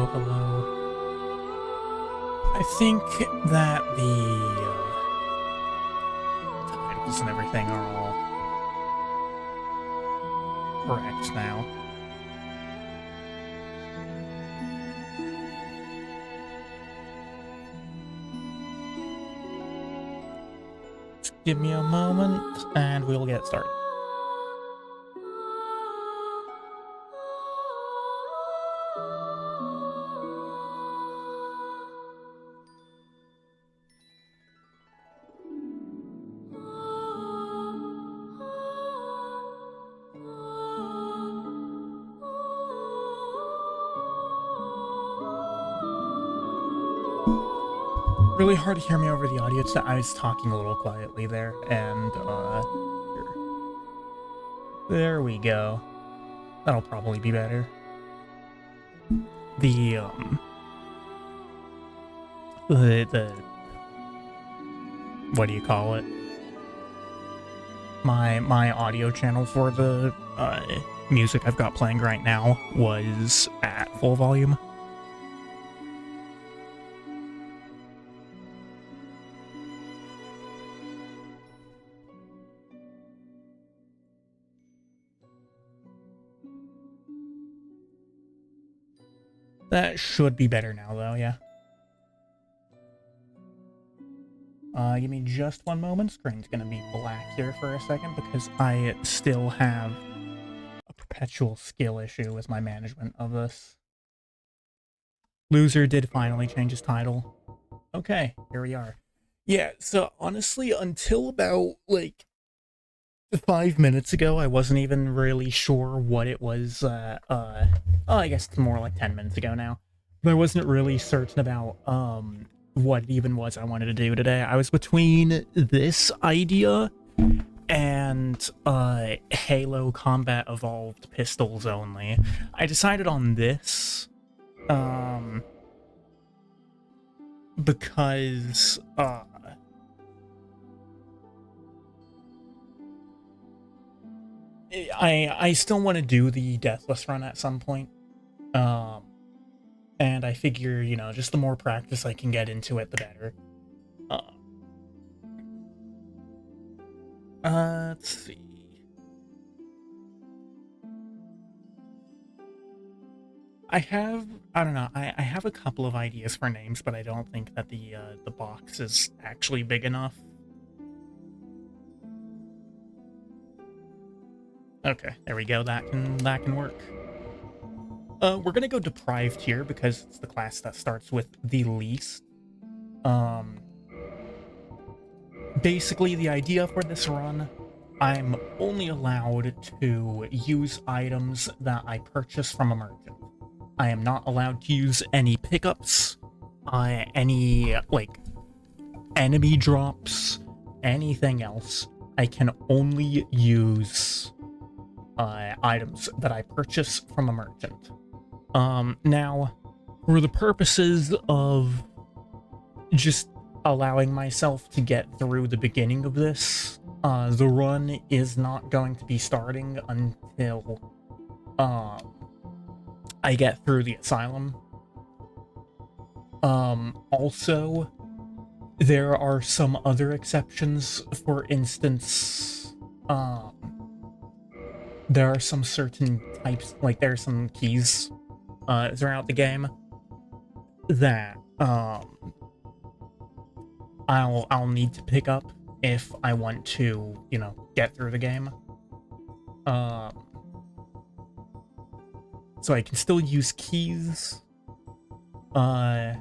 hello. I think that the titles and everything are all correct now. Just give me a moment and we'll get started. Really hard to hear me over the audio. I was talking a little quietly there, and, there we go. That'll probably be better. The what do you call it? My audio channel for the, music I've got playing right now was at full volume. That should be better now, though, yeah. Give me just one moment. Screen's gonna be black here for a second because I still have a perpetual skill issue with my management of this. Loser did finally change his title. Okay, here we are. Yeah, so honestly, until about, like, 5 minutes ago, I wasn't even really sure what it was, I guess it's more like 10 minutes ago now. But I wasn't really certain about, what it even was I wanted to do today. I was between this idea and, Halo Combat Evolved Pistols only. I decided on this, because, I still want to do the Deathless run at some point. And I figure, you know, just the more practice I can get into it, the better. Let's see. I don't know, I have a couple of ideas for names, but I don't think that the box is actually big enough. Okay, there we go. That can work. We're gonna go Deprived here because it's the class that starts with the least. Basically, the idea for this run, I'm only allowed to use items that I purchase from a merchant. I am not allowed to use any pickups, any, like, enemy drops, anything else. I can only use items that I purchase from a merchant. Now, for the purposes of just allowing myself to get through the beginning of this, the run is not going to be starting until, I get through the asylum. Also, there are some other exceptions. For instance, there are some certain types, like there are some keys throughout the game that I'll need to pick up if I want to, you know, get through the game. So I can still use keys. Other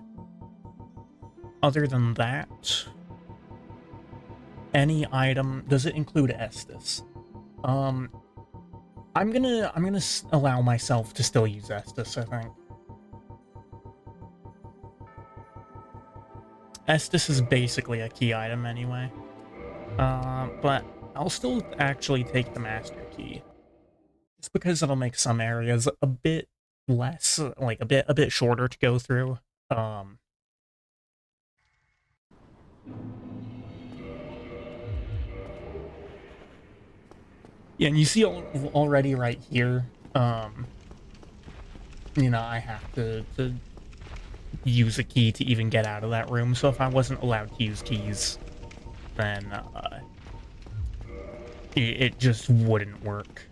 than that, any item, does it include Estus? I'm gonna allow myself to still use Estus, I think. Estus is basically a key item anyway. But I'll still actually take the Master Key. Just because it'll make some areas a bit less, like a bit shorter to go through. Yeah, and you see already right here, you know, I have to use a key to even get out of that room, so if I wasn't allowed to use keys, then it just wouldn't work.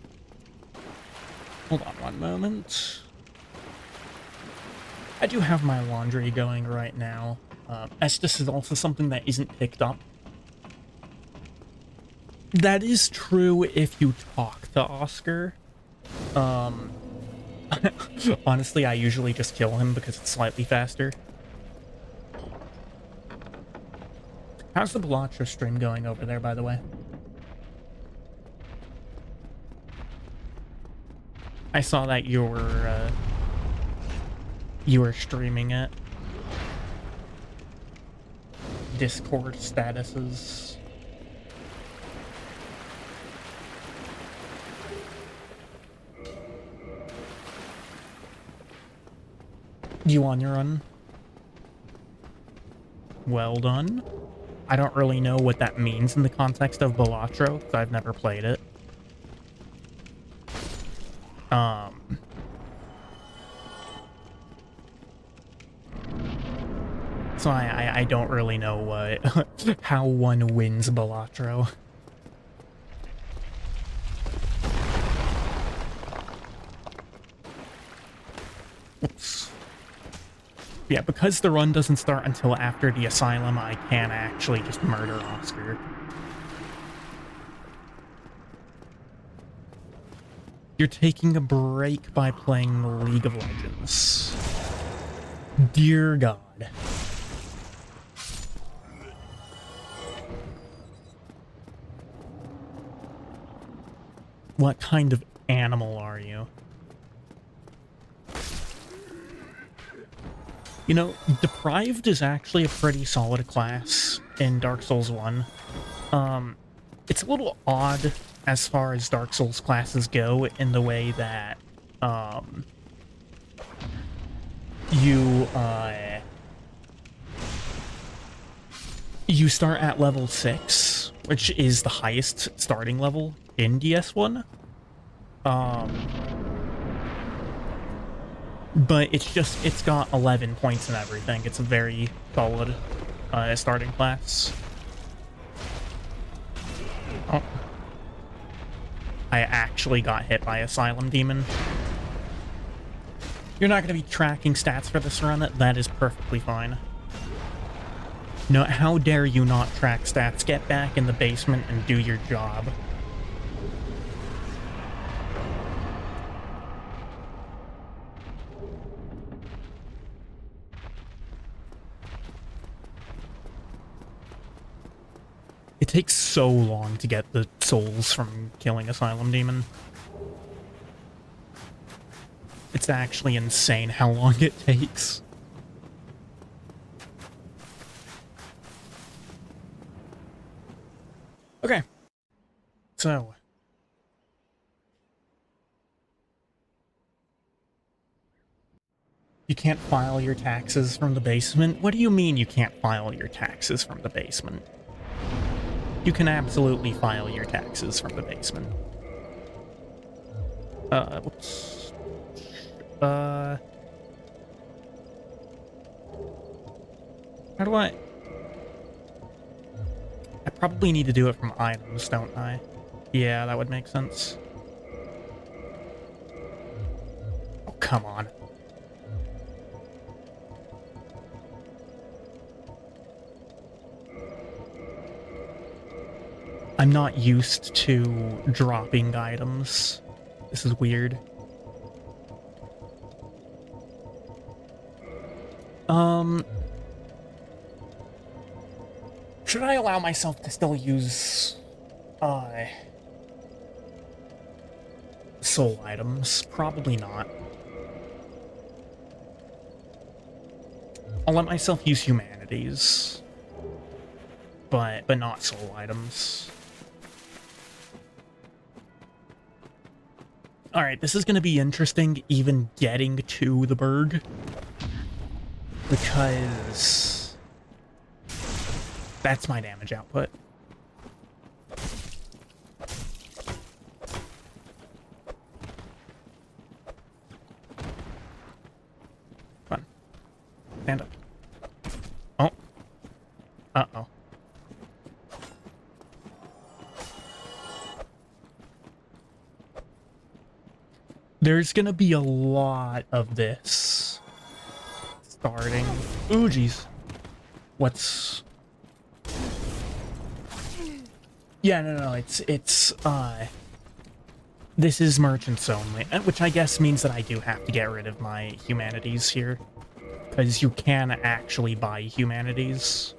Hold on one moment. I do have my laundry going right now. Estes is also something that isn't picked up. That is true if you talk to Oscar. Honestly, I usually just kill him because it's slightly faster. How's the Balatro stream going over there, by the way? I saw that you were streaming it. Discord statuses. You on your run? Well done. I don't really know what that means in the context of Balatro, because I've never played it. So I don't really know what how one wins Balatro. Oops. Yeah, because the run doesn't start until after the asylum, I can actually just murder Oscar. You're taking a break by playing League of Legends. Dear God. What kind of animal are you? You know, Deprived is actually a pretty solid class in Dark Souls 1. It's a little odd as far as Dark Souls classes go in the way that, you start at level 6, which is the highest starting level in DS1. But it's got 11 points and everything. It's a very solid starting class. Oh. I actually got hit by Asylum Demon. You're not going to be tracking stats for this run. That is perfectly fine. No, how dare you not track stats? Get back in the basement and do your job. It takes so long to get the souls from killing Asylum Demon. It's actually insane how long it takes. Okay. So. You can't file your taxes from the basement? What do you mean you can't file your taxes from the basement? You can absolutely file your taxes from the basement. Whoops. How do I probably need to do it from items, don't I? Yeah, that would make sense. Oh, come on. I'm not used to dropping items. This is weird. Should I allow myself to still use, soul items? Probably not. I'll let myself use humanities. But not soul items. Alright, this is gonna be interesting even getting to the Berg. Because that's my damage output. Fun. Stand up. Oh. Uh-oh. There's gonna be a lot of this starting. Ooh, jeez. What's... Yeah, no, this is merchants only, which I guess means that I do have to get rid of my humanities here, because you can actually buy humanities.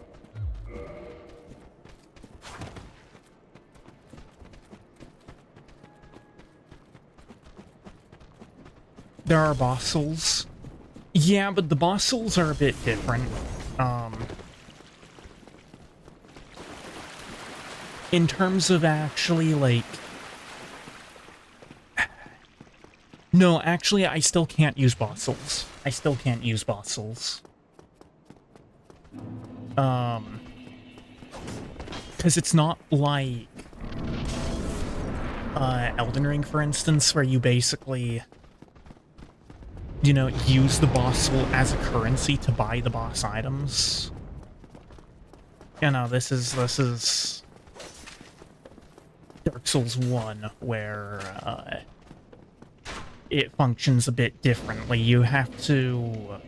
There are bossels. Yeah, but the bossels are a bit different. In terms of actually, like... No, actually, I still can't use bossels. I still can't use bossels. Because it's not like... Elden Ring, for instance, where you basically... you know, use the bossel as a currency to buy the boss items. You know, this is Dark Souls 1, where, it functions a bit differently. You have to...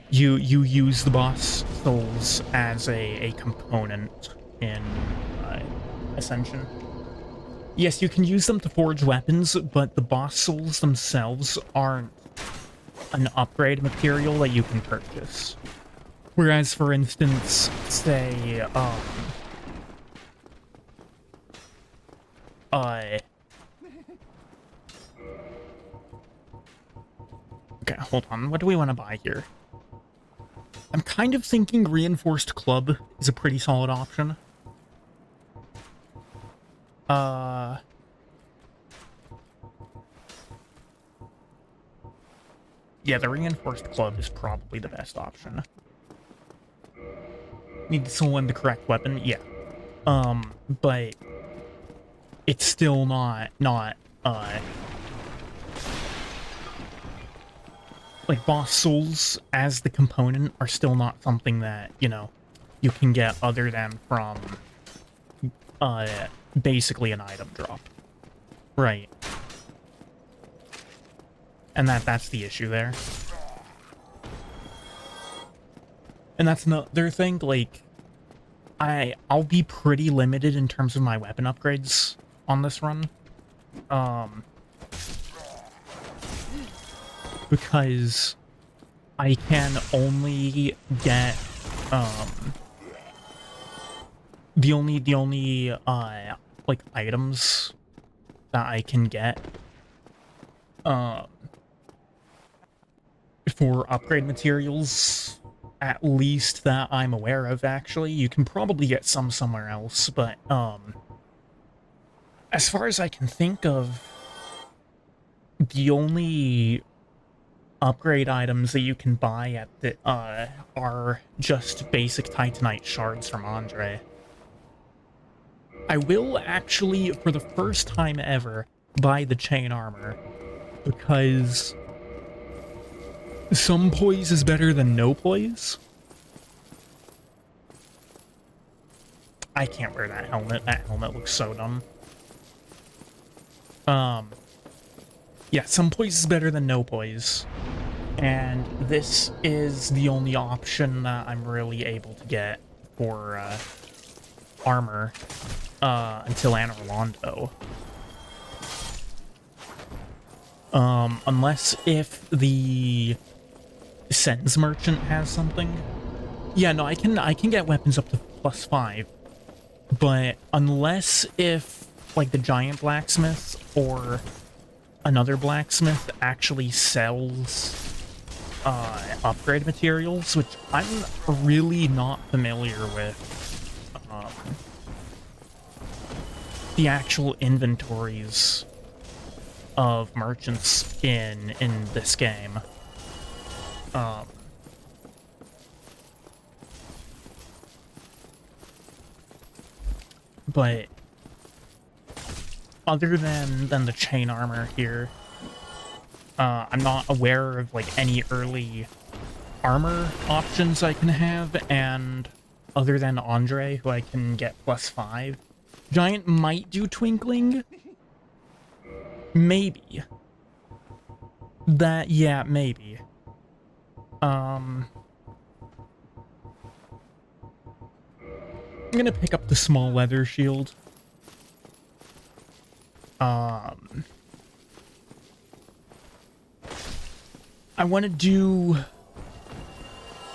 You use the boss souls as a component in, Ascension. Yes, you can use them to forge weapons, but the boss souls themselves aren't an upgrade material that you can purchase. Whereas, for instance, say, okay, hold on. What do we want to buy here? I'm kind of thinking Reinforced Club is a pretty solid option. Yeah, the Reinforced Club is probably the best option. Need to select the correct weapon? Yeah. But... it's still not, like, boss souls as the component are still not something that, you know, you can get other than from, basically an item drop. Right. And that's the issue there. And that's another thing, like, I'll be pretty limited in terms of my weapon upgrades on this run. Because I can only get, the only, like, items that I can get, for upgrade materials, at least that I'm aware of, actually. You can probably get some somewhere else, but, as far as I can think of, the only upgrade items that you can buy at the, are just basic Titanite shards from Andre. I will actually, for the first time ever, buy the chain armor, because some poise is better than no poise. I can't wear that helmet. That helmet looks so dumb. Yeah, some poise is better than no poise. And this is the only option that I'm really able to get for, armor, until Anor Londo. Unless if the Sens Merchant has something. Yeah, no, I can get weapons up to +5. But unless if, like, the Giant Blacksmith or another blacksmith actually sells, upgrade materials, which I'm really not familiar with, the actual inventories of merchants in this game. But other than the chain armor here, I'm not aware of, like, any early armor options I can have, and other than Andre, who I can get +5, Giant might do Twinkling. Maybe. Yeah, maybe. I'm gonna pick up the small leather shield. I want to do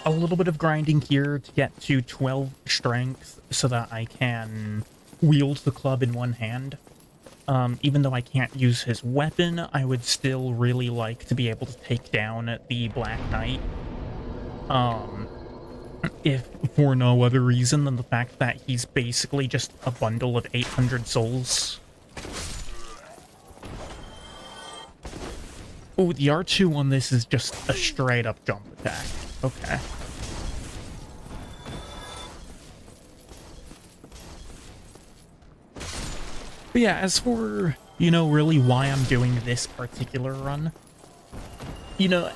a little bit of grinding here to get to 12 strength so that I can wield the club in one hand. Even though I can't use his weapon, I would still really like to be able to take down the Black Knight. If for no other reason than the fact that he's basically just a bundle of 800 souls. Oh, the R2 on this is just a straight-up jump attack. Okay. But yeah, as for, you know, really why I'm doing this particular run, you know,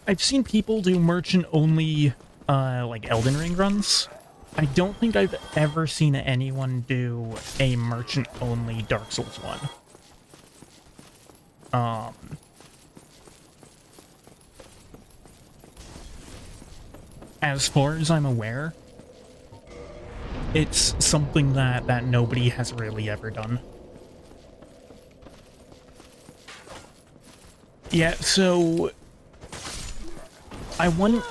I've seen people do merchant-only, like, Elden Ring runs. I don't think I've ever seen anyone do a merchant-only Dark Souls 1. As far as I'm aware, it's something that nobody has really ever done. Yeah, so I want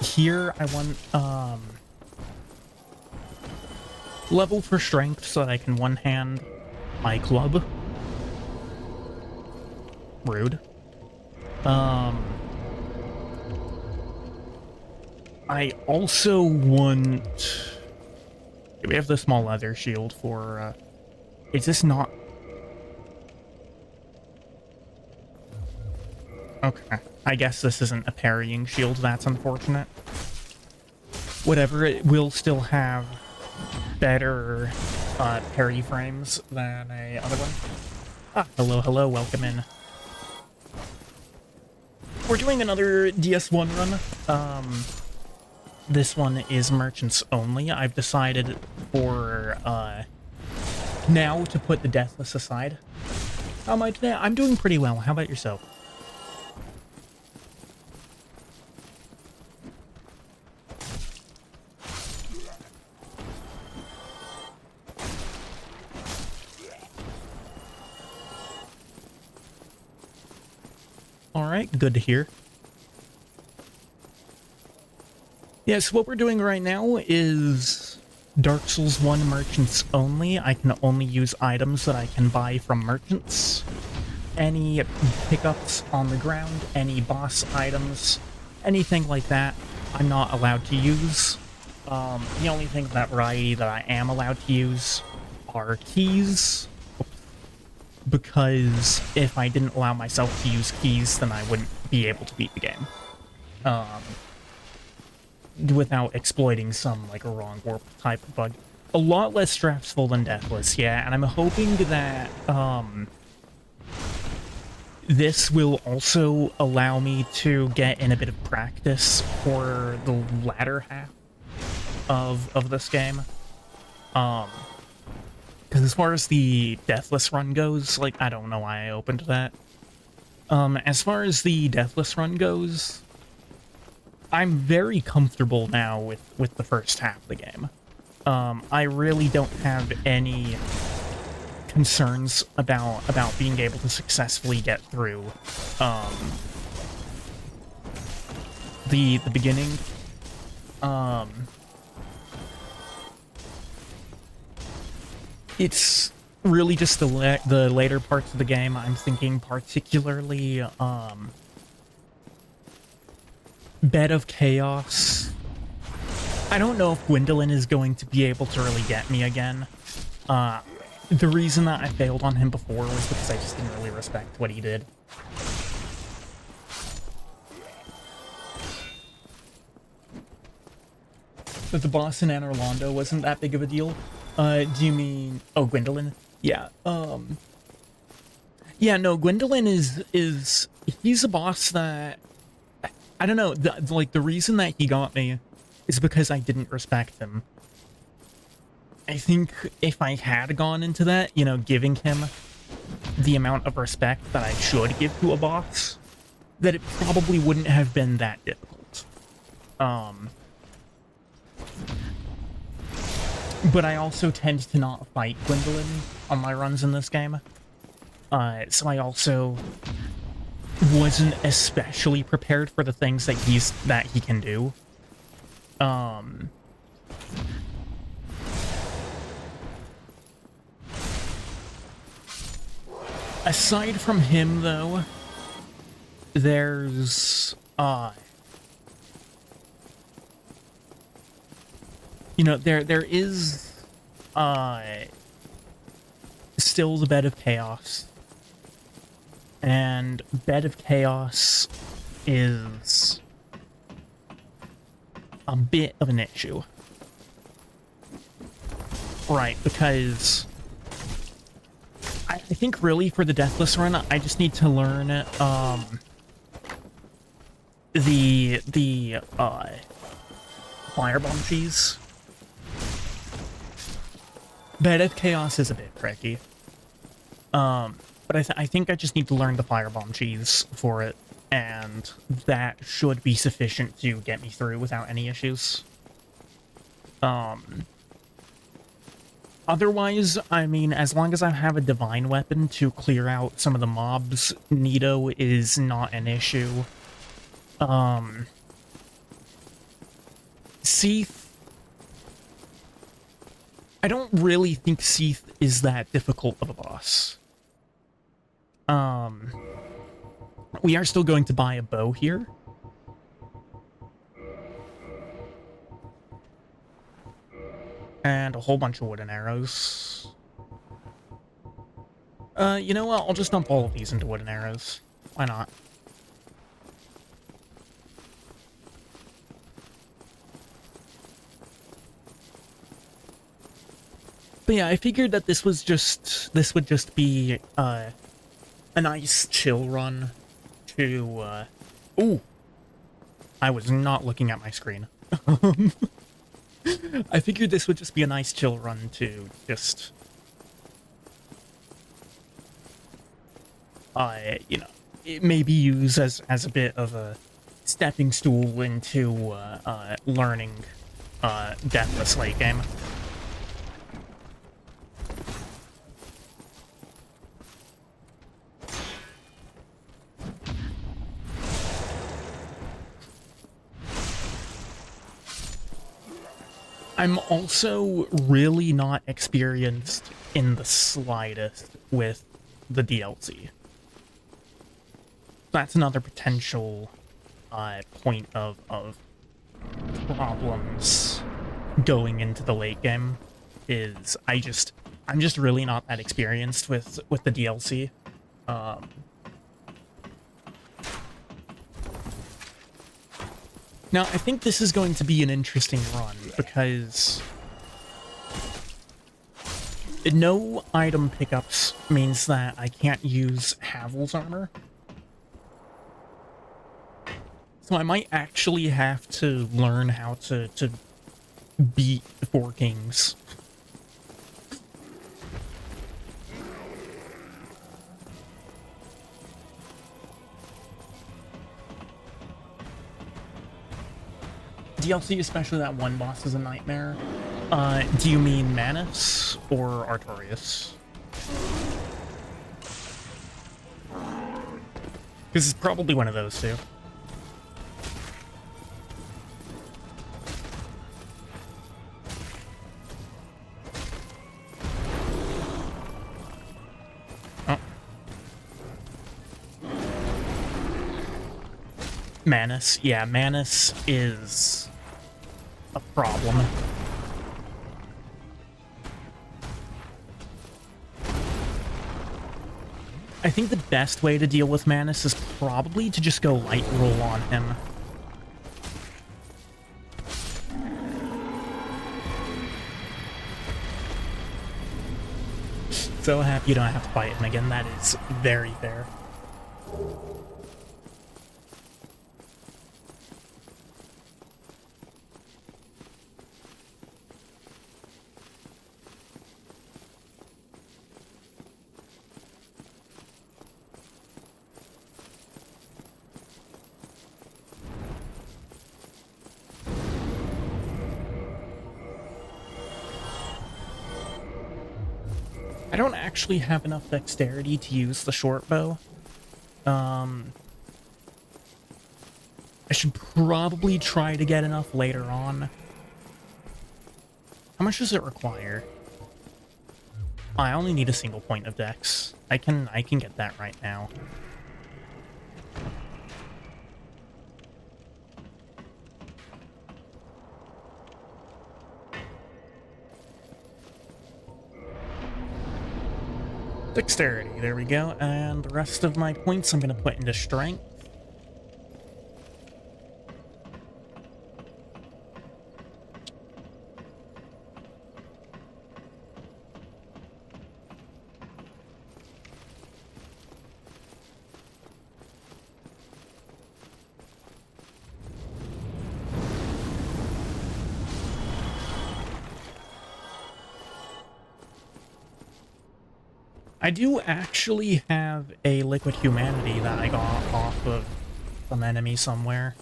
level for strength so that I can one-hand my club. Rude. I also want... We have the small leather shield for, is this not... Okay. I guess this isn't a parrying shield, that's unfortunate. Whatever, it will still have better, parry frames than a other one. Ah, hello, welcome in. We're doing another DS1 run. This one is merchants only. I've decided for, now to put the Deathless aside. How am I today? I'm doing pretty well. How about yourself? Alright, good to hear. Yes, what we're doing right now is Dark Souls 1 merchants only. I can only use items that I can buy from merchants. Any pickups on the ground, any boss items, anything like that, I'm not allowed to use. The only thing of that variety that I am allowed to use are keys, because if I didn't allow myself to use keys, then I wouldn't be able to beat the game. Without exploiting some, like, a wrong warp type of bug. A lot less stressful than Deathless, yeah, and I'm hoping that, this will also allow me to get in a bit of practice for the latter half of this game. Because as far as the Deathless run goes, like, I don't know why I opened that. As far as the Deathless run goes, I'm very comfortable now with the first half of the game. I really don't have any concerns about being able to successfully get through the beginning. It's really just the later parts of the game I'm thinking, particularly Bed of Chaos. I don't know if Gwendolyn is going to be able to really get me again. The reason that I failed on him before was because I just didn't really respect what he did. But the boss in Anor Londo wasn't that big of a deal. Do you mean... Oh, Gwendolyn? Yeah, yeah, no, Gwendolyn is... He's a boss that... I don't know, the reason that he got me is because I didn't respect him. I think if I had gone into that, you know, giving him the amount of respect that I should give to a boss, that it probably wouldn't have been that difficult. But I also tend to not fight Gwendolyn on my runs in this game. So I also wasn't especially prepared for the things that he can do. Aside from him, though, there's, you know, there is, still the Bed of Chaos. And Bed of Chaos is a bit of an issue. Right, because I think really for the Deathless run, I just need to learn the Firebomb cheese. Bed of Chaos is a bit tricky. But I think I just need to learn the Firebomb cheese for it, and that should be sufficient to get me through without any issues. Otherwise, I mean, as long as I have a divine weapon to clear out some of the mobs, Nito is not an issue. Seath, I don't really think Seath is that difficult of a boss. We are still going to buy a bow here. And a whole bunch of wooden arrows. You know what? I'll just dump all of these into wooden arrows. Why not? But yeah, I figured that this would just be, a nice chill run to, ooh! I was not looking at my screen. I figured this would just be a nice chill run to just, you know, maybe use as a bit of a stepping stool into, learning, Deathless late game. I'm also really not experienced in the slightest with the DLC. That's another potential point of problems going into the late game. Is I'm just really not that experienced with the DLC. Now, I think this is going to be an interesting run, because no item pickups means that I can't use Havel's armor. So I might actually have to learn how to beat the Four Kings. DLC, especially that one boss, is a nightmare. Do you mean Manus or Artorias? Because it's probably one of those two. Oh. Manus. Yeah, Manus is a problem. I think the best way to deal with Manus is probably to just go light roll on him. So happy you don't have to fight him again. That is very fair. I don't actually have enough dexterity to use the short bow. I should probably try to get enough later on. How much does it require? I only need a single point of dex. I can get that right now. Dexterity, there we go. And the rest of my points I'm going to put into strength. I do actually have a liquid humanity that I got off of some enemy somewhere.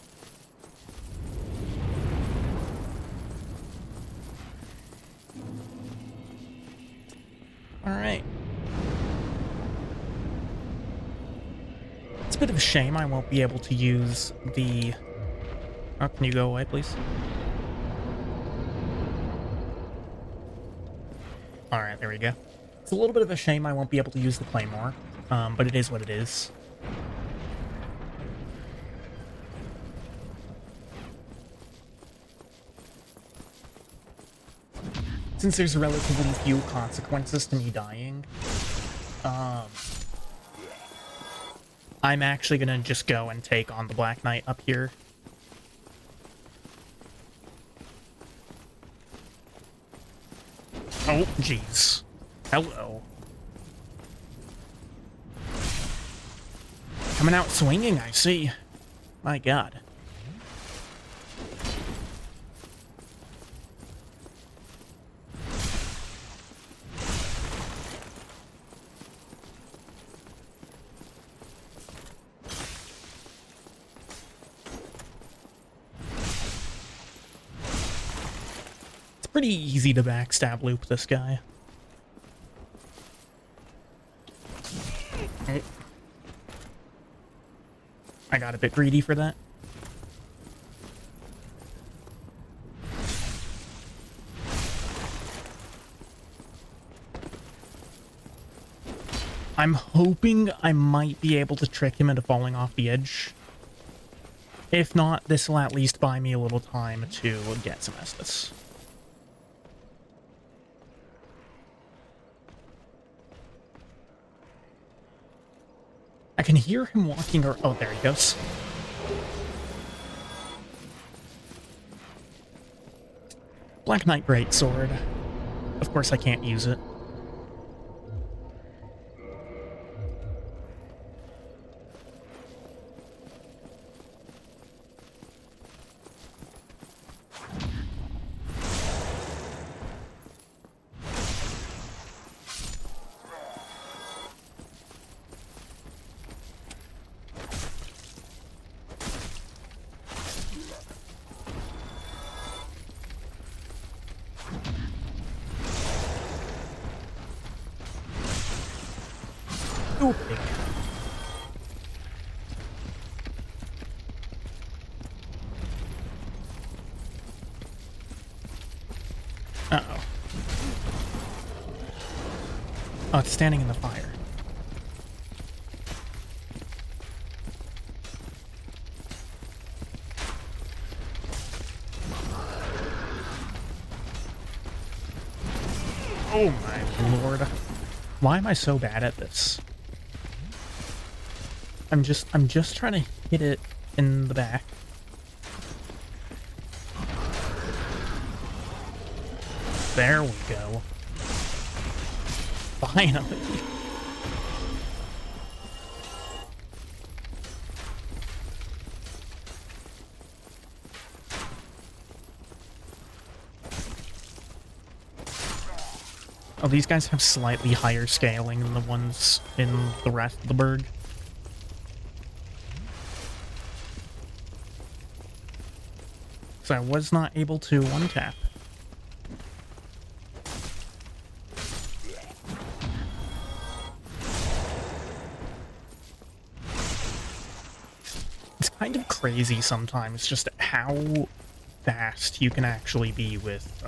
Alright. It's a bit of a shame I won't be able to use the... Oh, can you go away, please? Alright, there we go. It's a little bit of a shame I won't be able to use the claymore, but it is what it is. Since there's relatively few consequences to me dying, I'm actually gonna just go and take on the Black Knight up here. Oh, jeez. Hello. Coming out swinging, I see. My god. It's pretty easy to backstab loop this guy. I got a bit greedy for that. I'm hoping I might be able to trick him into falling off the edge. If not, this will at least buy me a little time to get some Estus. I can hear him walking or oh, there he goes. Black Knight Greatsword. Of course I can't use it. Uh-oh. Oh, it's standing in the fire. Oh my lord. Why am I so bad at this? I'm just trying to hit it in the back. There we go. Finally. Oh, these guys have slightly higher scaling than the ones in the rest of the burg. So I was not able to one-tap. kind of crazy sometimes just how fast you can actually be with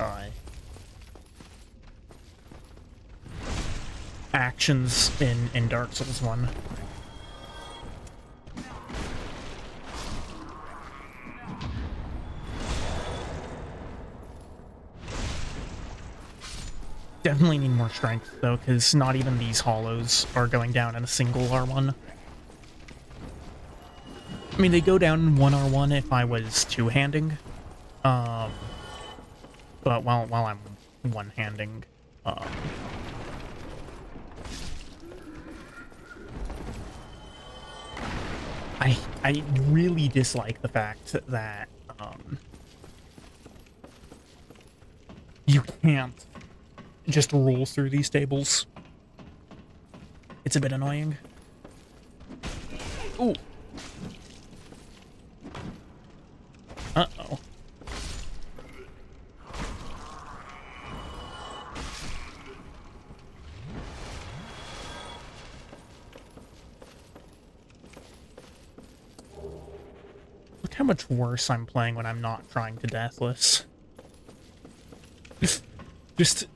actions in Dark Souls 1. Definitely need more strength, though, because not even these hollows are going down in a single R1. I mean, they go down in one R1 if I was two-handing. But while I'm one-handing, I really dislike the fact that, you can't just roll through these tables. It's a bit annoying. Ooh. Uh-oh. Look how much worse I'm playing when I'm not trying to Deathless.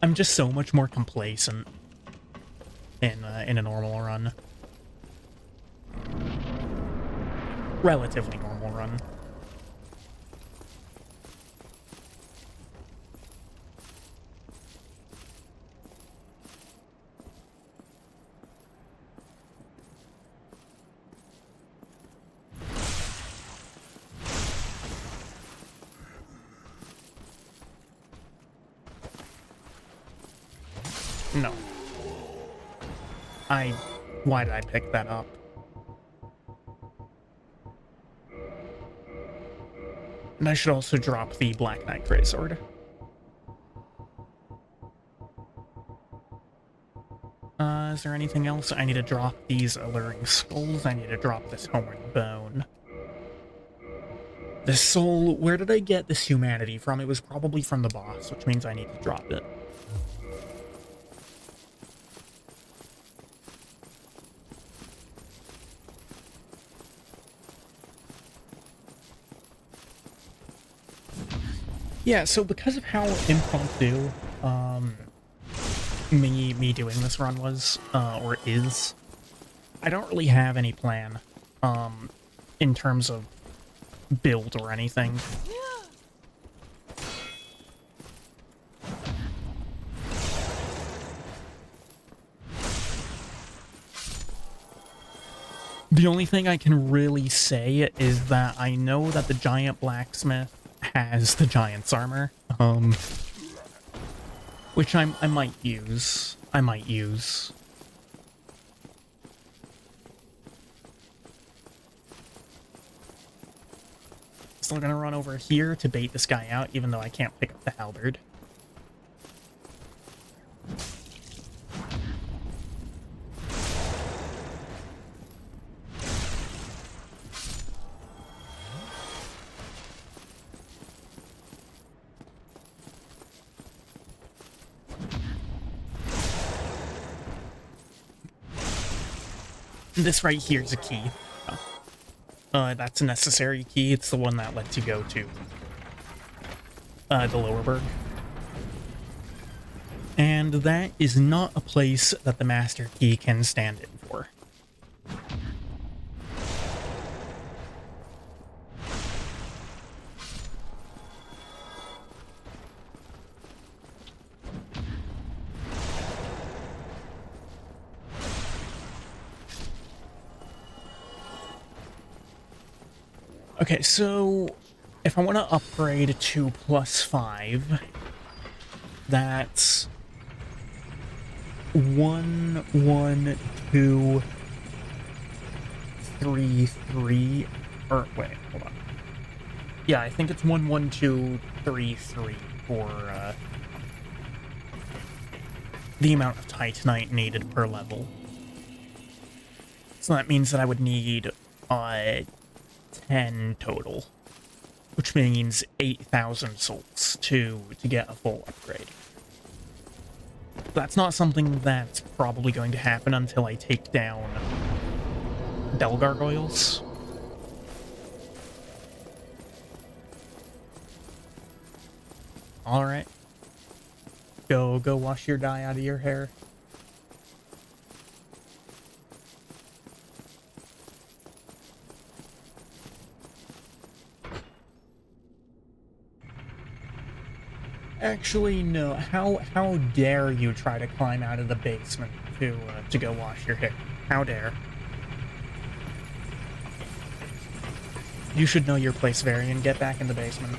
I'm just so much more complacent in a normal run. Relatively normal run. No. Why did I pick that up? And I should also drop the Black Knight Greatsword. Is there anything else? I need to drop these Alluring Skulls. I need to drop this Horned Bone. The soul, where did I get this humanity from? It was probably from the boss, which means I need to drop it. Yeah, so because of how impromptu, me doing this run was, or is, I don't really have any plan, in terms of build or anything. The only thing I can really say is that I know that the giant blacksmith has the giant's armor, which I might use. Still gonna run over here to bait this guy out, even though I can't pick up the halberd. This right here is a key. That's a necessary key. It's the one that lets you go to the lower berg. And that is not a place that the master key can stand in for. Okay, so if I want to upgrade to +5, that's 1, 1, 2, 3, 3, or wait, hold on. Yeah, I think it's 1, 1, 2, 3, 3 for the amount of Titanite needed per level. So that means that I would need 10 total, which means 8,000 souls to get a full upgrade. That's not something that's probably going to happen until I take down Bell Gargoyles. Alright. Go wash your dye out of your hair. Actually, no. How dare you try to climb out of the basement to go wash your hair? How dare? You should know your place, Varian. Get back in the basement.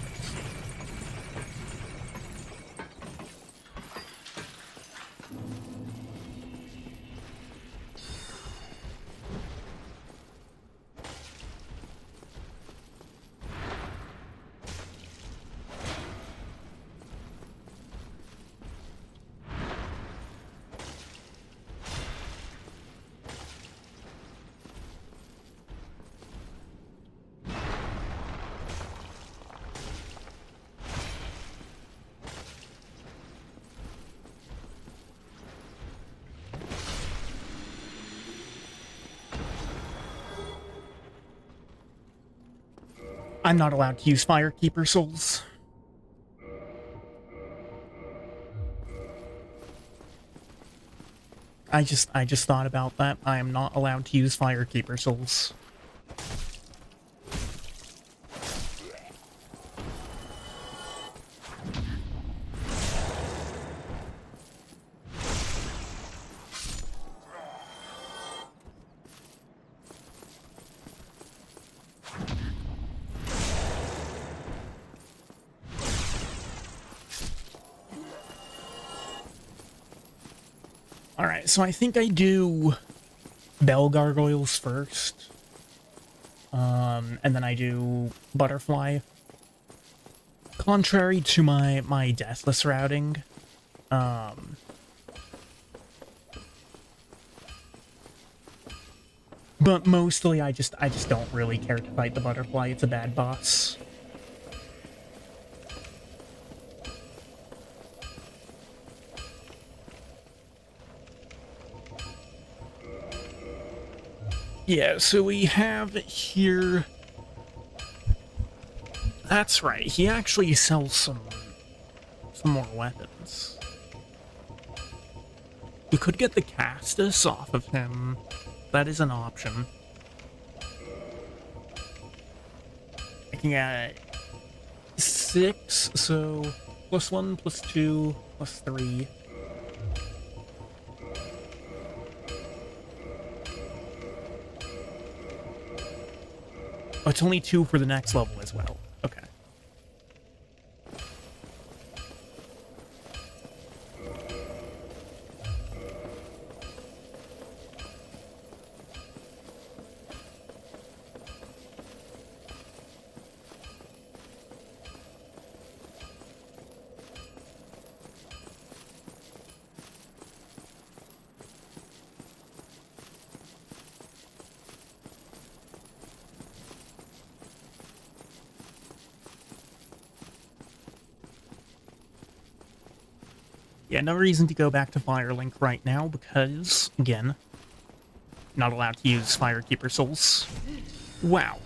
I'm not allowed to use Firekeeper souls. I just thought about that. I am not allowed to use Firekeeper souls. Alright, so I think I do Bell Gargoyles first. And then I do Butterfly. Contrary to my Deathless routing, but mostly I just don't really care to fight the Butterfly. It's a bad boss. Yeah, so we have here... That's right, he actually sells some more weapons. We could get the Castus off of him. That is an option. I can get 6, so +1, +2, +3. Oh, it's only 2 for the next level as well. Okay. Yeah, no reason to go back to Firelink right now because, again, not allowed to use Firekeeper souls. Wow.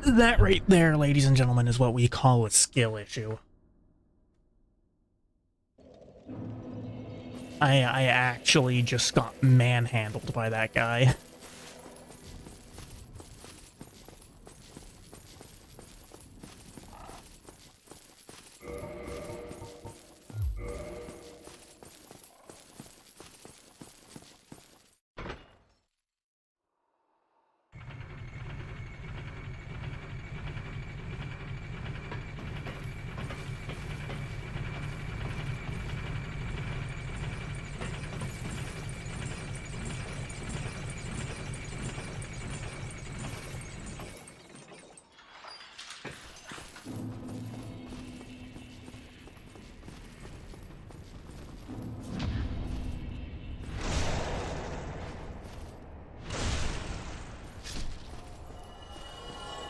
That right there, ladies and gentlemen, is what we call a skill issue. I actually just got manhandled by that guy.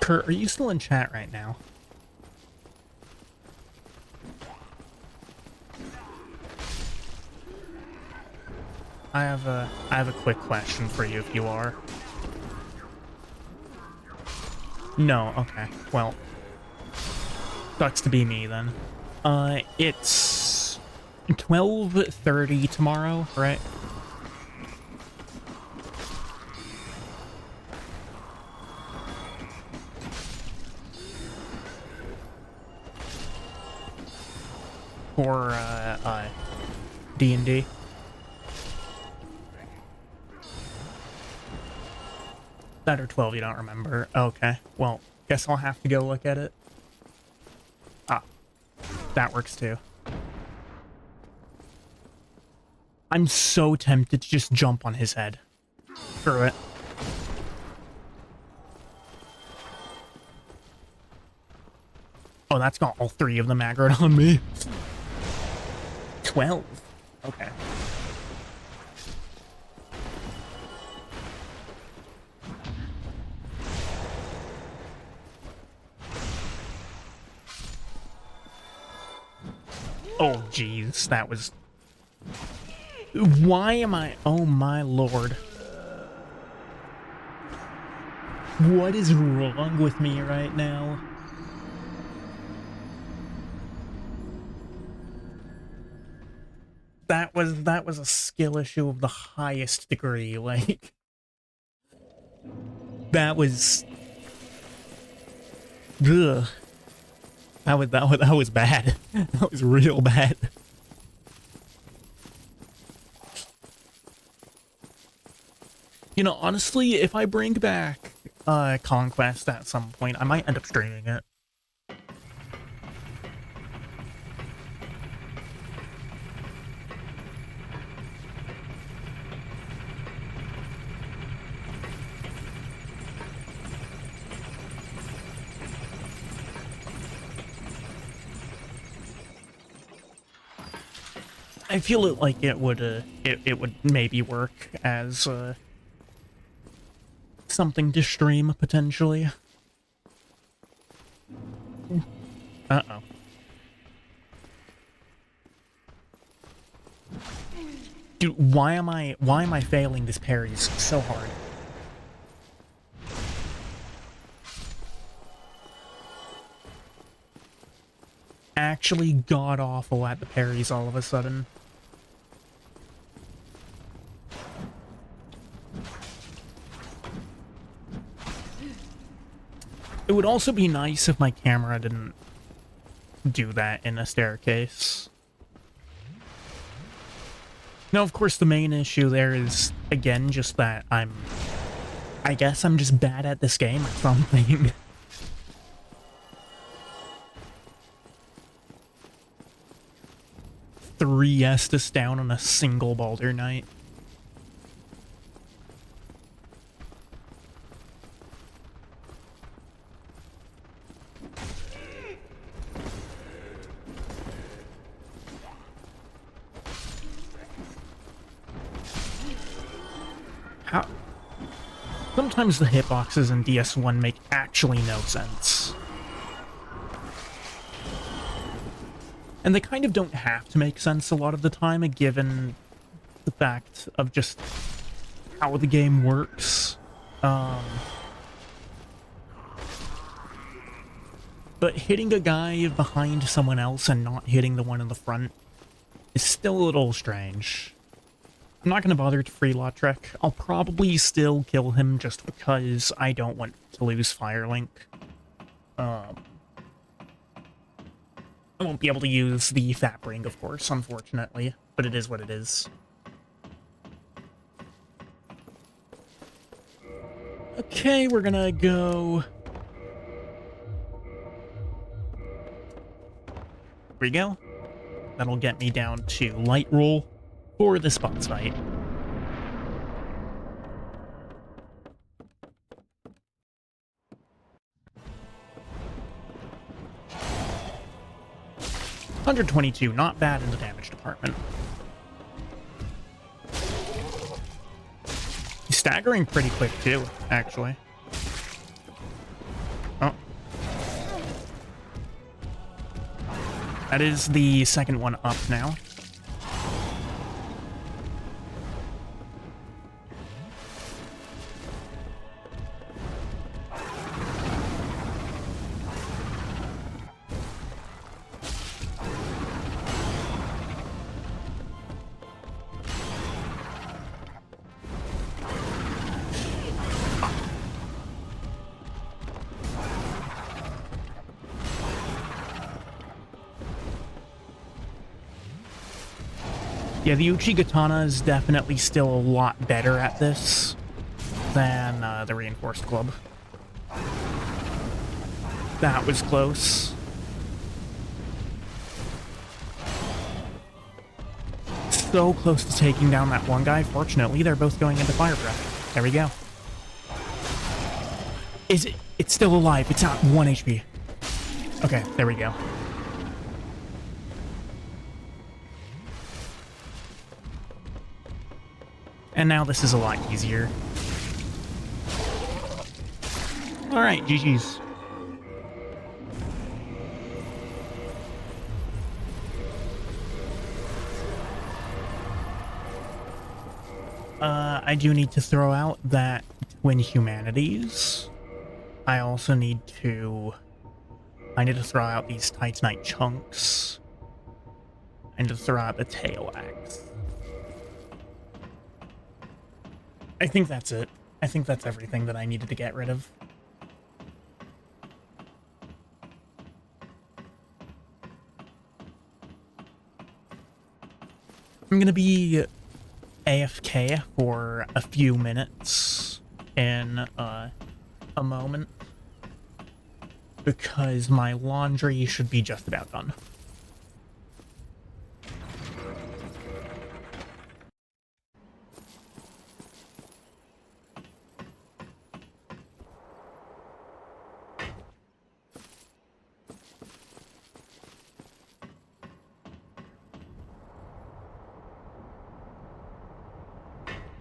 Kurt, are you still in chat right now? I have a quick question for you if you are. No, okay. Well, sucks to be me then. It's 12:30 tomorrow, right? For D&D. That or 12, you don't remember. Okay, well, guess I'll have to go look at it. Ah, that works too. I'm so tempted to just jump on his head. Screw it. Oh, that's got all three of them aggroed on me. 12. Okay. Oh, jeez, that was... Why am I... Oh, my lord. What is wrong with me right now? That was a skill issue of the highest degree, like... That was... Ugh. That was bad. That was real bad. You know, honestly, if I bring back Conquest at some point, I might end up streaming it. I feel it like it would maybe work as something to stream potentially. Uh-oh. Dude, why am I failing this parries so hard? Actually god awful at the parries all of a sudden. It would also be nice if my camera didn't do that in a staircase. Now, of course, the main issue there is, again, just that I guess I'm just bad at this game or something. Three Estus down on a single Baldur Knight. How? Sometimes the hitboxes in DS1 make actually no sense. And they kind of don't have to make sense a lot of the time, given the fact of just how the game works. But hitting a guy behind someone else and not hitting the one in the front is still a little strange. I'm not going to bother to free Lautrec. I'll probably still kill him just because I don't want to lose Firelink. I won't be able to use the Fat Ring, of course, unfortunately, but it is what it is. Okay, we're gonna go... Here we go. That'll get me down to light roll for this boss fight. $122, not bad in the damage department. He's staggering pretty quick too, actually. Oh. That is the second one up now. Yeah, the Uchigatana is definitely still a lot better at this than the Reinforced Club. That was close. So close to taking down that one guy. Fortunately, they're both going into Fire Breath. There we go. Is it? It's still alive. It's at 1 HP. Okay, there we go. And now this is a lot easier. Alright, GG's. I do need to throw out that Twin Humanities. I also need to throw out these Titanite chunks. I need to throw out the tail axe. I think that's it. I think that's everything that I needed to get rid of. I'm gonna be AFK for a few minutes in a moment because my laundry should be just about done.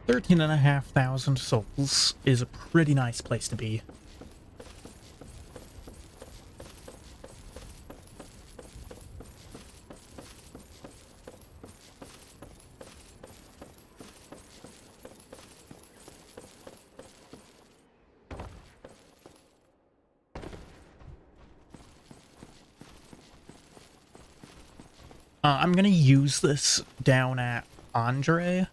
$13,500 souls is a pretty nice place to be. I'm gonna use this down at Andre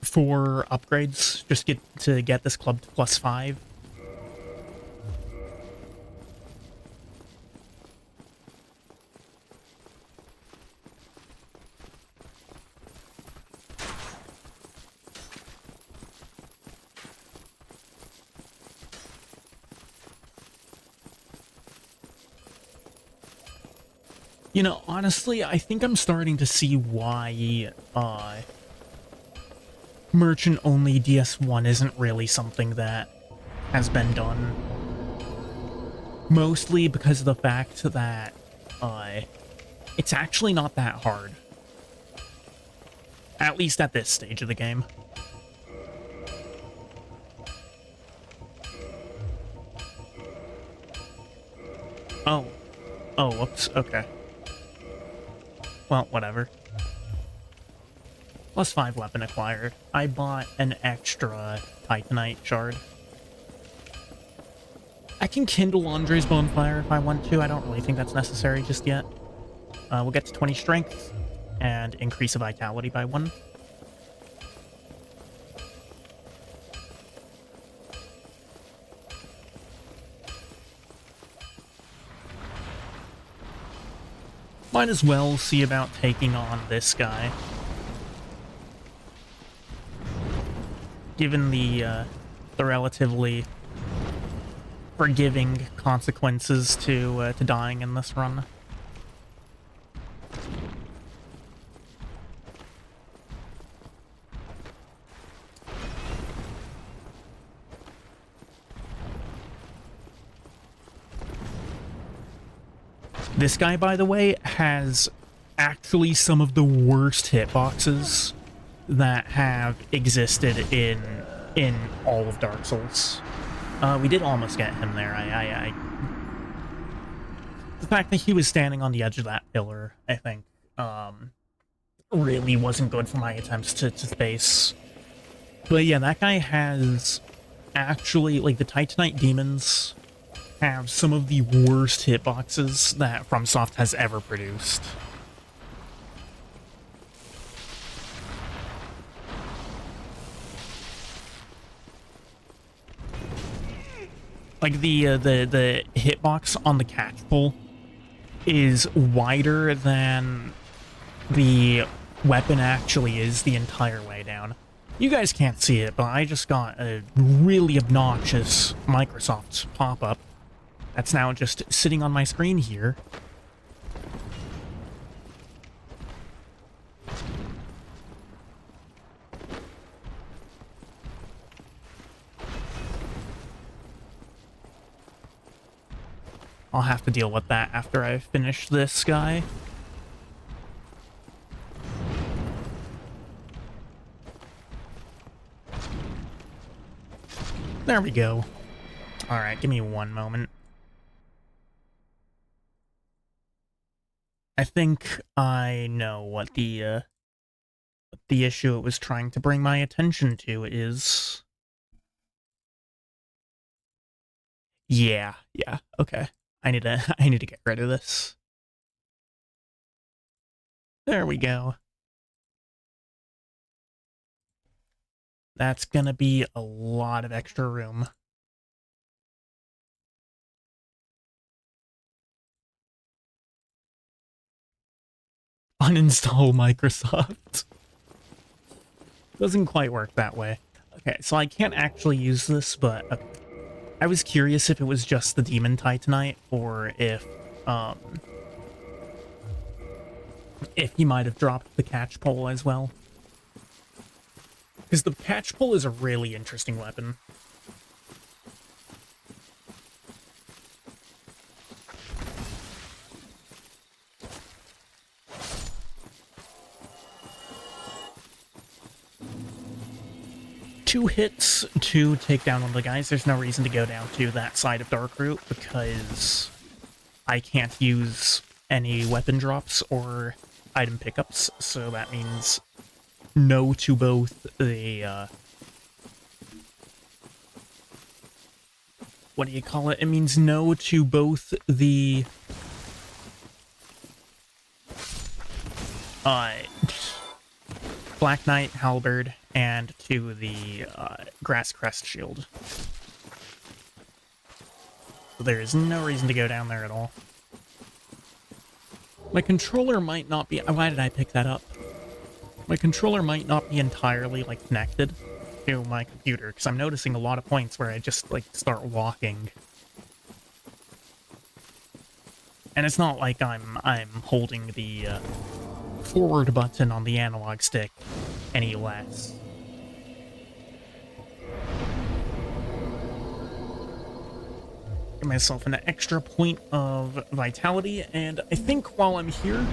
for upgrades, just to get this club to +5. You know, honestly, I think I'm starting to see why, merchant-only DS1 isn't really something that has been done. Mostly because of the fact that, it's actually not that hard. At least at this stage of the game. Oh. Oh, whoops, okay. Well, whatever. +5 weapon acquired. I bought an extra Titanite shard. I can kindle Andre's bonfire if I want to. I don't really think that's necessary just yet. We'll get to 20 strength and increase the vitality by 1. Might as well see about taking on this guy. Given the relatively forgiving consequences to dying in this run. This guy, by the way, has actually some of the worst hitboxes that have existed in all of Dark Souls. We did almost get him there. The fact that he was standing on the edge of that pillar, I think, really wasn't good for my attempts to space. But yeah, that guy has actually, like, the Titanite demons have some of the worst hitboxes that FromSoft has ever produced. Like, the hitbox on the catch pole is wider than the weapon actually is the entire way down. You guys can't see it, but I just got a really obnoxious Microsoft pop-up that's now just sitting on my screen here. I'll have to deal with that after I finish this guy. There we go. Alright, give me one moment. I think I know what the issue it was trying to bring my attention to is. Yeah, okay. I need to get rid of this. There we go. That's gonna be a lot of extra room. Uninstall Microsoft. Doesn't quite work that way. Okay, so I can't actually use this, but okay. I was curious if it was just the Demon Titanite, or if he might have dropped the catch pole as well. Because the catch pole is a really interesting weapon. Two hits to take down one of the guys. There's no reason to go down to that side of Dark Route because I can't use any weapon drops or item pickups, so that means no to both the, what do you call it? It means no to both the, Black Knight Halberd and to the, Grass Crest Shield. So there is no reason to go down there at all. My controller might not be... Why did I pick that up? My controller might not be entirely, like, connected to my computer, because I'm noticing a lot of points where I just, like, start walking. And it's not like I'm holding the, forward button on the analog stick any less. Give myself an extra point of vitality, and I think while I'm here,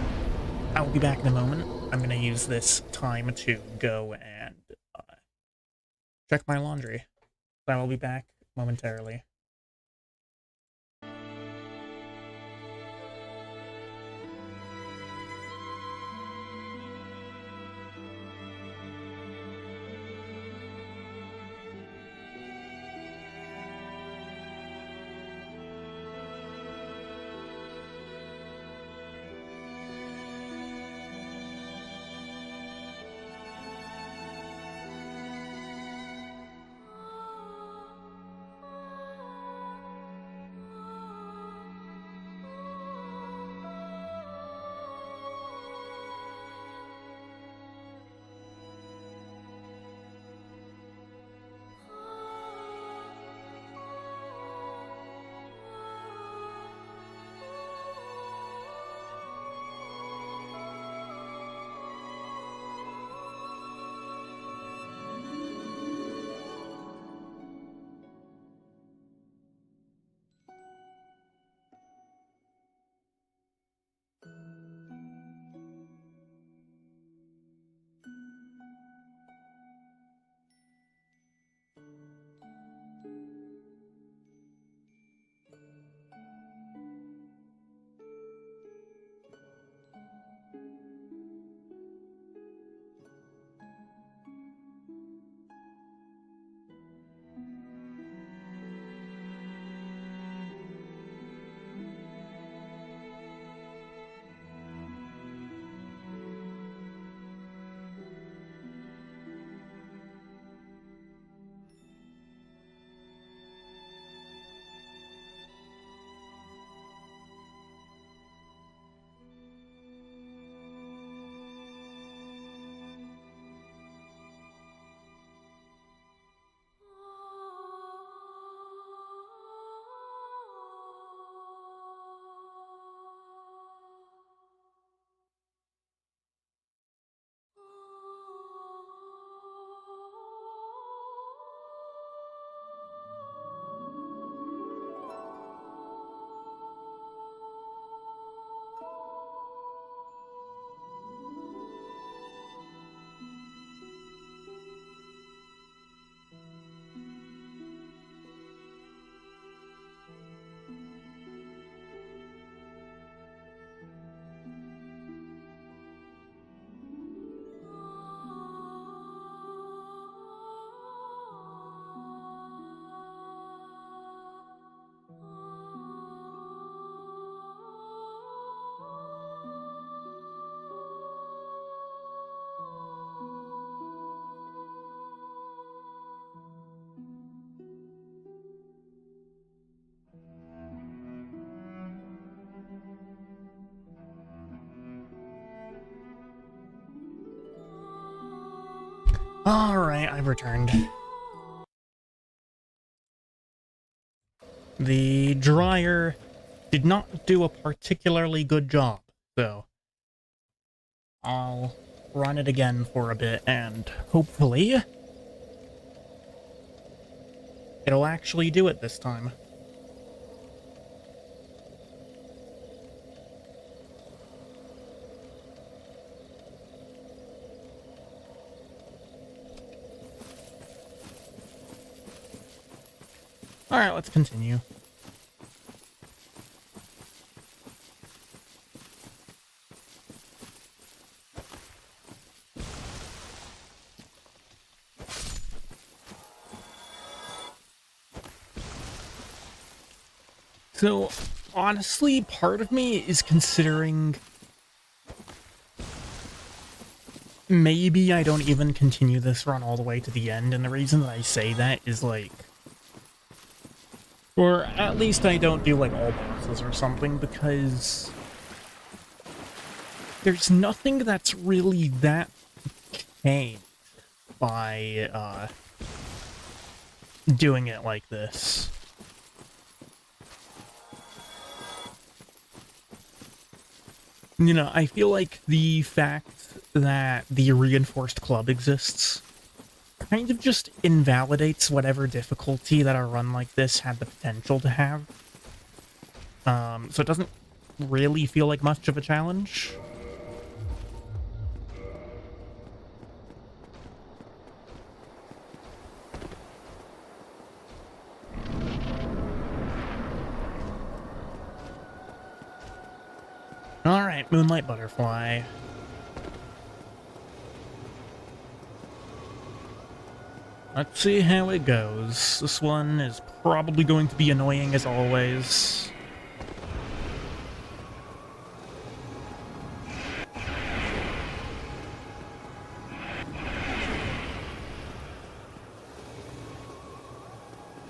I'll be back in a moment. I'm gonna use this time to go and check my laundry. I will be back momentarily. Alright, I've returned. The dryer did not do a particularly good job, so I'll run it again for a bit, and hopefully it'll actually do it this time. Alright, let's continue. So, honestly, part of me is considering maybe I don't even continue this run all the way to the end, and the reason that I say that is, like, or at least I don't do, like, all bosses or something, because there's nothing that's really that changed by, doing it like this. You know, I feel like the fact that the reinforced club exists kind of just invalidates whatever difficulty that a run like this had the potential to have. So it doesn't really feel like much of a challenge. Alright, Moonlight Butterfly. Let's see how it goes. This one is probably going to be annoying as always.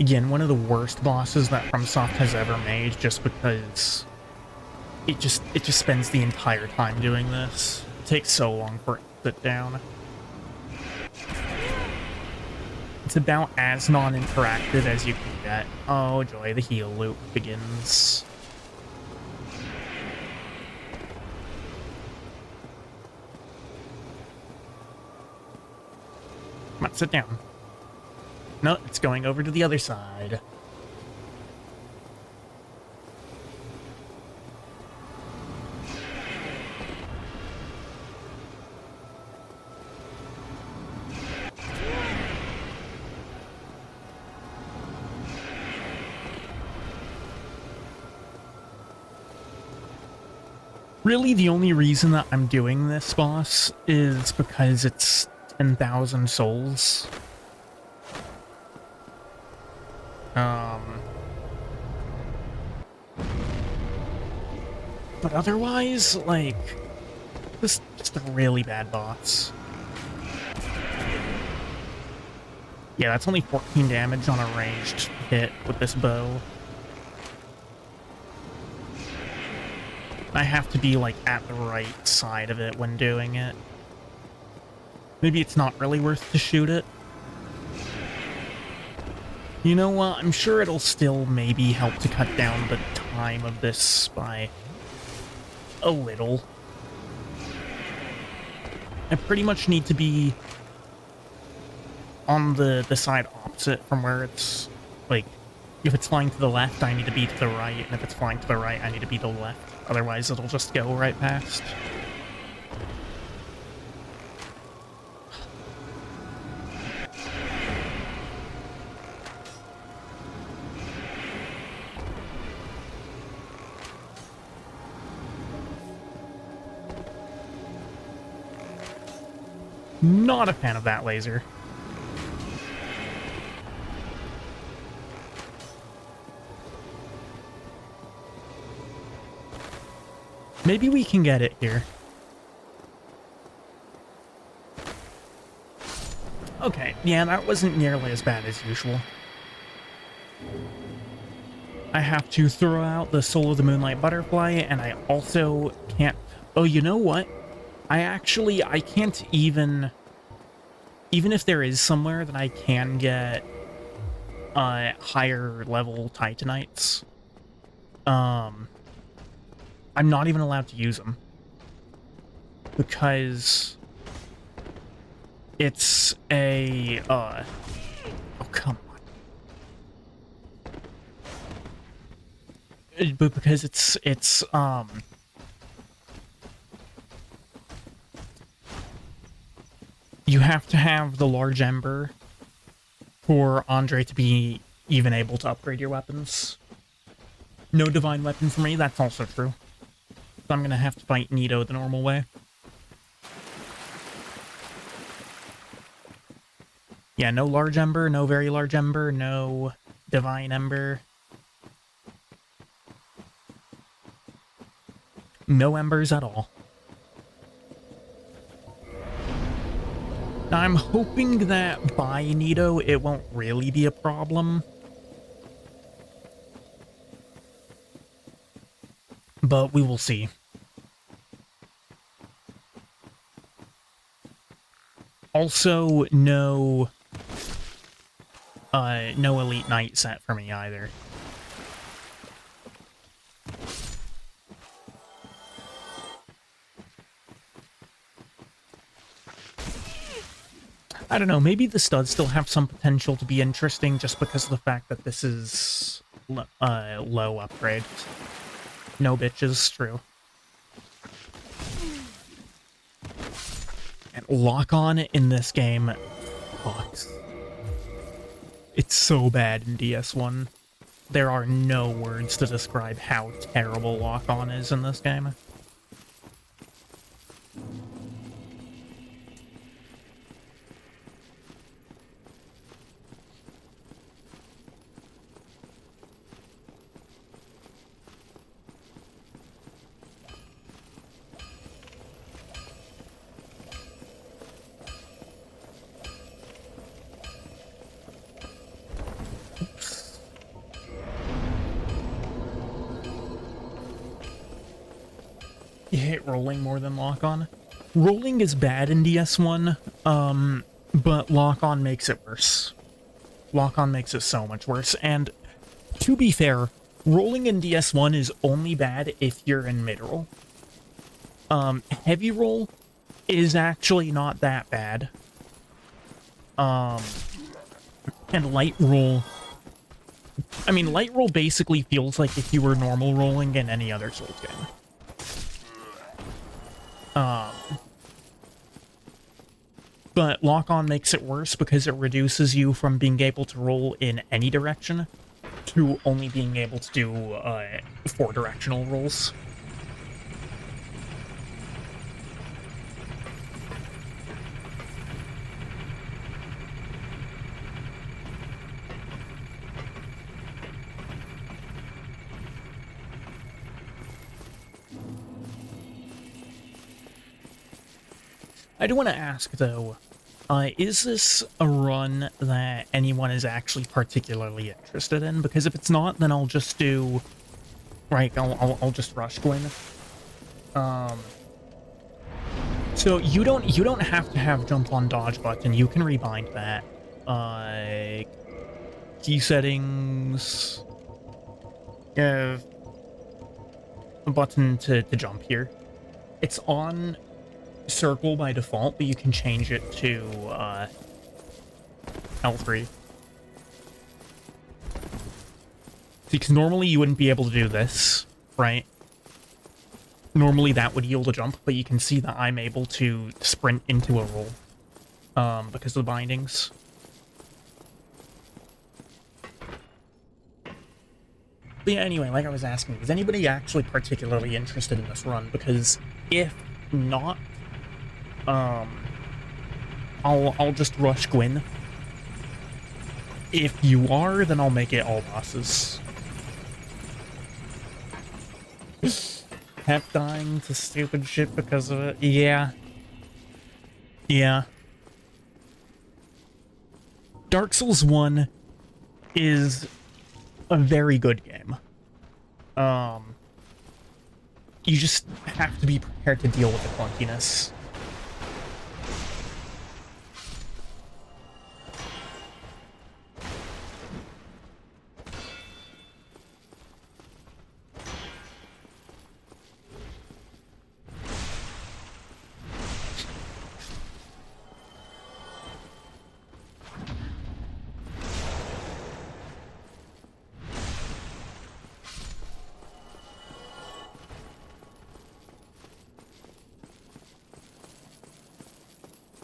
Again, one of the worst bosses that FromSoft has ever made, just because it just spends the entire time doing this. It takes so long for it to sit down. It's about as non-interactive as you can get. Oh joy, the heal loop begins. Come on, sit down. No, it's going over to the other side. Really, the only reason that I'm doing this boss is because it's 10,000 souls. But otherwise, like, this is just a really bad boss. Yeah, that's only 14 damage on a ranged hit with this bow. I have to be, like, at the right side of it when doing it. Maybe it's not really worth to shoot it. You know what? I'm sure it'll still maybe help to cut down the time of this by a little. I pretty much need to be on the side opposite from where it's, like, if it's flying to the left, I need to be to the right, and if it's flying to the right, I need to be to the left. Otherwise, it'll just go right past. Not a fan of that laser. Maybe we can get it here. Okay, yeah, that wasn't nearly as bad as usual. I have to throw out the Soul of the Moonlight Butterfly, and I also can't... Oh, you know what? I can't even even if there is somewhere that I can get higher level Titanites, I'm not even allowed to use them because it's a oh, come on. But because it's you have to have the large ember for Andre to be even able to upgrade your weapons. No divine weapon for me, that's also true. So I'm gonna have to fight Nito the normal way. Yeah, no large ember, no very large ember, no divine ember. No embers at all. Now, I'm hoping that by Nito it won't really be a problem. But we will see. Also, no Elite Knight set for me either. I don't know, maybe this does still have some potential to be interesting just because of the fact that this is low upgrade. No bitches, true. And lock-on in this game fucks. It's so bad in DS1. There are no words to describe how terrible lock-on is in this game. You hate rolling more than lock-on? Rolling is bad in DS1, but lock-on makes it worse. Lock-on makes it so much worse, and to be fair, rolling in DS1 is only bad if you're in mid-roll. Heavy roll is actually not that bad. And light roll... I mean, light roll basically feels like if you were normal rolling in any other Souls game. But lock-on makes it worse because it reduces you from being able to roll in any direction to only being able to do 4-directional rolls. I do want to ask, though, is this a run that anyone is actually particularly interested in? Because if it's not, then I'll just do... Right, I'll just rush Gwyn. So you don't have to have jump on dodge button. You can rebind that. Key settings... a button to jump here. It's on circle by default, but you can change it to L3. Because normally you wouldn't be able to do this, right? Normally that would yield a jump, but you can see that I'm able to sprint into a roll because of the bindings. But yeah, anyway, like I was asking, is anybody actually particularly interested in this run? Because if not, I'll just rush Gwyn. If you are, then I'll make it all bosses. Kept dying to stupid shit because of it. Yeah. Yeah. Dark Souls 1 is a very good game. You just have to be prepared to deal with the clunkiness.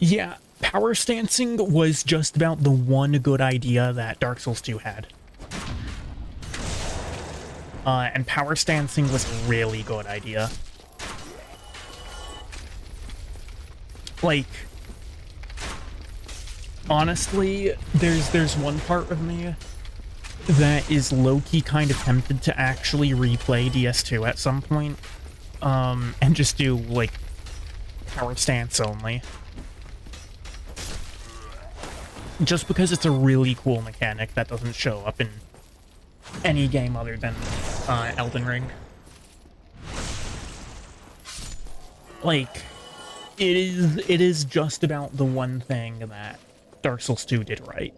Yeah, power stancing was just about the one good idea that Dark Souls 2 had. And power stancing was a really good idea. Like, honestly, there's one part of me that is low-key kind of tempted to actually replay DS2 at some point, and just do, like, power stance only. Just because it's a really cool mechanic that doesn't show up in any game other than Elden Ring. Like, it is just about the one thing that Dark Souls 2 did right.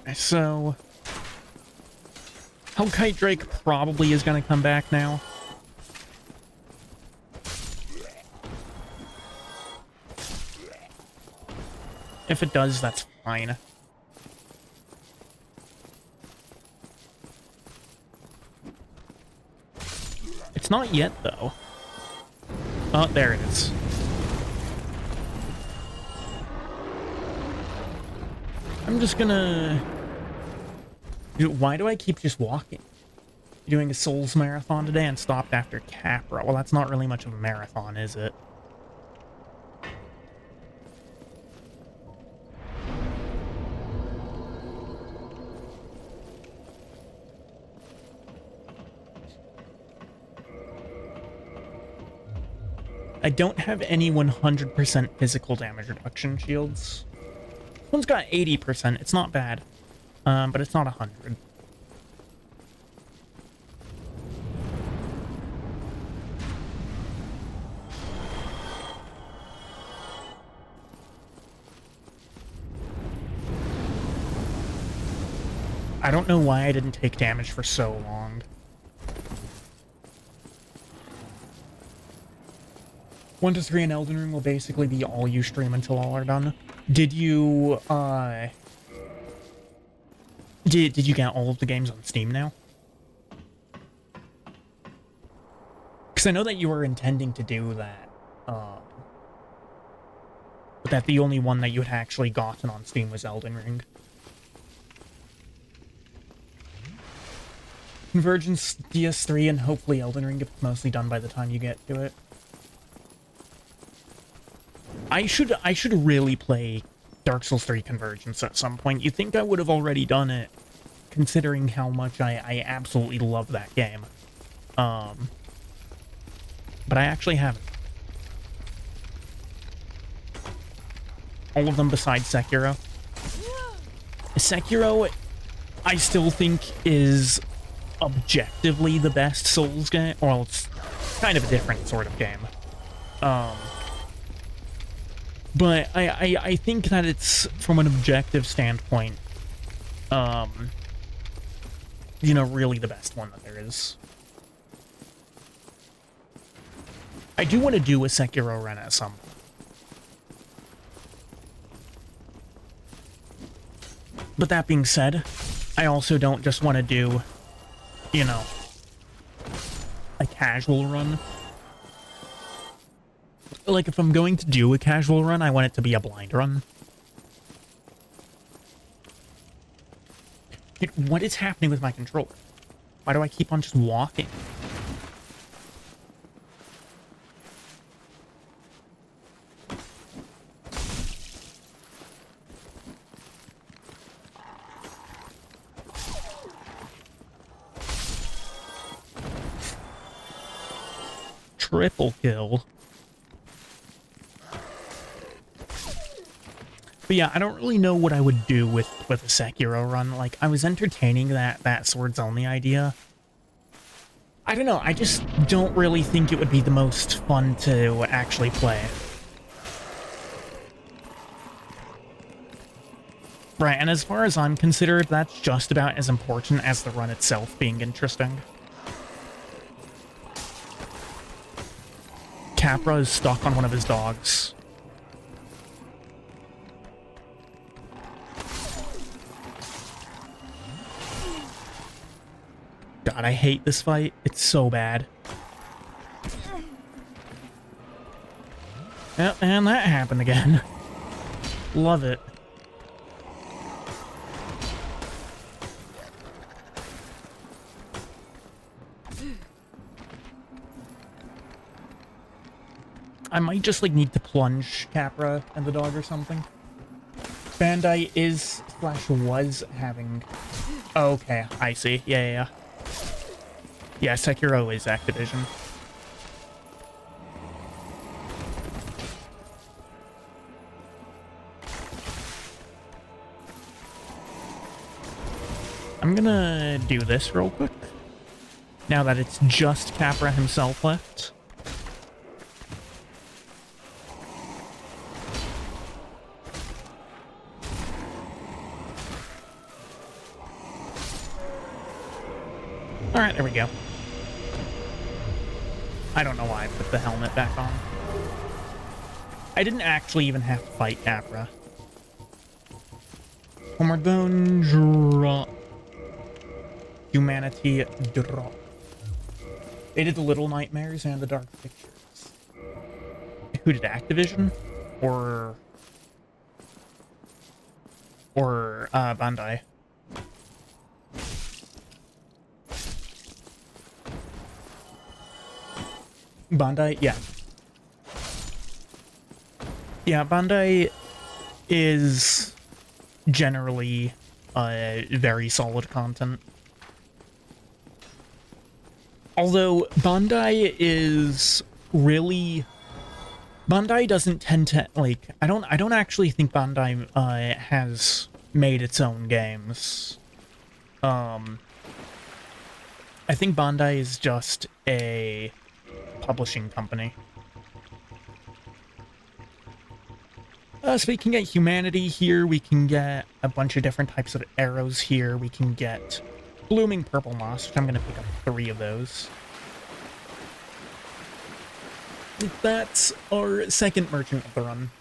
Okay, so Hellkite Drake probably is going to come back now. If it does, that's fine. It's not yet, though. Oh, there it is. I'm just gonna... Dude, why do I keep just walking? Doing a Souls marathon today and stopped after Capra. Well, that's not really much of a marathon, is it? I don't have any 100% physical damage reduction shields. This one's got 80%. It's not bad, but it's not 100. I don't know why I didn't take damage for so long. 1 to 3 in Elden Ring will basically be all you stream until all are done. Did you, Did you get all of the games on Steam now? Because I know that you were intending to do that, but that the only one that you had actually gotten on Steam was Elden Ring. Convergence, DS3, and hopefully Elden Ring if it's mostly done by the time you get to it. I should really play Dark Souls 3 Convergence at some point. You'd think I would have already done it, considering how much I absolutely love that game. But I actually haven't. All of them besides Sekiro. Sekiro, I still think is objectively the best Souls game. Well, it's kind of a different sort of game. But I think that it's, from an objective standpoint, you know, really the best one that there is. I do want to do a Sekiro run at some point. But that being said, I also don't just want to do, you know, a casual run. Like, if I'm going to do a casual run, I want it to be a blind run. Dude, what is happening with my controller? Why do I keep on just walking? Triple kill. But yeah, I don't really know what I would do with a Sekiro run. Like, I was entertaining that swords only idea. I don't know, I just don't really think it would be the most fun to actually play. Right, and as far as I'm considered, that's just about as important as the run itself being interesting. Capra is stuck on one of his dogs. God, I hate this fight. It's so bad. Yep, and that happened again. Love it. I might just, like, need to plunge Capra and the dog or something. Bandai is / was having... Okay, I see. Yeah. Yeah, Sekiro is Activision. I'm gonna do this real quick. Now that it's just Capra himself left. Alright, there we go. I don't know why I put the helmet back on. I didn't actually even have to fight Capra. Homardone drop. Humanity drop. They did the Little Nightmares and the Dark Pictures. Who did Activision? Or Bandai? Bandai, yeah. Yeah, Bandai is generally very solid content. Although Bandai is really... Bandai doesn't tend to, like, I don't actually think Bandai has made its own games. I think Bandai is just a publishing company. So we can get humanity here, we can get a bunch of different types of arrows here, we can get blooming purple moss, which I'm going to pick up 3 of those. That's our second merchant of the run.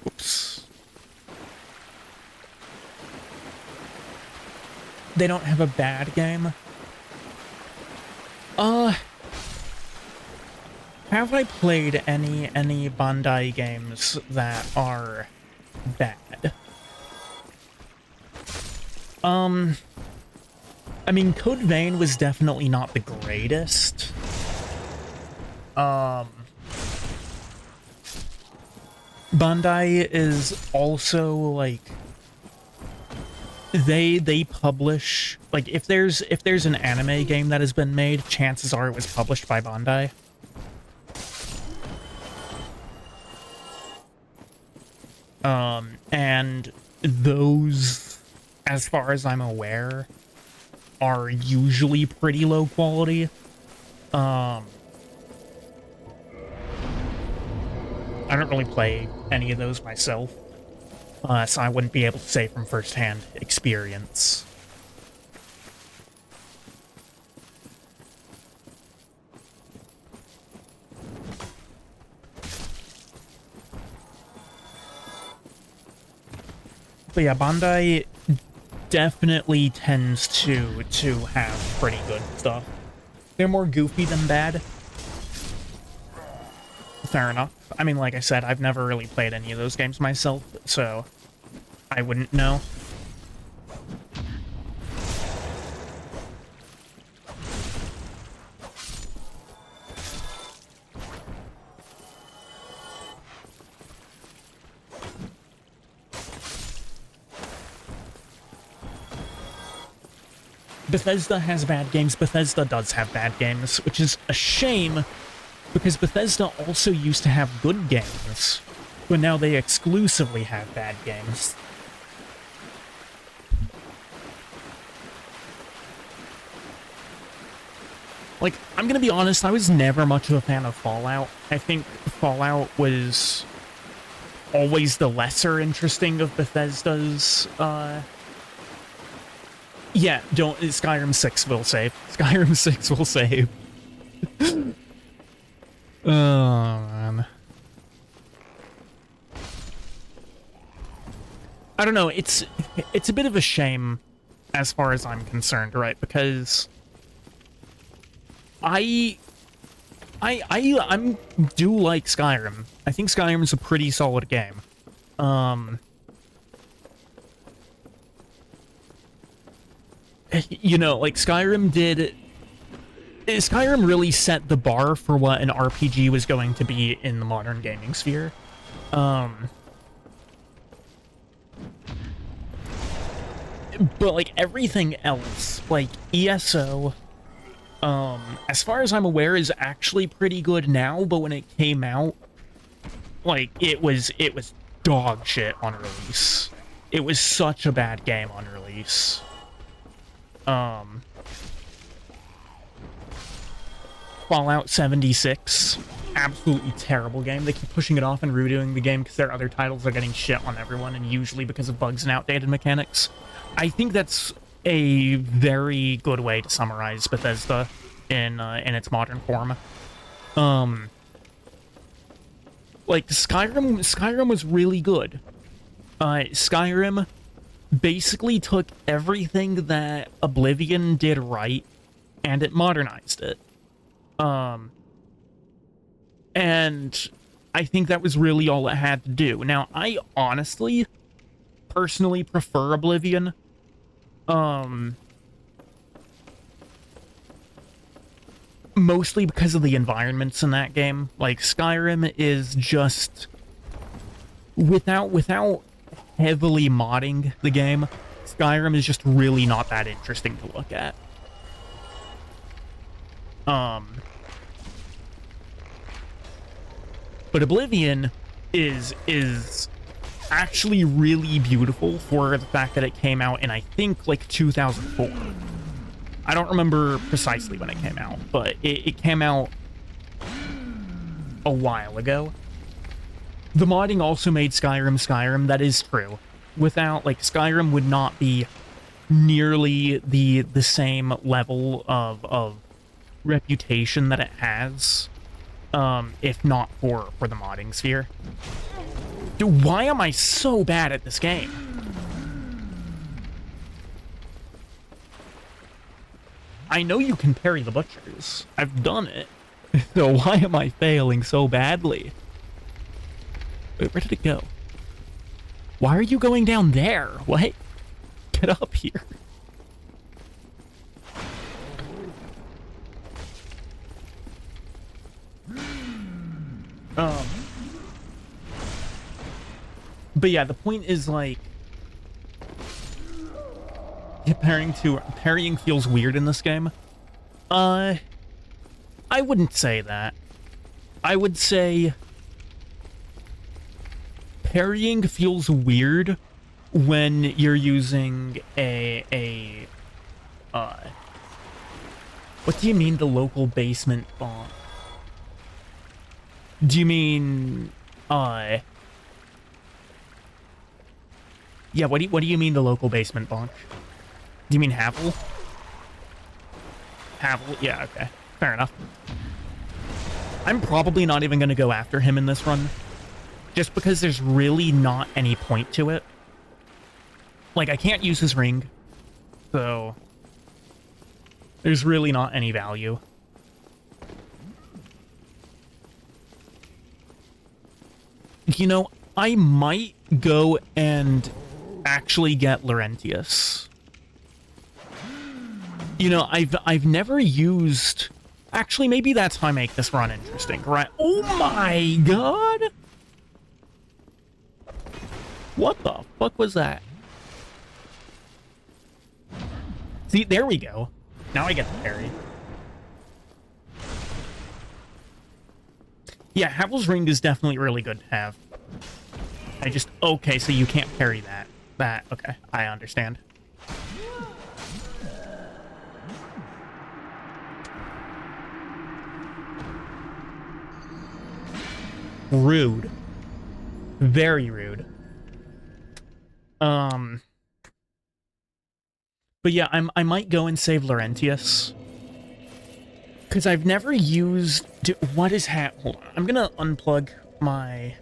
Oops. They don't have a bad game. Have I played any Bandai games that are bad? I mean, Code Vein was definitely not the greatest. Bandai is also, like, they publish, like, if there's an anime game that has been made, chances are it was published by Bandai. And those, as far as I'm aware, are usually pretty low quality. I don't really play any of those myself, so I wouldn't be able to say from first-hand experience. But yeah, Bandai definitely tends to have pretty good stuff. They're more goofy than bad. Fair enough. I mean, like I said, I've never really played any of those games myself, so I wouldn't know. Bethesda has bad games. Bethesda does have bad games, which is a shame, because Bethesda also used to have good games, but now they exclusively have bad games. Like, I'm gonna be honest, I was never much of a fan of Fallout. I think Fallout was always the lesser interesting of Bethesda's, Yeah, don't... Skyrim 6 will save. Skyrim 6 will save. Oh, man. I don't know, it's a bit of a shame as far as I'm concerned, right? Because I do like Skyrim. I think Skyrim's a pretty solid game. You know, like Skyrim really set the bar for what an RPG was going to be in the modern gaming sphere. But like everything else, like ESO, as far as I'm aware, is actually pretty good now, but when it came out, like it was dog shit on release. It was such a bad game on release. Fallout 76, absolutely terrible game. They keep pushing it off and redoing the game because their other titles are getting shit on everyone, and usually because of bugs and outdated mechanics. I think that's a very good way to summarize Bethesda in its modern form. Like Skyrim was really good. Skyrim basically took everything that Oblivion did right, and it modernized it. And I think that was really all it had to do. Now, I honestly, personally prefer Oblivion. Mostly because of the environments in that game. Like, Skyrim is just... Without heavily modding the game, Skyrim is just really not that interesting to look at. But Oblivion is actually really beautiful for the fact that it came out in, I think, like 2004. I don't remember precisely when it came out, but it came out a while ago. The modding also made Skyrim, that is true. Without, like, Skyrim would not be nearly the same level of reputation that it has, if not for the modding sphere. Dude, why am I so bad at this game? I know you can parry the butchers. I've done it. So why am I failing so badly? Wait, where did it go? Why are you going down there? What? Get up here. But yeah, the point is, like, parrying feels weird in this game. I wouldn't say that. I would say parrying feels weird when you're using what do you mean the local basement bomb? Do you mean yeah, what do you mean the local basement bonk? Do you mean Havel? Havel, yeah, okay. Fair enough. I'm probably not even going to go after him in this run, just because there's really not any point to it. Like, I can't use his ring, so there's really not any value. You know, I might go and actually get Laurentius. You know, I've never used... Actually, maybe that's how I make this run interesting, right? Oh my god! What the fuck was that? See, there we go. Now I get the parry. Yeah, Havel's ring is definitely really good to have. I just... Okay, so you can't parry that. Okay, I understand. Rude. Very rude. But yeah, I might go and save Laurentius. Because I've never used... What is Hold on. I'm gonna unplug my...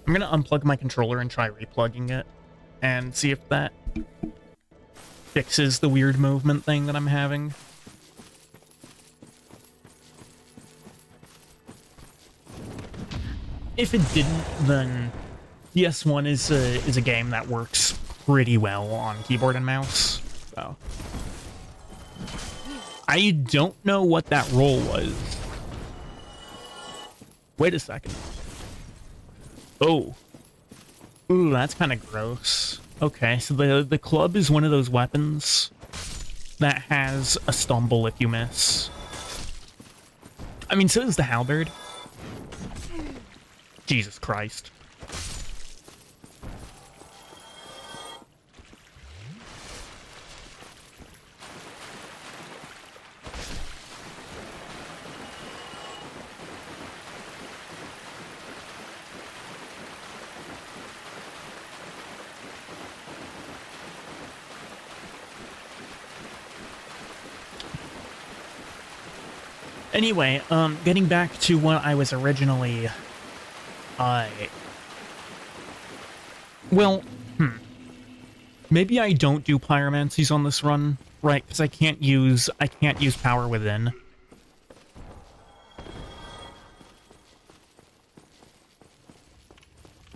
I'm gonna unplug my controller and try replugging it. And see if that fixes the weird movement thing that I'm having. If it didn't, then DS1 is a game that works pretty well on keyboard and mouse. So I don't know what that roll was. Wait a second. Oh. Ooh, that's kind of gross. Okay, so the club is one of those weapons that has a stumble if you miss. I mean, so is the halberd. Jesus Christ. Anyway, getting back to what I was originally... Well, maybe I don't do pyromancies on this run, right? Because I can't use power within.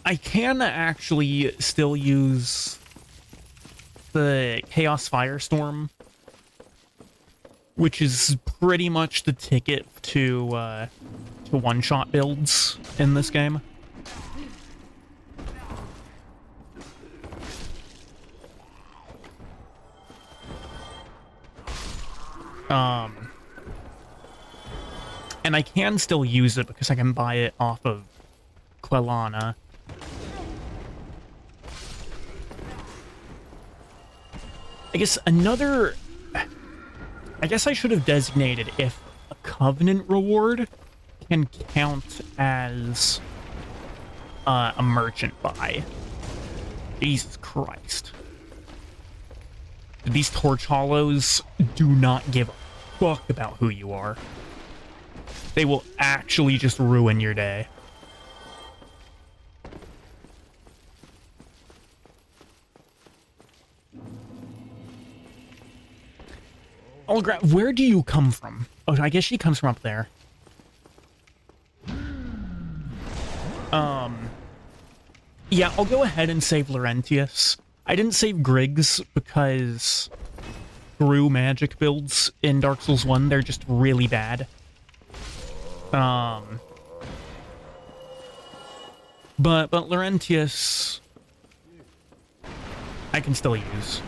I can actually still use the Chaos Firestorm, which is pretty much the ticket to one-shot builds in this game. And I can still use it because I can buy it off of Quelana. I guess I should have designated if a Covenant reward can count as a merchant buy. Jesus Christ. These Torch Hollows do not give a fuck about who you are. They will actually just ruin your day. Where do you come from? Oh, I guess she comes from up there. Yeah, I'll go ahead and save Laurentius. I didn't save Griggs because through magic builds in Dark Souls 1, they're just really bad. But Laurentius I can still use.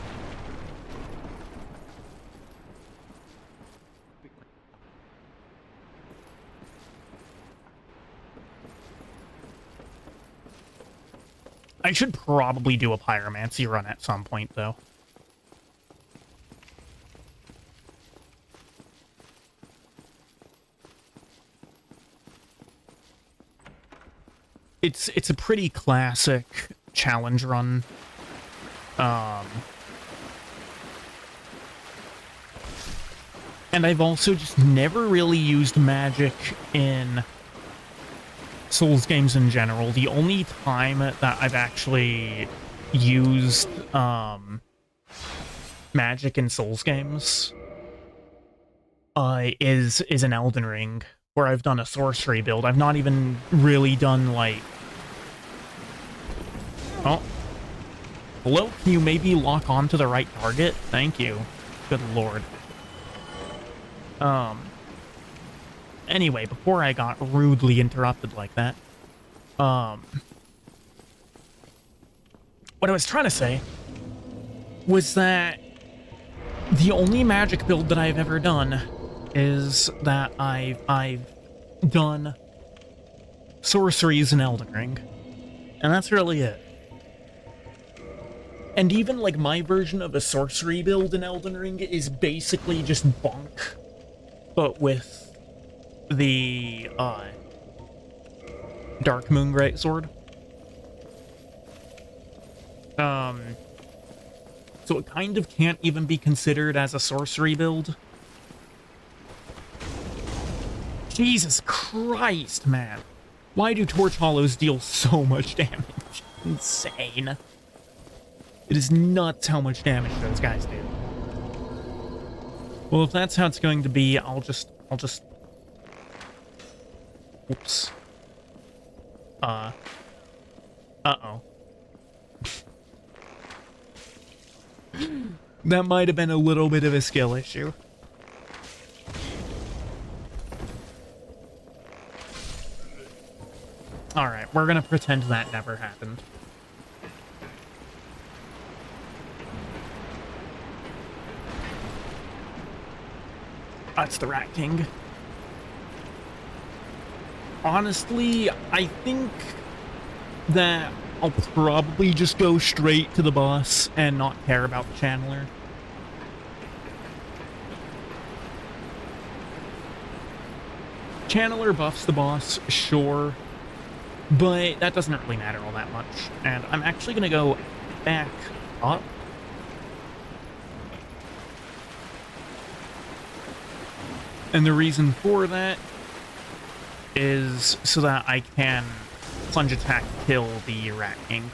I should probably do a pyromancy run at some point, though. It's a pretty classic challenge run. And I've also just never really used magic in Souls games in general. The only time that I've actually used magic in Souls games is in Elden Ring, where I've done a sorcery build. I've not even really done, like... Oh. Hello? Can you maybe lock on to the right target? Thank you. Good lord. Anyway, before I got rudely interrupted like that, what I was trying to say was that the only magic build that I've ever done is that I've done sorceries in Elden Ring, and that's really it. And even, like, my version of a sorcery build in Elden Ring is basically just bonk, but with the Dark Moon Greatsword. So it kind of can't even be considered as a sorcery build. Jesus Christ, man. Why do Torch Hollows deal so much damage? Insane. It is nuts how much damage those guys do. Well, if that's how it's going to be, I'll just... Oops. Uh-oh. That might have been a little bit of a skill issue. Alright, we're gonna pretend that never happened. That's the Rat King. Honestly, I think that I'll probably just go straight to the boss and not care about the channeler. Channeler buffs the boss, sure, but that doesn't really matter all that much. And I'm actually going to go back up. And the reason for that is so that I can plunge attack kill the Rat King.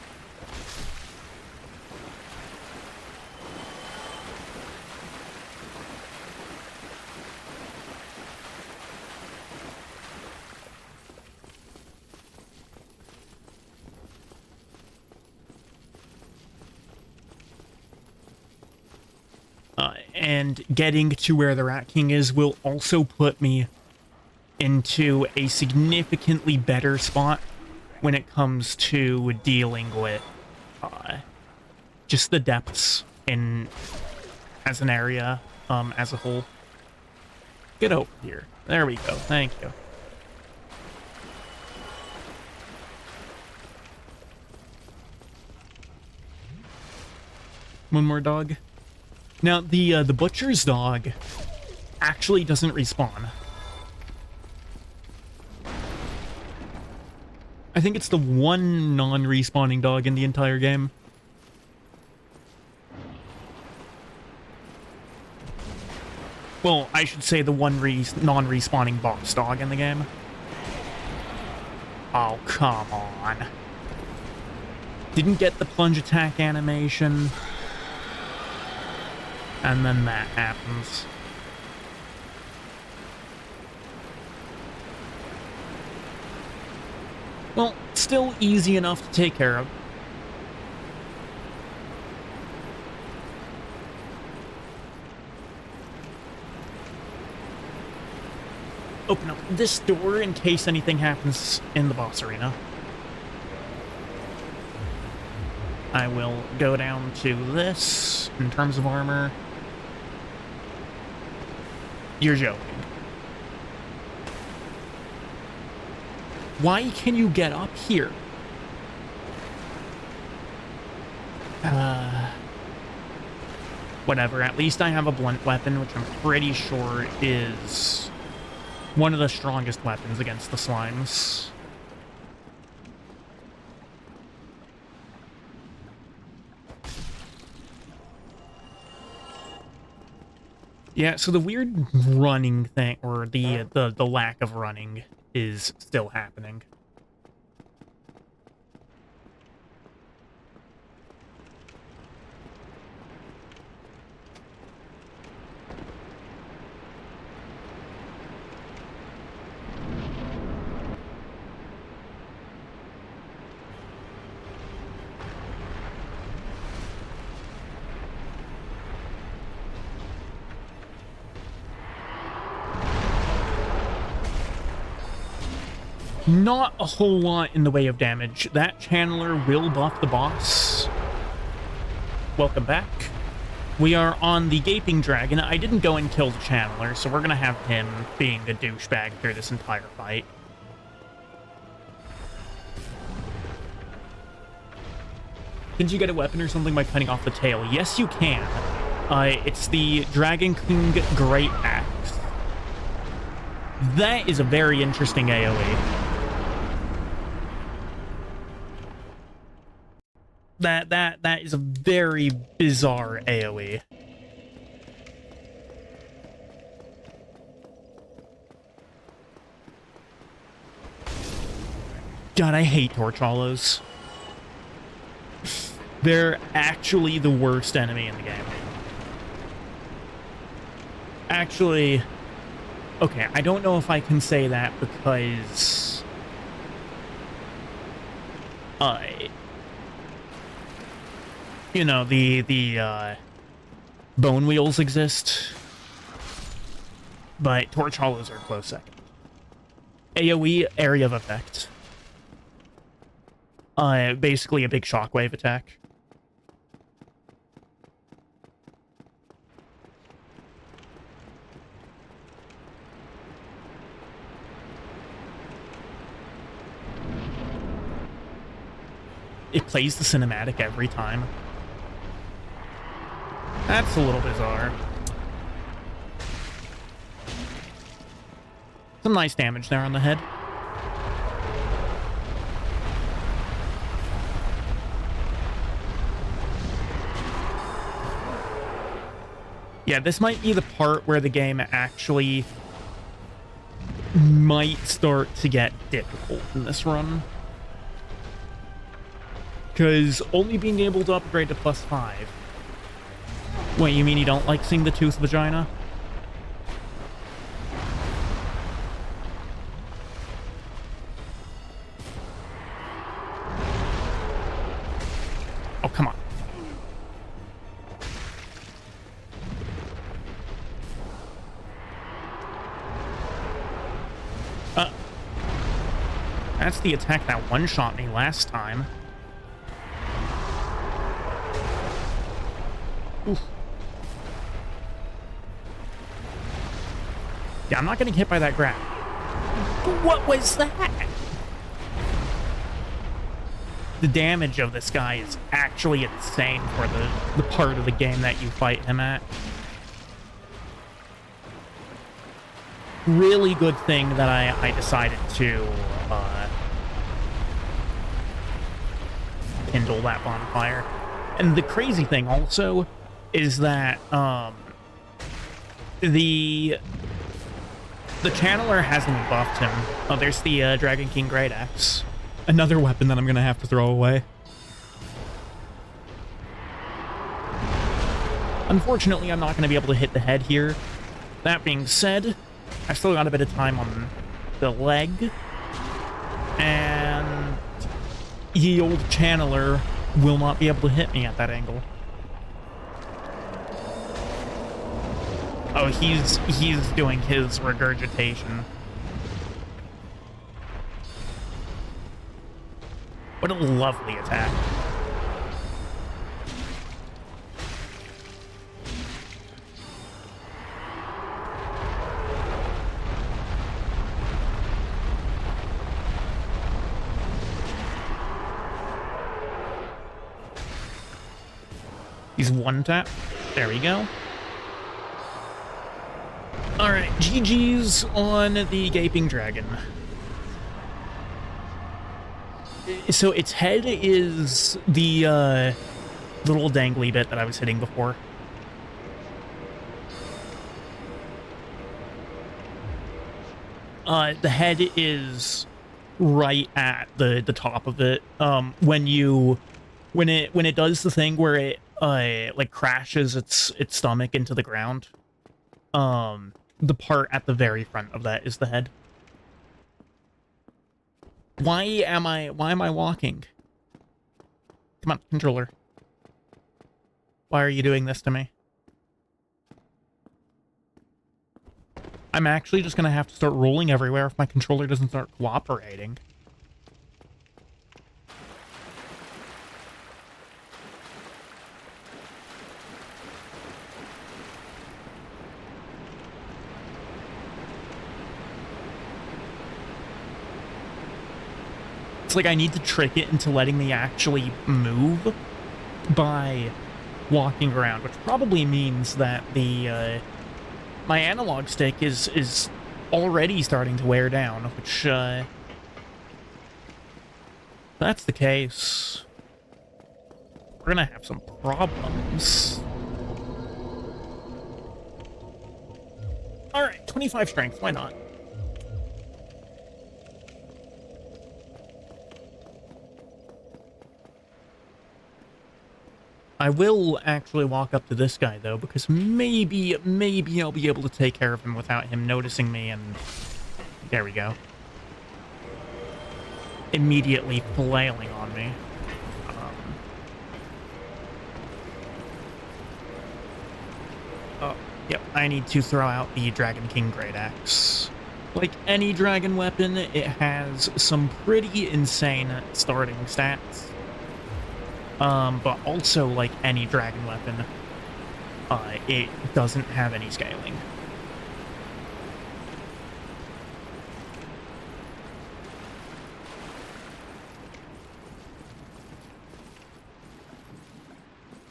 And getting to where the Rat King is will also put me into a significantly better spot when it comes to dealing with just the depths in as an area as a whole. Get over here. There we go. Thank you. One more dog. Now, the butcher's dog actually doesn't respawn. I think it's the one non-respawning dog in the entire game. Well, I should say the one non-respawning boss dog in the game. Oh, come on. Didn't get the plunge attack animation. And then that happens. Well, still easy enough to take care of. Open up this door in case anything happens in the boss arena. I will go down to this in terms of armor. You're joking. Why can you get up here? Whatever, at least I have a blunt weapon, which I'm pretty sure is one of the strongest weapons against the slimes. Yeah, so the weird running thing, or the lack of running, is still happening. Not a whole lot in the way of damage. That channeler will buff the boss. Welcome back. We are on the Gaping Dragon. I didn't go and kill the channeler, so we're gonna have him being a douchebag through this entire fight. Can you get a weapon or something by cutting off the tail? Yes, you can. It's the Dragon King Great Axe. That is a very interesting AoE. That is a very bizarre AoE. God, I hate torch hollows. They're actually the worst enemy in the game. Actually, okay, I don't know if I can say that because you know, the bone wheels exist, but torch hollows are a close second. AoE, area of effect. Basically a big shockwave attack. It plays the cinematic every time. That's a little bizarre. Some nice damage there on the head. Yeah, this might be the part where the game actually might start to get difficult in this run. Because only being able to upgrade to +5. Wait, you mean you don't like seeing the tooth vagina? Oh, come on. That's the attack that one-shot me last time. Oof. Yeah, I'm not getting hit by that grab. What was that? The damage of this guy is actually insane for the part of the game that you fight him at. Really good thing that I decided to kindle that bonfire. And the crazy thing also is that the channeler hasn't buffed him. Oh, there's the Dragon King Great Axe. Another weapon that I'm gonna have to throw away. Unfortunately, I'm not gonna be able to hit the head here. That being said, I've still got a bit of time on the leg. And ye old channeler will not be able to hit me at that angle. Oh, he's doing his regurgitation. What a lovely attack. He's one tap. There we go. Alright, GG's on the Gaping Dragon. So its head is the little dangly bit that I was hitting before. The head is right at the top of it. When it does the thing where it like crashes its stomach into the ground. The part at the very front of that is the head. Why am I walking? Come on, controller. Why are you doing this to me? I'm actually just gonna have to start rolling everywhere if my controller doesn't start cooperating. It's like I need to trick it into letting me actually move by walking around, which probably means that the my analog stick is already starting to wear down, which if that's the case, we're gonna have some problems. Alright, 25 strength, why not? I will actually walk up to this guy, though, because maybe I'll be able to take care of him without him noticing me, and there we go. Immediately flailing on me. Oh, yep, I need to throw out the Dragon King Great Axe. Like any dragon weapon, it has some pretty insane starting stats. But also, like any dragon weapon, it doesn't have any scaling.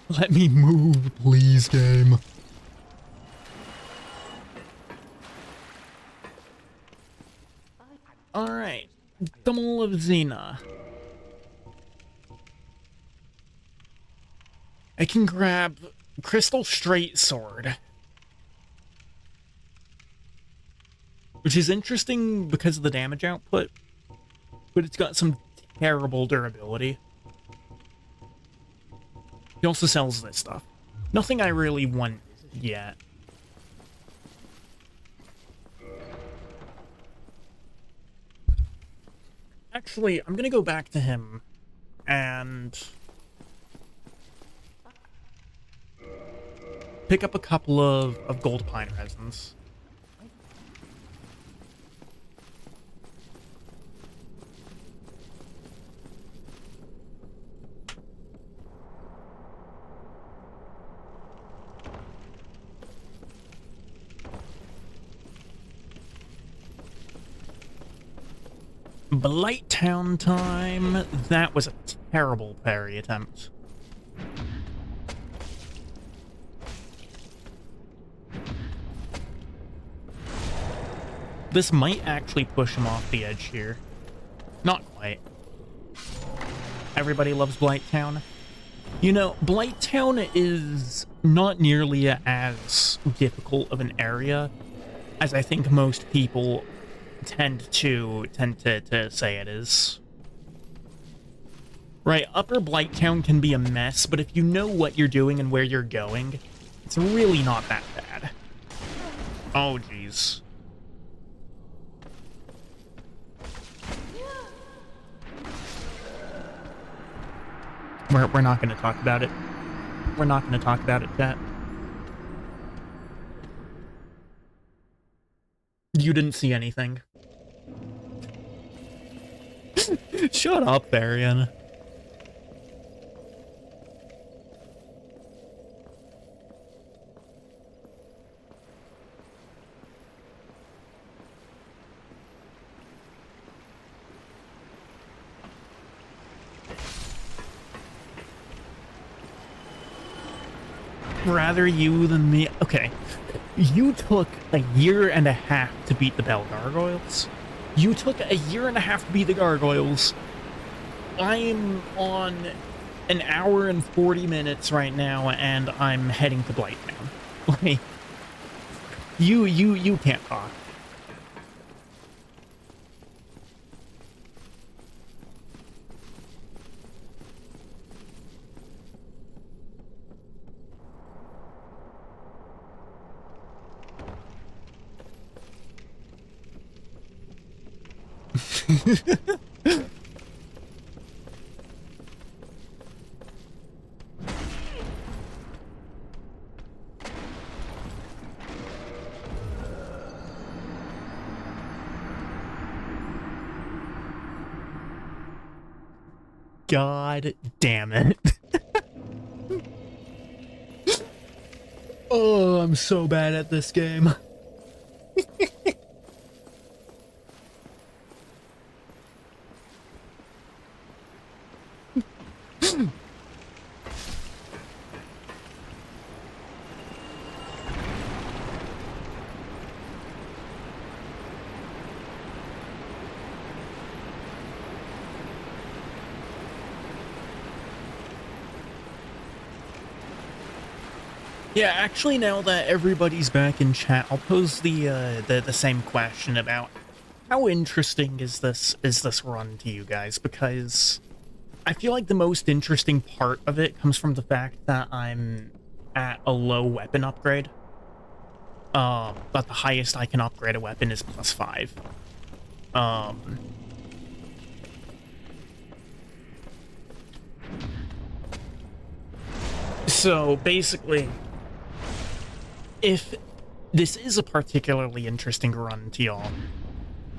Let me move, please, game. Alright, Dummel of Xena. I can grab Crystal Straight Sword. Which is interesting because of the damage output, but it's got some terrible durability. He also sells this stuff. Nothing I really want yet. Actually, I'm gonna go back to him and pick up a couple of gold pine resins. Blight Town time. That was a terrible parry attempt. This might actually push him off the edge here. Not quite. Everybody loves Blight Town. You know, Blight Town is not nearly as difficult of an area as I think most people tend to say it is. Right, Upper Blight Town can be a mess, but if you know what you're doing and where you're going, it's really not that bad. Oh, jeez. We're not going to talk about it. We're not going to talk about it, chat. You didn't see anything. Shut up, Varian. Rather you than me. Okay. You took a year and a half to beat the Bell Gargoyles. You took a year and a half to beat the Gargoyles. I'm on an hour and 40 minutes right now, and I'm heading to Blighttown. Like, you can't talk. God damn it. Oh, I'm so bad at this game. Yeah, actually, now that everybody's back in chat, I'll pose the same question about how interesting is this run to you guys, because I feel like the most interesting part of it comes from the fact that I'm at a low weapon upgrade. But the highest I can upgrade a weapon is +5. Um, so basically, if this is a particularly interesting run to y'all,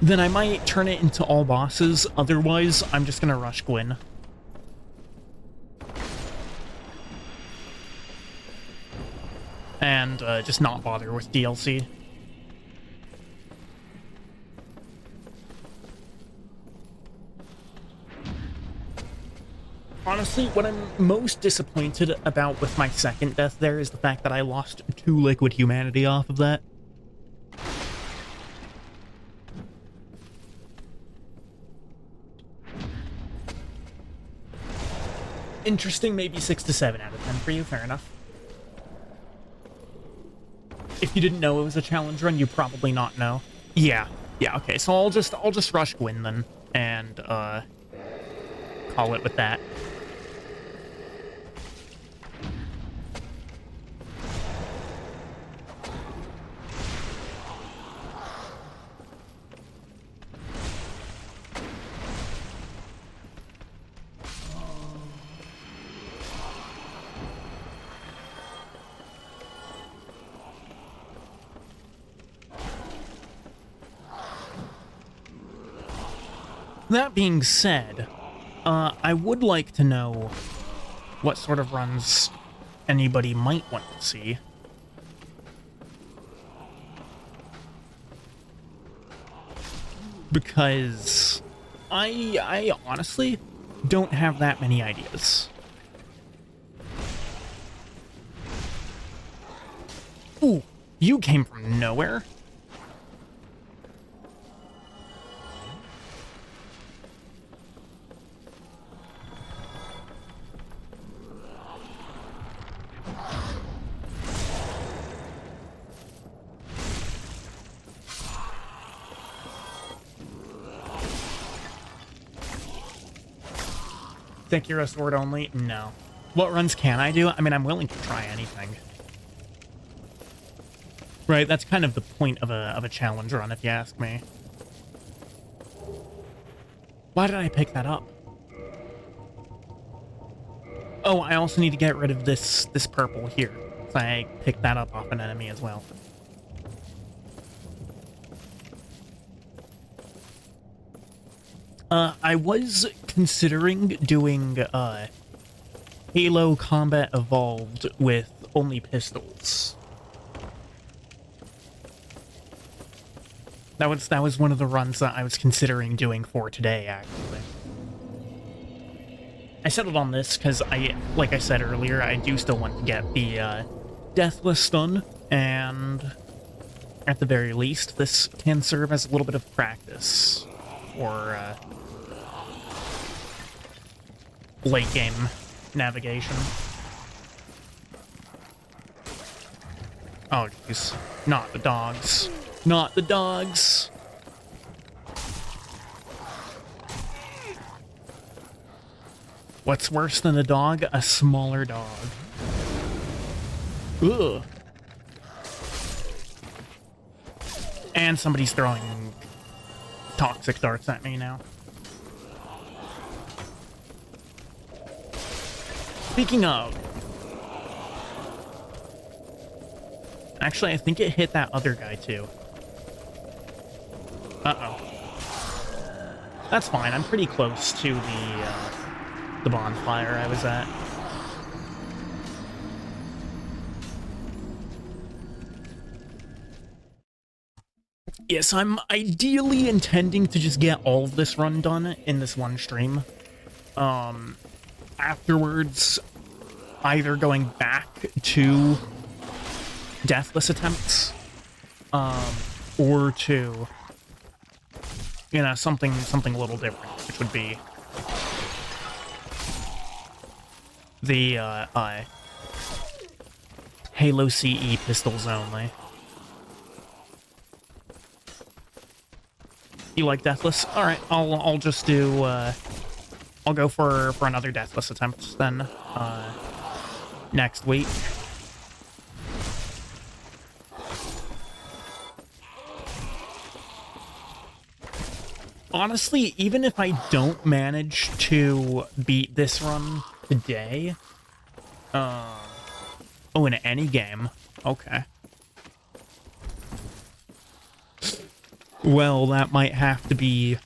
then I might turn it into all bosses. Otherwise, I'm just gonna rush Gwyn. And just not bother with DLC. Honestly, what I'm most disappointed about with my second death there is the fact that I lost 2 liquid humanity off of that. Interesting, maybe 6 to 7 out of 10 for you, fair enough. If you didn't know it was a challenge run, you probably not know. Yeah, okay, so I'll just rush Gwyn then, and call it with that. That being said, I would like to know what sort of runs anybody might want to see. Because I honestly don't have that many ideas. Ooh, you came from nowhere? Think you're a sword only? No. What runs can I do? I mean, I'm willing to try anything. Right, that's kind of the point of a challenge run, if you ask me. Why did I pick that up? Oh, I also need to get rid of this purple here. So I picked that up off an enemy as well. I was considering doing Halo Combat Evolved with only pistols. That was one of the runs that I was considering doing for today, actually. I settled on this because like I said earlier, I do still want to get the Deathless done, and at the very least, this can serve as a little bit of practice for late game navigation. Oh, jeez. Not the dogs. Not the dogs! What's worse than a dog? A smaller dog. Ugh. And somebody's throwing toxic darts at me now. Speaking of... Actually, I think it hit that other guy, too. Uh-oh. That's fine. I'm pretty close to the bonfire I was at. Yes, I'm ideally intending to just get all of this run done in this one stream. Afterwards, either going back to Deathless attempts, or to, you know, something a little different, which would be the Halo CE pistols only. You like Deathless? All right, I'll just do I'll go for another Deathless attempt then next week. Honestly, even if I don't manage to beat this run today, oh, in any game, okay. Well, that might have to be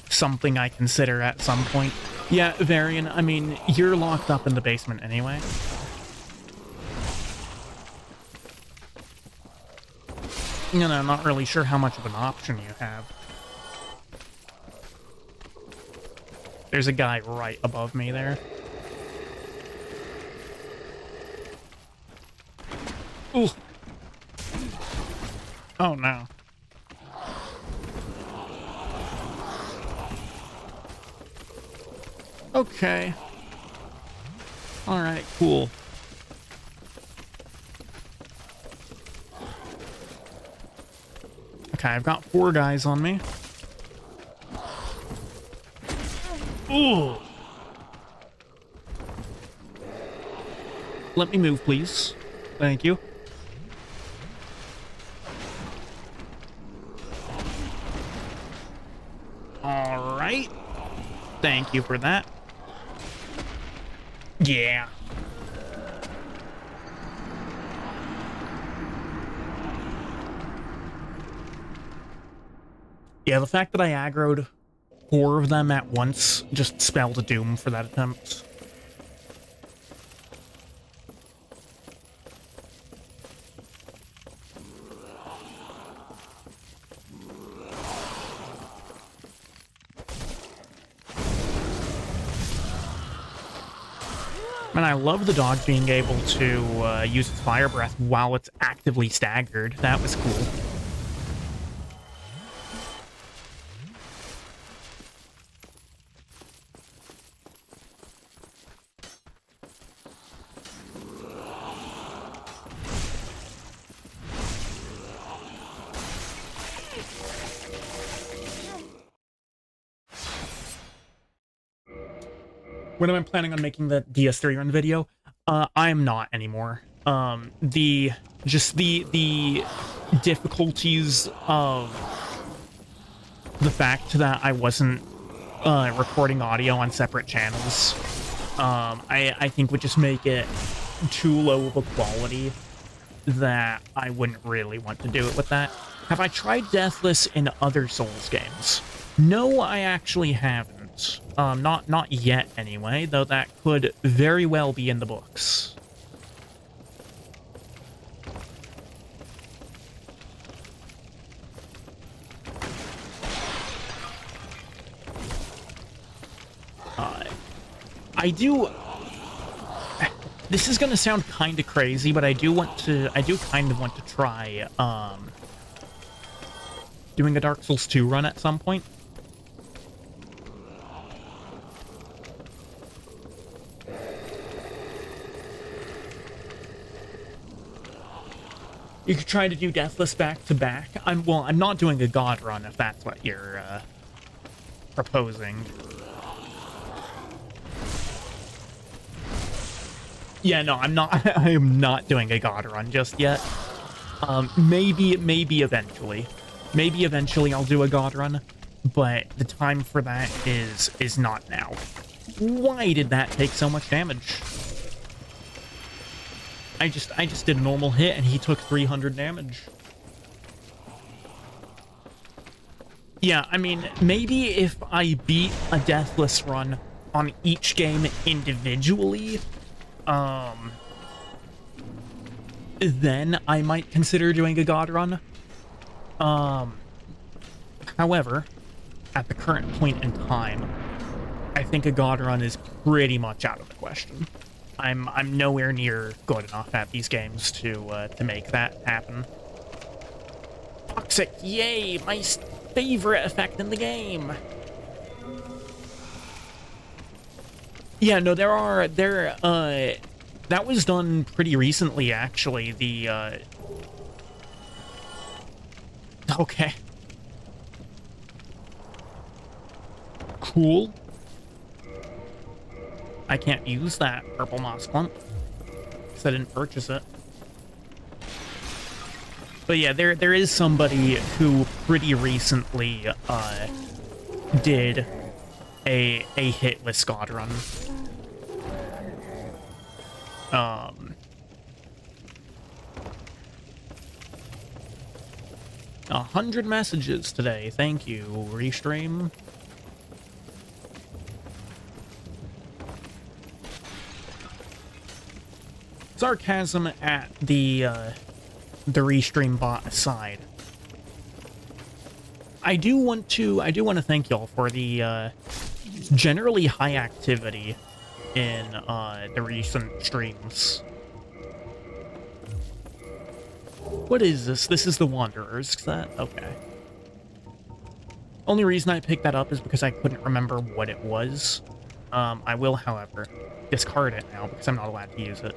something I consider at some point. Yeah, Varian, I mean, you're locked up in the basement anyway. You know, I'm not really sure how much of an option you have. There's a guy right above me there. Ooh. Oh, no. Okay. Alright, cool. Okay, I've got 4 guys on me. Ooh. Let me move, please. Thank you. Alright. Thank you for that. Yeah. Yeah, the fact that I aggroed 4 of them at once just spelled a doom for that attempt. And I love the dog being able to use its fire breath while it's actively staggered. That was cool. When am I planning on making the DS3 run video? I am not anymore. The difficulties of the fact that I wasn't recording audio on separate channels, I think would just make it too low of a quality that I wouldn't really want to do it with that. Have I tried Deathless in other Souls games? No, I actually haven't. Not yet anyway, though that could very well be in the books. I do... This is gonna sound kind of crazy, but I do kind of want to try, doing a Dark Souls 2 run at some point. You could try to do Deathless back to back. I'm not doing a God run if that's what you're proposing. Yeah, no, I'm not. I am not doing a God run just yet. Maybe eventually. Maybe eventually I'll do a God run, but the time for that is not now. Why did that take so much damage? I just did a normal hit and he took 300 damage. Yeah, I mean, maybe if I beat a Deathless run on each game individually, then I might consider doing a God run. However, at the current point in time, I think a God run is pretty much out of the question. I'm nowhere near good enough at these games to make that happen. Toxic, yay! My favorite effect in the game. Yeah, no, that was done pretty recently, actually. Okay. Cool. I can't use that purple moss clump because I didn't purchase it. But yeah, there is somebody who pretty recently did a hitless god run. 100 messages today. Thank you, Restream. Sarcasm at the Restream bot aside. I do want to thank y'all for the generally high activity in the recent streams. What is this? This is the Wanderers. Is that okay? Only reason I picked that up is because I couldn't remember what it was. I will, however, discard it now because I'm not allowed to use it.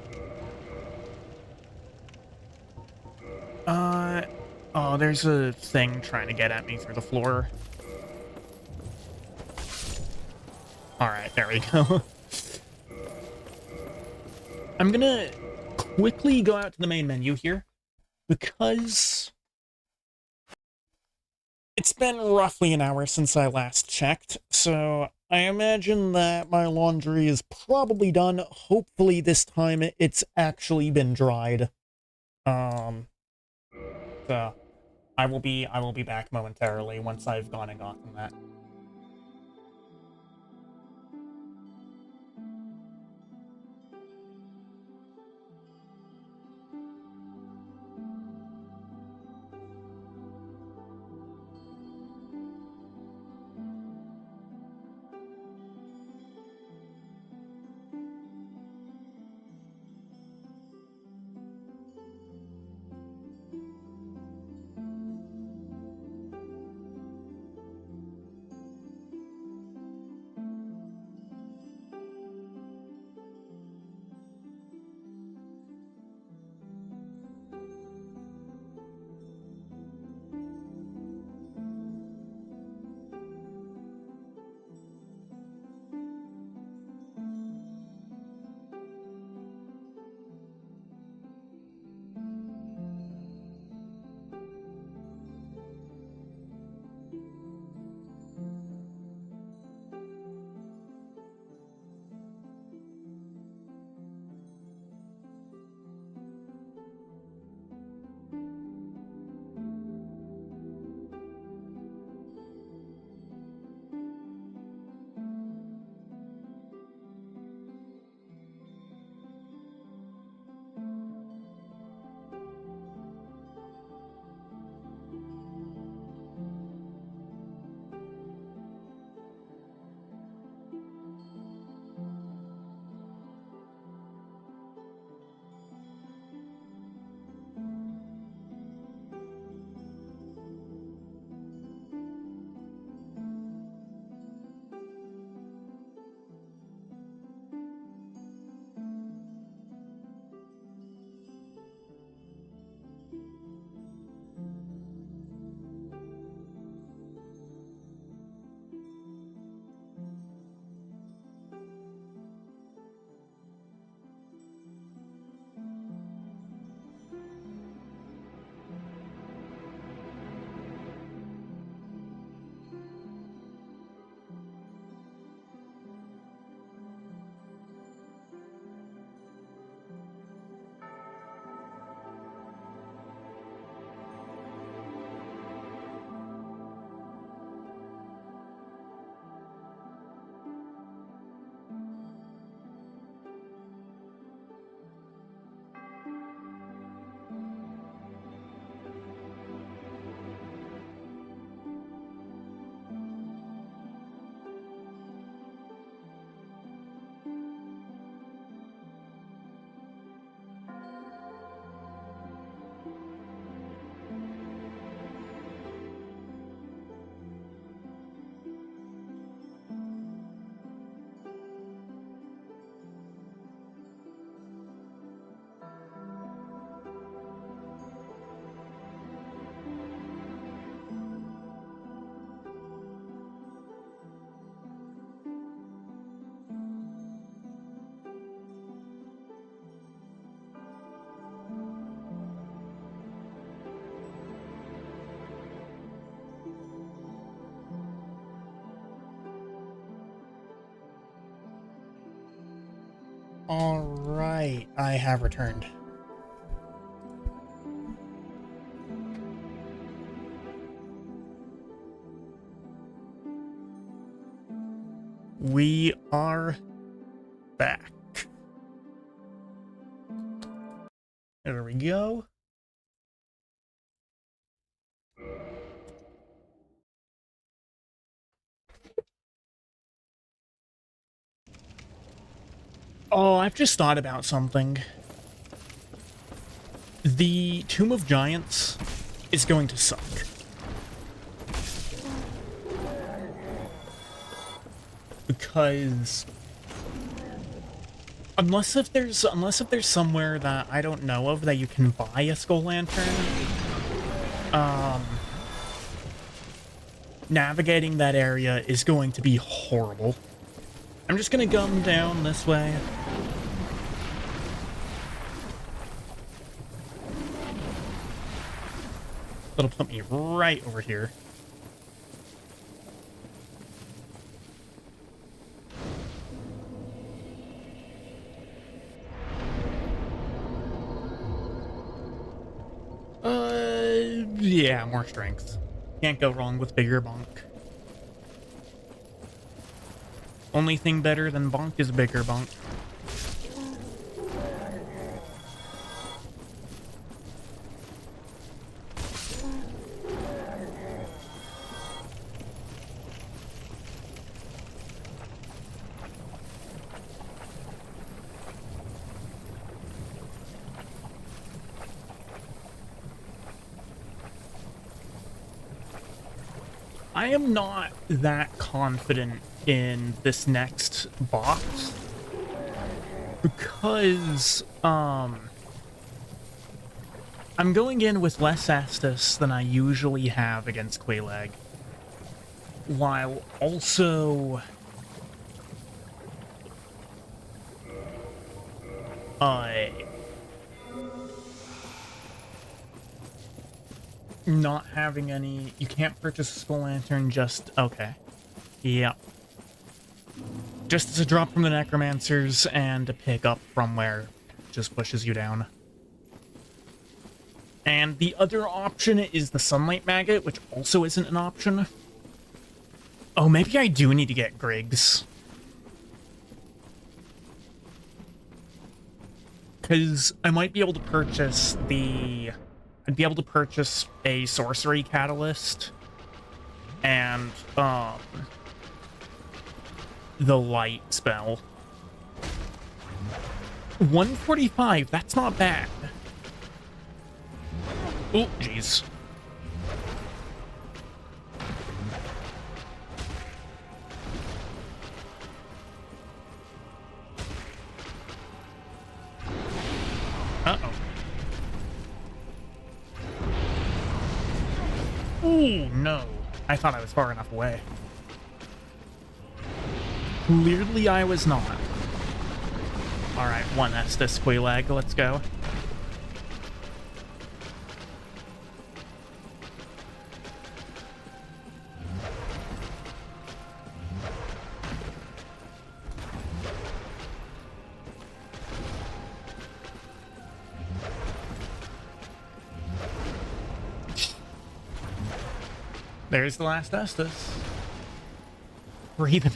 Oh, there's a thing trying to get at me through the floor. Alright, there we go. I'm gonna quickly go out to the main menu here, because it's been roughly an hour since I last checked, so I imagine that my laundry is probably done. Hopefully this time it's actually been dried. So I will be back momentarily once I've gone and gotten that. Alright, I have returned. We are back. There we go. Oh, I've just thought about something. The Tomb of Giants is going to suck. Because unless if there's somewhere that I don't know of that you can buy a skull lantern, navigating that area is going to be horrible. I'm just gonna come down this way. That'll put me right over here. Yeah, more strength. Can't go wrong with bigger bonk. Only thing better than bonk is bigger bonk. I am not that confident in this next box because I'm going in with less Estus than I usually have against Quelaag, while also not having any. You can't purchase a skull lantern, just okay. Yeah. Just as a drop from the necromancers and a pick up from where it just pushes you down. And the other option is the sunlight maggot, which also isn't an option. Oh, maybe I do need to get Griggs. Because I might be able to purchase the... I'd be able to purchase a sorcery catalyst and the light spell. 145, that's not bad. Oh, jeez. Uh-oh. Oh, no. I thought I was far enough away. Clearly I was not. Alright, one Estus Quelaag, let's go. There's the last Estus. Breathing.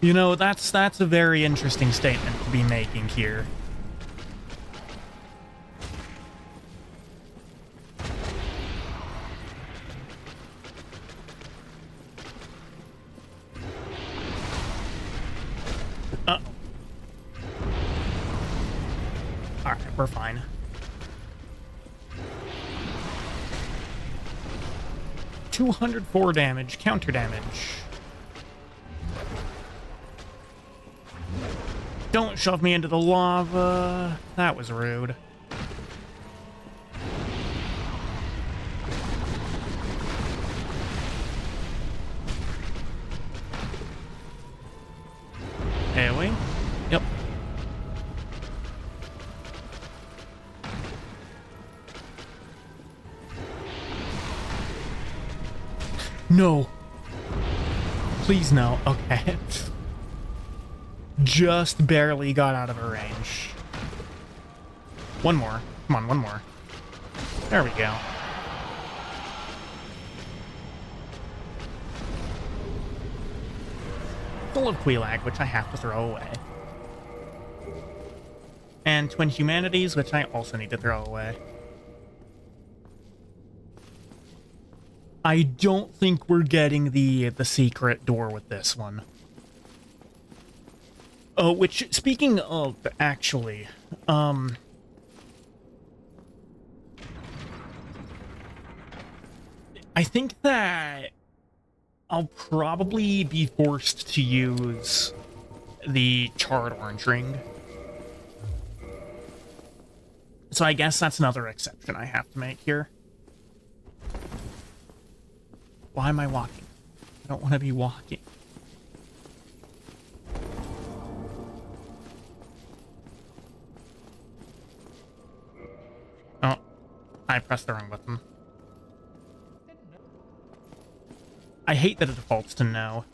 You know, that's a very interesting statement to be making here. Uh-oh. Alright, we're fine. $204 damage, counter damage. Don't shove me into the lava. That was rude. AoE? Yep. No. Please no. Okay. Just barely got out of her range. One more. Come on, one more. There we go. Full of Quelaag, which I have to throw away. And Twin Humanities, which I also need to throw away. I don't think we're getting the secret door with this one. Oh, which, speaking of, actually, I think that I'll probably be forced to use the charred orange ring. So I guess that's another exception I have to make here. Why am I walking? I don't want to be walking. Oh, I pressed the wrong button. I hate that it defaults to no.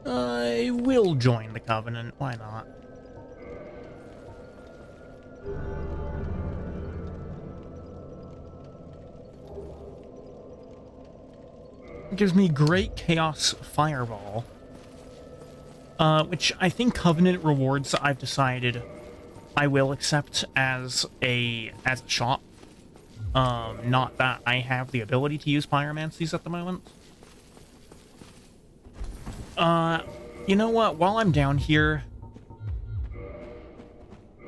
I will join the Covenant, why not? It gives me Great Chaos Fireball. Which I think Covenant rewards I've decided I will accept as a shop. Not that I have the ability to use pyromancies at the moment. You know what? While I'm down here,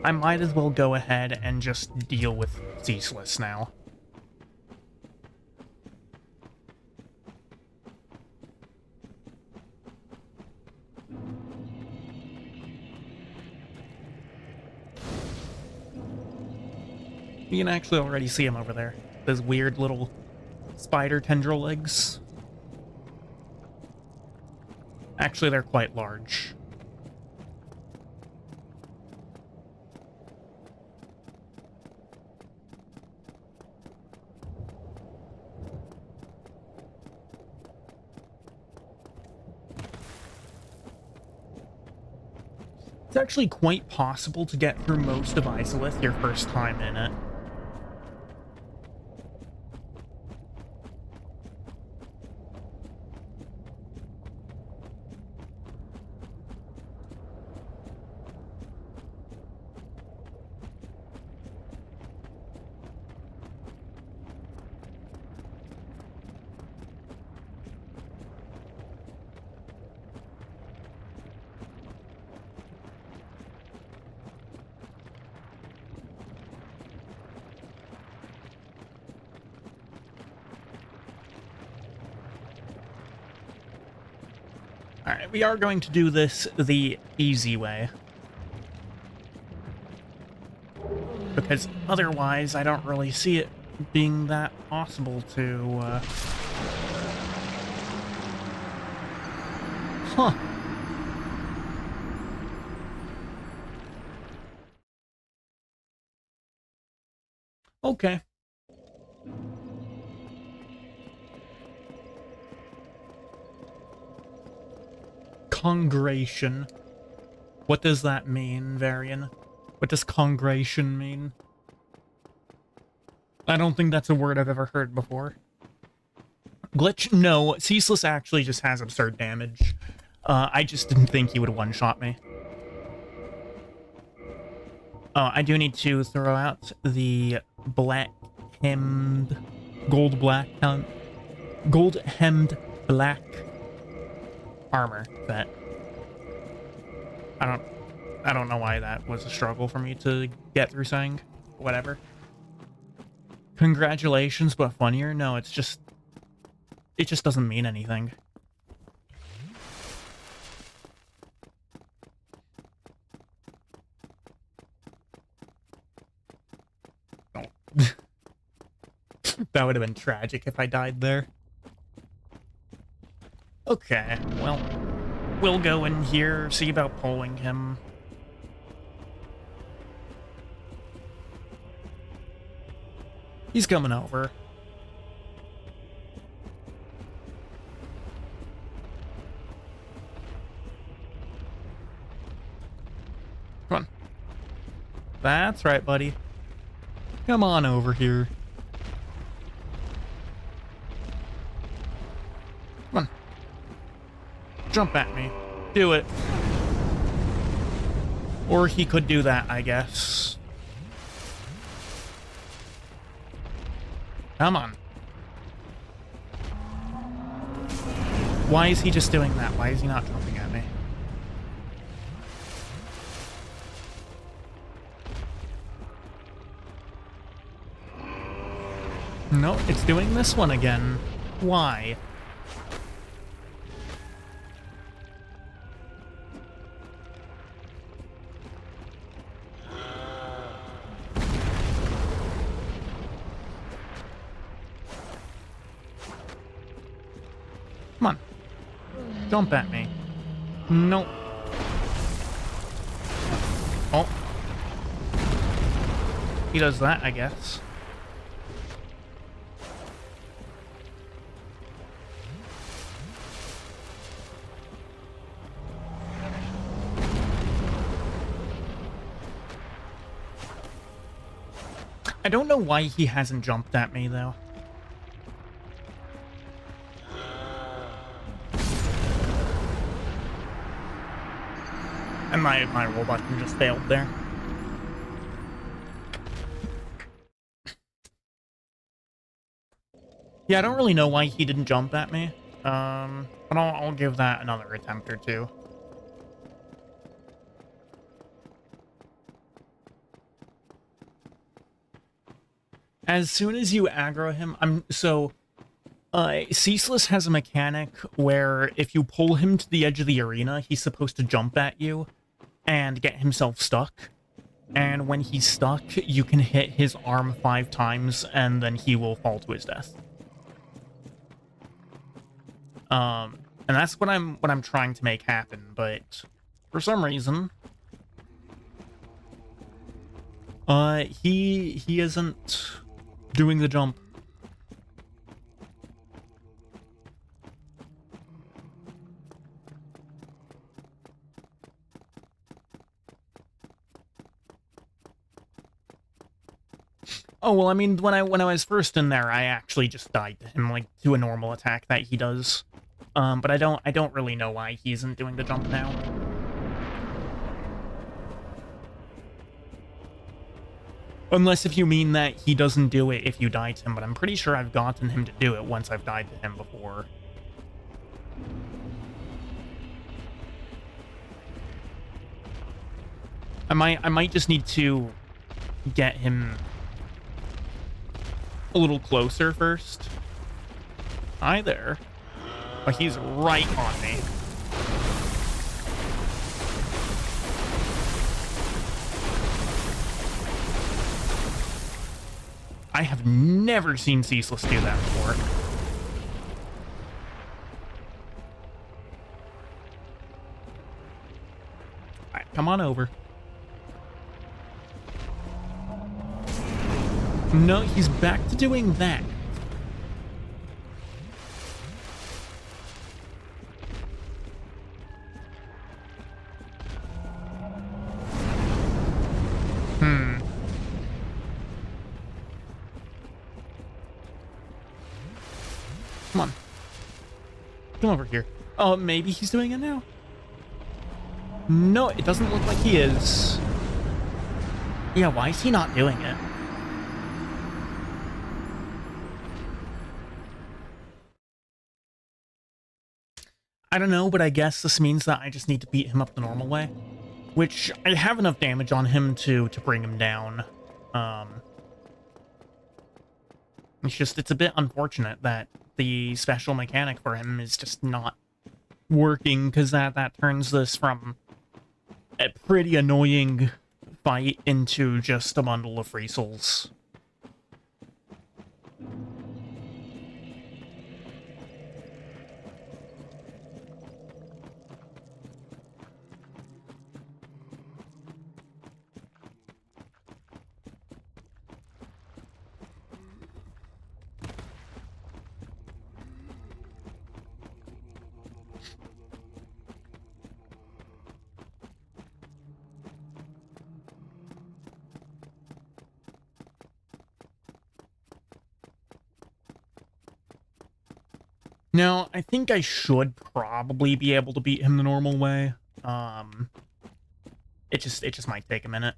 I might as well go ahead and just deal with Deathless now. You can actually already see him over there. Those weird little spider tendril legs. Actually, they're quite large. It's actually quite possible to get through most of Isolith your first time in it. Alright, we are going to do this the easy way. Because otherwise, I don't really see it being that possible to, Huh. Okay. Congregation. What does that mean, Varian? What does congregation mean? I don't think that's a word I've ever heard before. Glitch? No, Ceaseless actually just has absurd damage. I just didn't think he would one-shot me. Oh, I do need to throw out the black-hemmed... gold-hemmed black armor that... I don't know why that was a struggle for me to get through saying. Whatever. Congratulations, but funnier? No, it's just... It just doesn't mean anything. That would have been tragic if I died there. Okay, well, we'll go in here, see about pulling him. He's coming over. Come on. That's right, buddy. Come on over here. Come on. Jump at me. Do it. Or he could do that, I guess. Come on. Why is he just doing that? Why is he not jumping at me? No, it's doing this one again. Why? Come on. Jump at me. Nope. Oh. He does that, I guess. I don't know why he hasn't jumped at me, though. And my roll button just failed there. Yeah, I don't really know why he didn't jump at me. But I'll give that another attempt or two. As soon as you aggro him, Ceaseless has a mechanic where if you pull him to the edge of the arena, he's supposed to jump at you and get himself stuck. And when he's stuck, you can hit his arm 5 times, and then he will fall to his death. And that's what I'm trying to make happen, but for some reason, he isn't doing the jump. Oh, well, I mean, when I was first in there, I actually just died to him, like, to a normal attack that he does. But I don't really know why he isn't doing the jump now. Unless if you mean that he doesn't do it if you die to him, but I'm pretty sure I've gotten him to do it once I've died to him before. I might just need to get him a little closer first. Hi there. Oh, he's right on me. I have never seen Ceaseless do that before. Alright, come on over. No, he's back to doing that. Come on. Come over here. Oh, maybe he's doing it now. No, it doesn't look like he is. Yeah, why is he not doing it? I don't know, but I guess this means that I just need to beat him up the normal way. Which, I have enough damage on him to bring him down. It's a bit unfortunate that the special mechanic for him is just not working, because that turns this from a pretty annoying fight into just a bundle of free souls. Now, I think I should probably be able to beat him the normal way. It just might take a minute.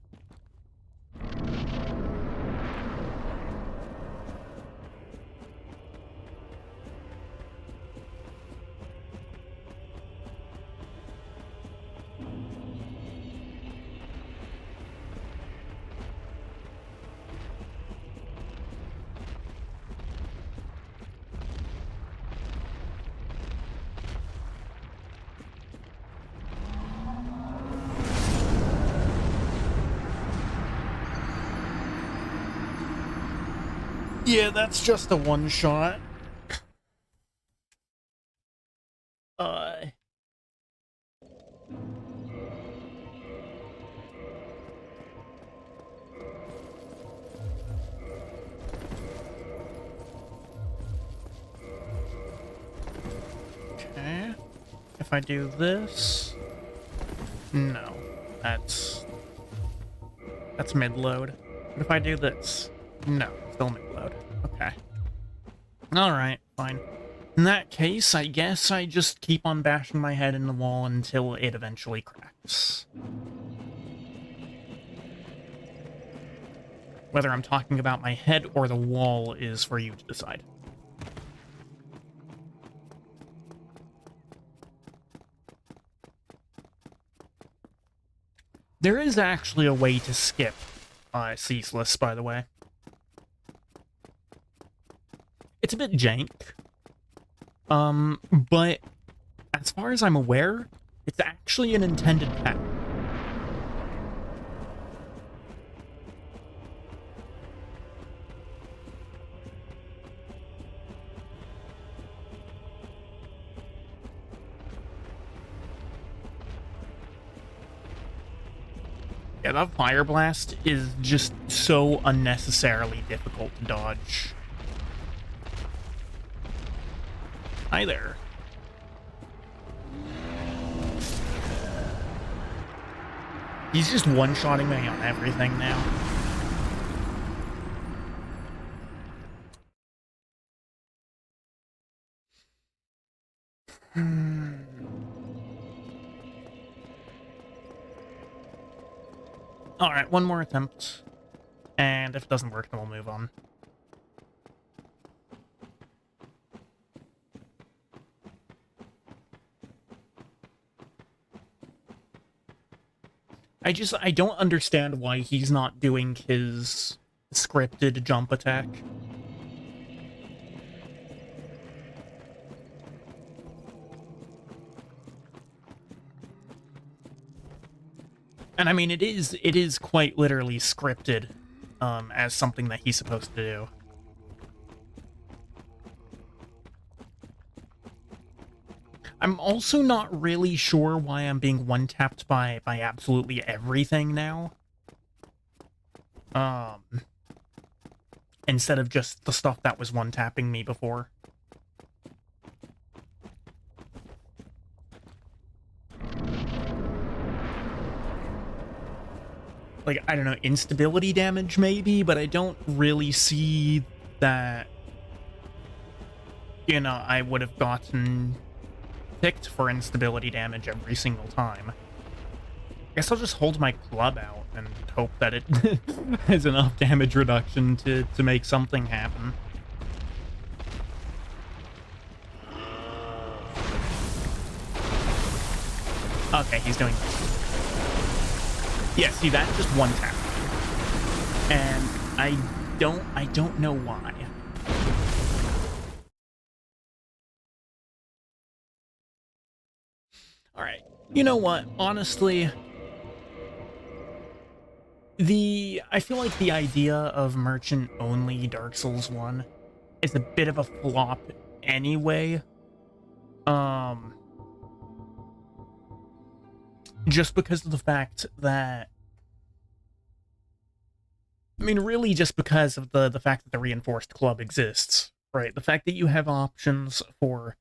Yeah, that's just a one-shot. Uh... Okay. If I do this... No. That's mid-load. But if I do this... No, still mid-load. Okay. Alright, fine. In that case, I guess I just keep on bashing my head in the wall until it eventually cracks. Whether I'm talking about my head or the wall is for you to decide. There is actually a way to skip Ceaseless, by the way. It's a bit jank. But as far as I'm aware, it's actually an intended path. Yeah, that Fire Blast is just so unnecessarily difficult to dodge. Hi there. He's just one-shotting me on everything now. Alright, one more attempt. And if it doesn't work, then we'll move on. I don't understand why he's not doing his scripted jump attack. And I mean, it is quite literally scripted, as something that he's supposed to do. I'm also not really sure why I'm being one-tapped by absolutely everything now. Instead of just the stuff that was one-tapping me before. Like, I don't know, instability damage maybe, but I don't really see that, you know, I would have gotten picked for instability damage every single time. I guess I'll just hold my club out and hope that it has enough damage reduction to make something happen. Okay, he's doing this. Yeah, see, that just one tap. And I don't know why. Alright, you know what, honestly, I feel like the idea of merchant-only Dark Souls 1 is a bit of a flop anyway. Just because of the fact that... I mean, really just because of the fact that the Reinforced Club exists, right? The fact that you have options for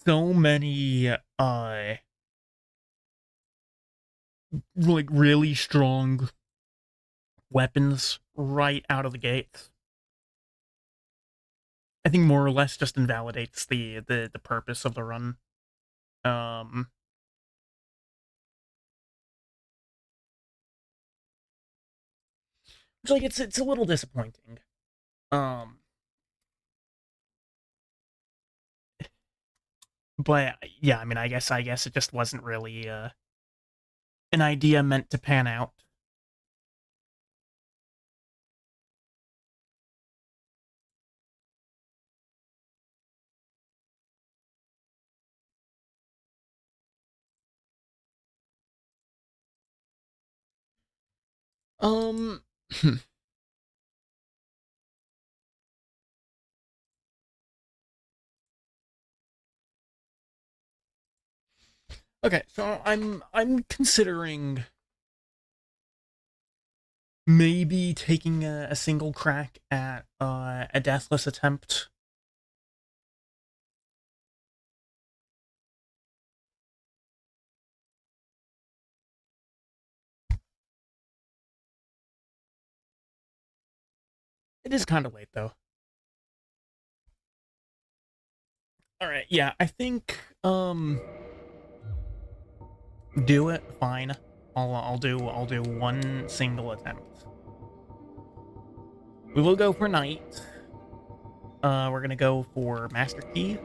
so many, like, really strong weapons right out of the gate. I think more or less just invalidates the purpose of the run. Like it's a little disappointing. But yeah, I mean, I guess it just wasn't really an idea meant to pan out. Um. Okay, so I'm considering maybe taking a single crack at a deathless attempt. It is kind of late though. All right, yeah, I think do it. Fine, I'll do one single attempt. We will go for night. We're gonna go for master key.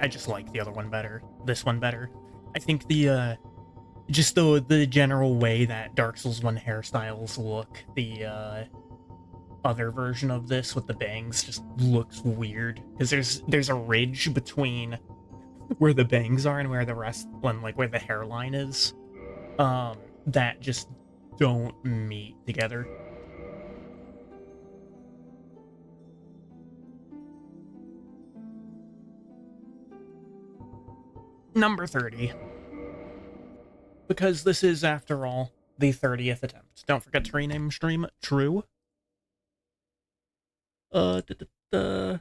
I just like the other one better. This one better. I think the just the general way that Dark Souls 1 hairstyles look, the other version of this with the bangs just looks weird because there's a ridge between where the bangs are and where the rest, when like where the hairline is, that just don't meet together. Number 30. Because this is, after all, the 30th attempt. Don't forget to rename stream True. Da, da, da.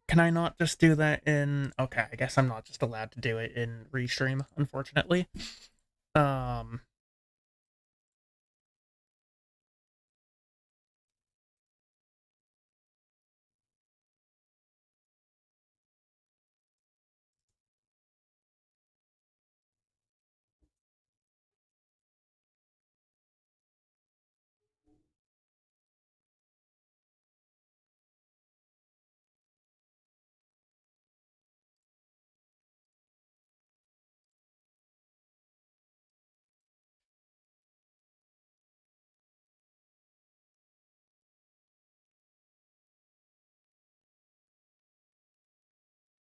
Can I not just do that in... Okay, I guess I'm not just allowed to do it in Restream, unfortunately.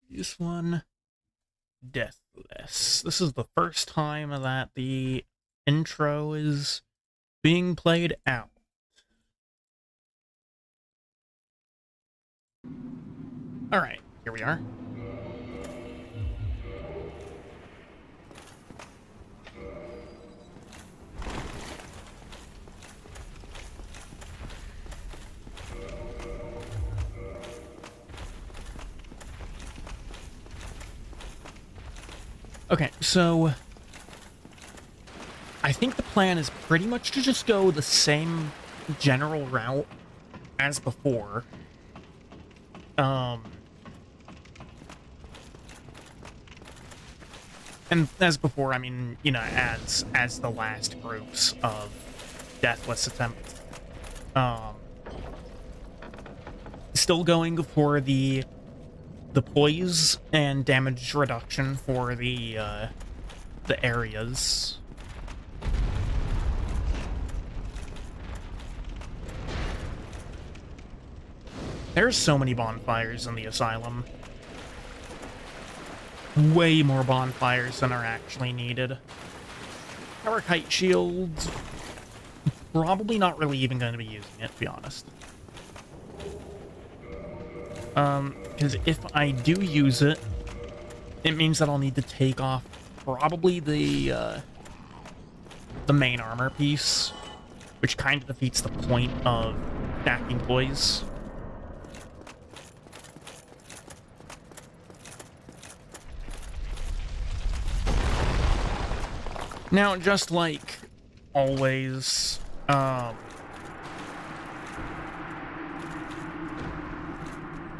This one... Deathless. This is the first time that the intro is being played out. Alright, here we are. Okay, so I think the plan is pretty much to just go the same general route as before. And as before, I mean, you know, as the last groups of Deathless attempts. Still going for the poise and damage reduction for the areas. There's so many bonfires in the asylum. Way more bonfires than are actually needed. Power kite shields. Probably not really even going to be using it, to be honest. Because if I do use it, it means that I'll need to take off probably the main armor piece, which kind of defeats the point of stacking poise. Now, just like always, the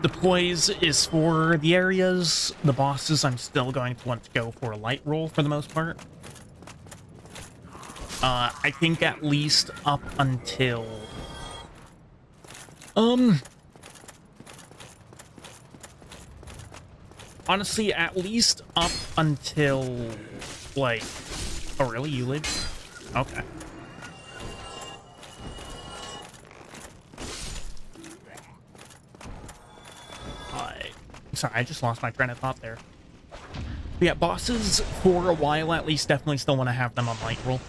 poise is for the areas. The bosses, I'm still going to want to go for a light roll for the most part. I think at least up until... honestly, at least up until, like... Oh, really? You live? Okay. Sorry, I just lost my train of thought there. But yeah, bosses, for a while at least, definitely still want to have them on light roll.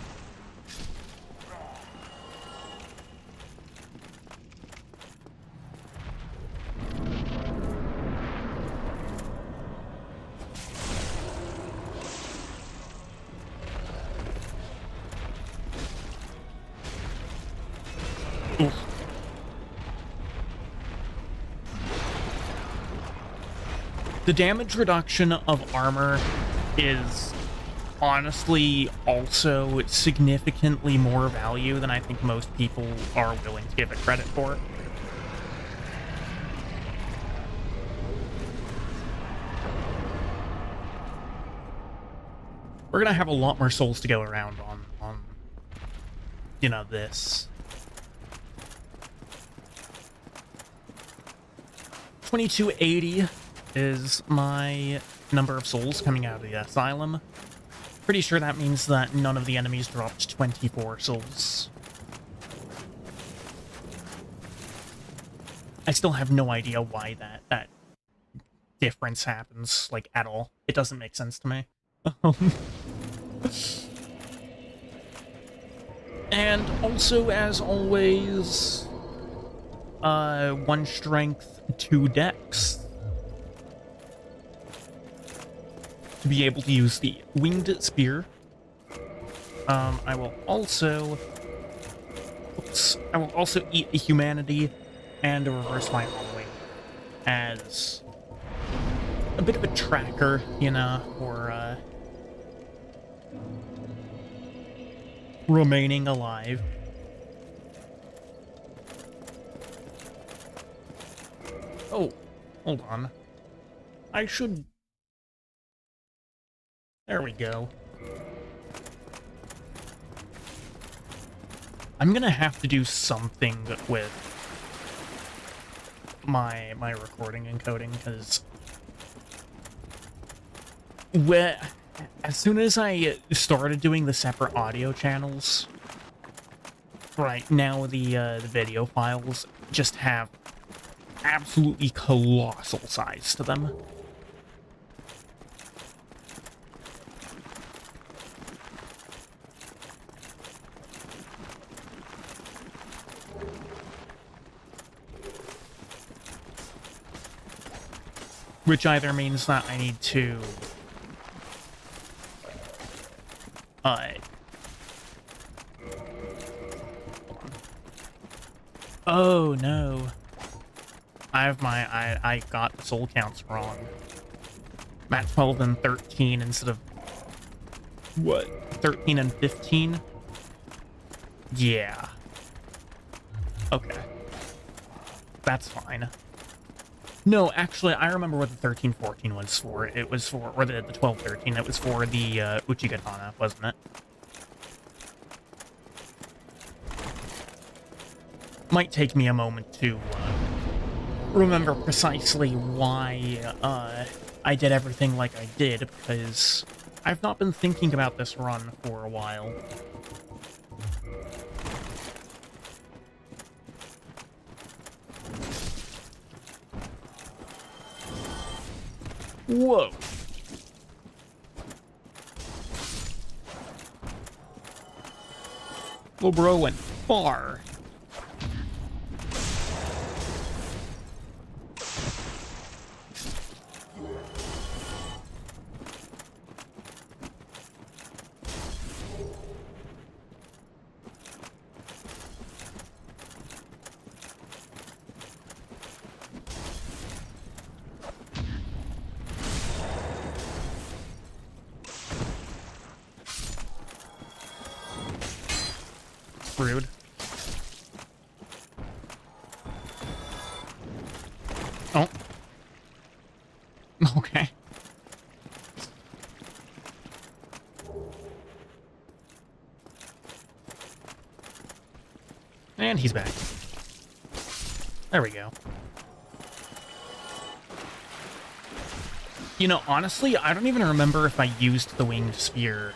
Oof. The damage reduction of armor is honestly also significantly more value than I think most people are willing to give it credit for. We're gonna have a lot more souls to go around on you know, this. 2280 is my number of souls coming out of the asylum. Pretty sure that means that none of the enemies dropped 24 souls. I still have no idea why that difference happens, like, at all. It doesn't make sense to me. And also, as always, 1 strength, 2 dex. To be able to use the winged spear. I will also eat a humanity and reverse my hollowing as a bit of a tracker, you know, for remaining alive. Oh, hold on. I should... There we go. I'm gonna have to do something with my recording encoding, because as soon as I started doing the separate audio channels, right now the video files just have absolutely colossal size to them. Which either means that I need to... Oh, no. I got the soul counts wrong. I'm at 12 and 13 instead of... What? 13 and 15? Yeah. Okay. That's fine. No, actually, I remember what the 13-14 was for. It was for, or the 12-13, it was for the Uchigatana, wasn't it? Might take me a moment to remember precisely why I did everything like I did, because I've not been thinking about this run for a while. Whoa. Little bro went far. Rude. Oh. Okay. And he's back. There we go. You know, honestly, I don't even remember if I used the winged spear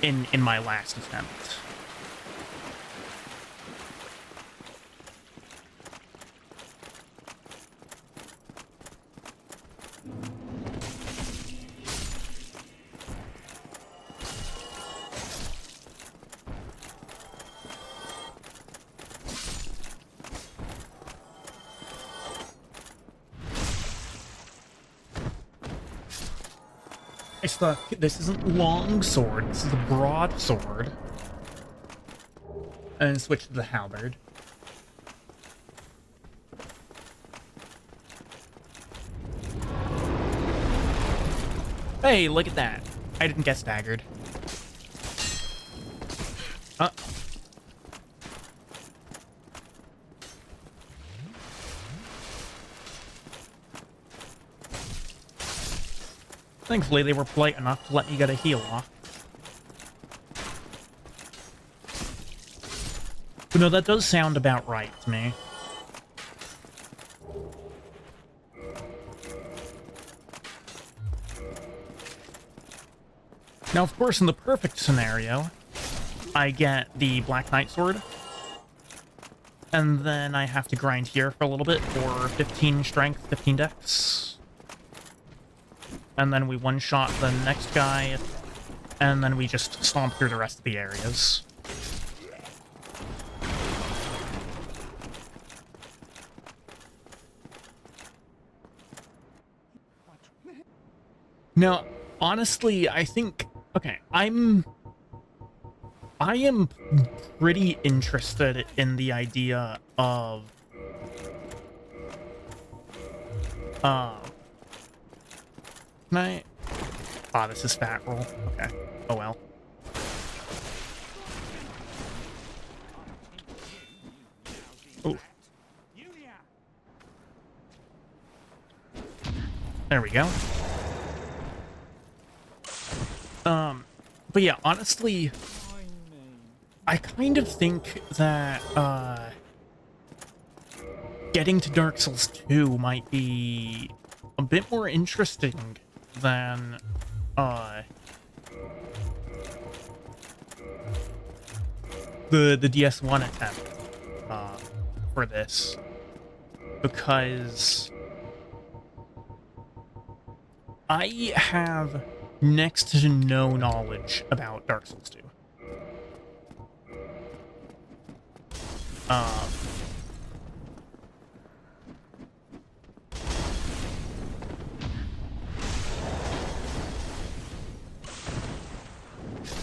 in my last attempt. It's the, this isn't long sword, this is a broad sword. And switch to the halberd. Hey, look at that. I didn't get staggered. Thankfully, they were polite enough to let me get a heal off. But no, that does sound about right to me. Now, of course, in the perfect scenario, I get the Black Knight sword, and then I have to grind here for a little bit for 15 strength, 15 dex. And then we one-shot the next guy, and then we just stomp through the rest of the areas. Now, honestly, I think... Okay, I am pretty interested in the idea of... Can I... Ah, this is fat roll. Okay. Oh well. Ooh. There we go. But yeah, honestly, I kind of think that, getting to Dark Souls 2 might be a bit more interesting than, the DS1 attempt, for this. Because I have next to no knowledge about Dark Souls 2.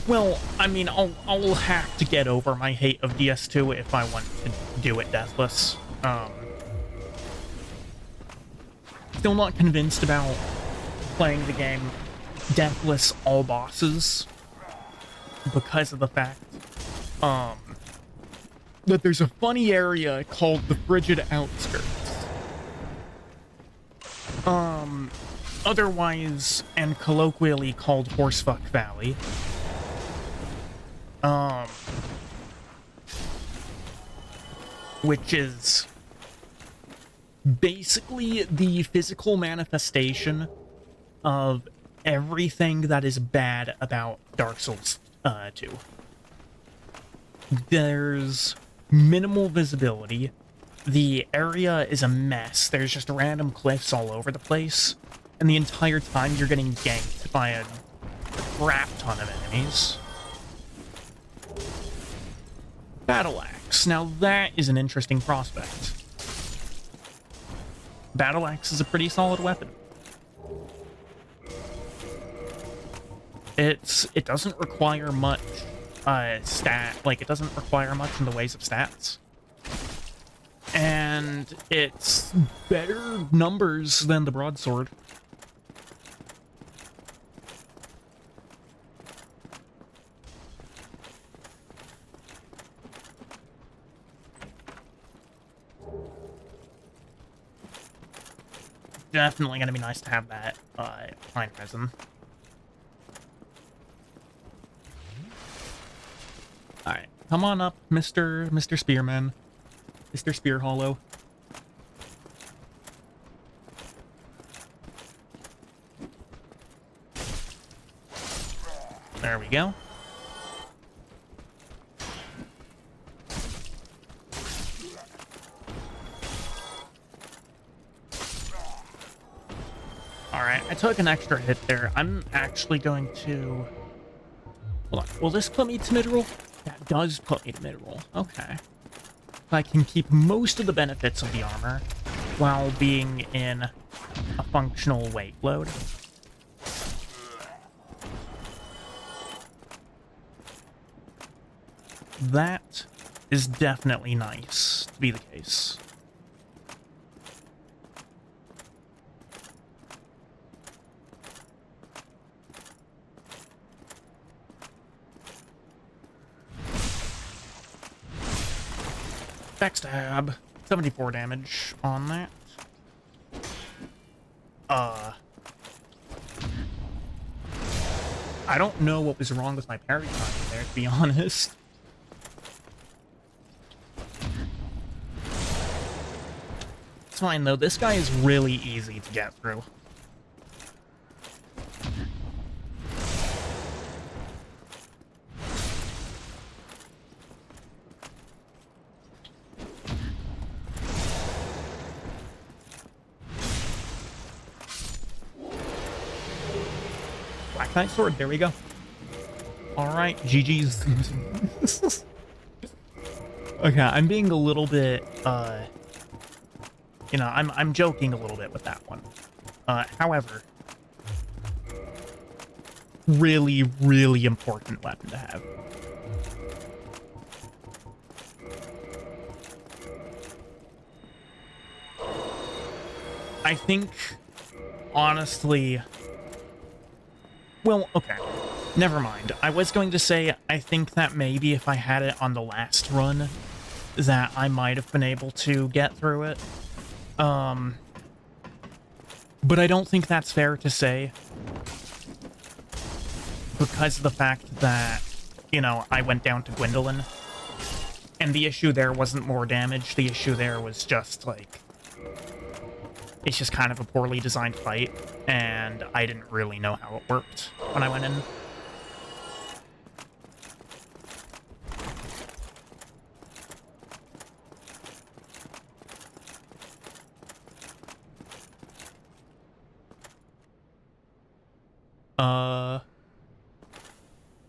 Well, I mean, I'll have to get over my hate of DS2 if I want to do it Deathless. Still not convinced about playing the game Deathless all bosses because of the fact that there's a funny area called the Frigid Outskirts. Otherwise and colloquially called Horsefuck Valley. Which is basically the physical manifestation of everything that is bad about Dark Souls 2. There's minimal visibility. The area is a mess. There's just random cliffs all over the place. And the entire time you're getting ganked by a crap ton of enemies. Battle Axe. Now that is an interesting prospect. Battle Axe is a pretty solid weapon. It doesn't require much it doesn't require much in the ways of stats. And it's better numbers than the broadsword. definitely gonna be nice to have that pine resin. Alright, come on up, Mr. Spearman. Mr. Spear Hollow. There we go. Alright, I took an extra hit there. I'm actually going to... Hold on. Will this put me to mid-roll? That does put me to mid-roll. Okay. I can keep most of the benefits of the armor while being in a functional weight load. That is definitely nice to be the case. Backstab. 74 damage on that. I don't know what was wrong with my parry timing there, to be honest. It's fine, though. This guy is really easy to get through. Black Knight Sword, there we go. Alright, GG's. Okay, I'm being a little bit, you know, I'm joking a little bit with that one. However, really, really important weapon to have. I think, honestly... Well, okay. Never mind. I was going to say, I think that maybe if I had it on the last run, that I might have been able to get through it. But I don't think that's fair to say. Because of the fact that, you know, I went down to Gwendolyn. And the issue there wasn't more damage. The issue there was just, like... It's just kind of a poorly designed fight. And I didn't really know how it worked when I went in.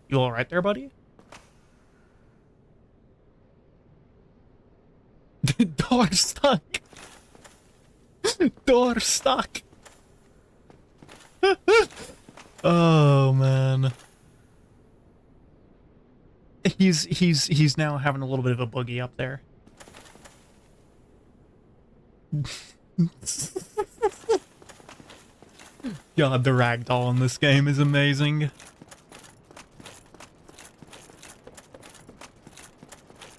You alright there, buddy? Door stuck! Door stuck! Oh, man. He's now having a little bit of a boogie up there. God, the ragdoll in this game is amazing.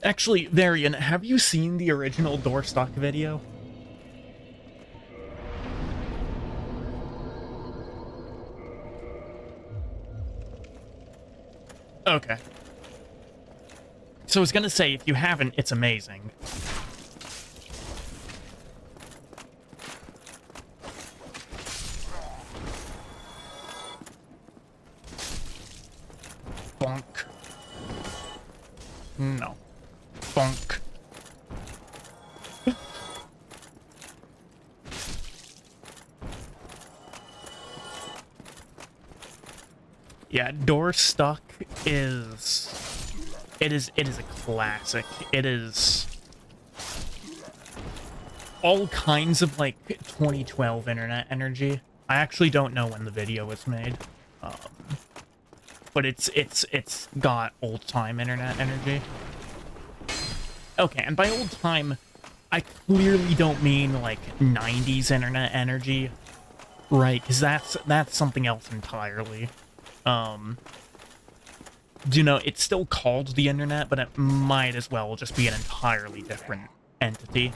Actually, Varian, have you seen the original Doorstock video? Okay. So I was gonna say, if you haven't, it's amazing. Bonk. No. Bonk. Yeah, Door Stuck is... It is a classic. It is... all kinds of, like, 2012 internet energy. I actually don't know when the video was made. But it's got old-time internet energy. Okay, and by old-time, I clearly don't mean, like, 90s internet energy. Right, because that's something else entirely. You know, it's still called the internet, but it might as well just be an entirely different entity.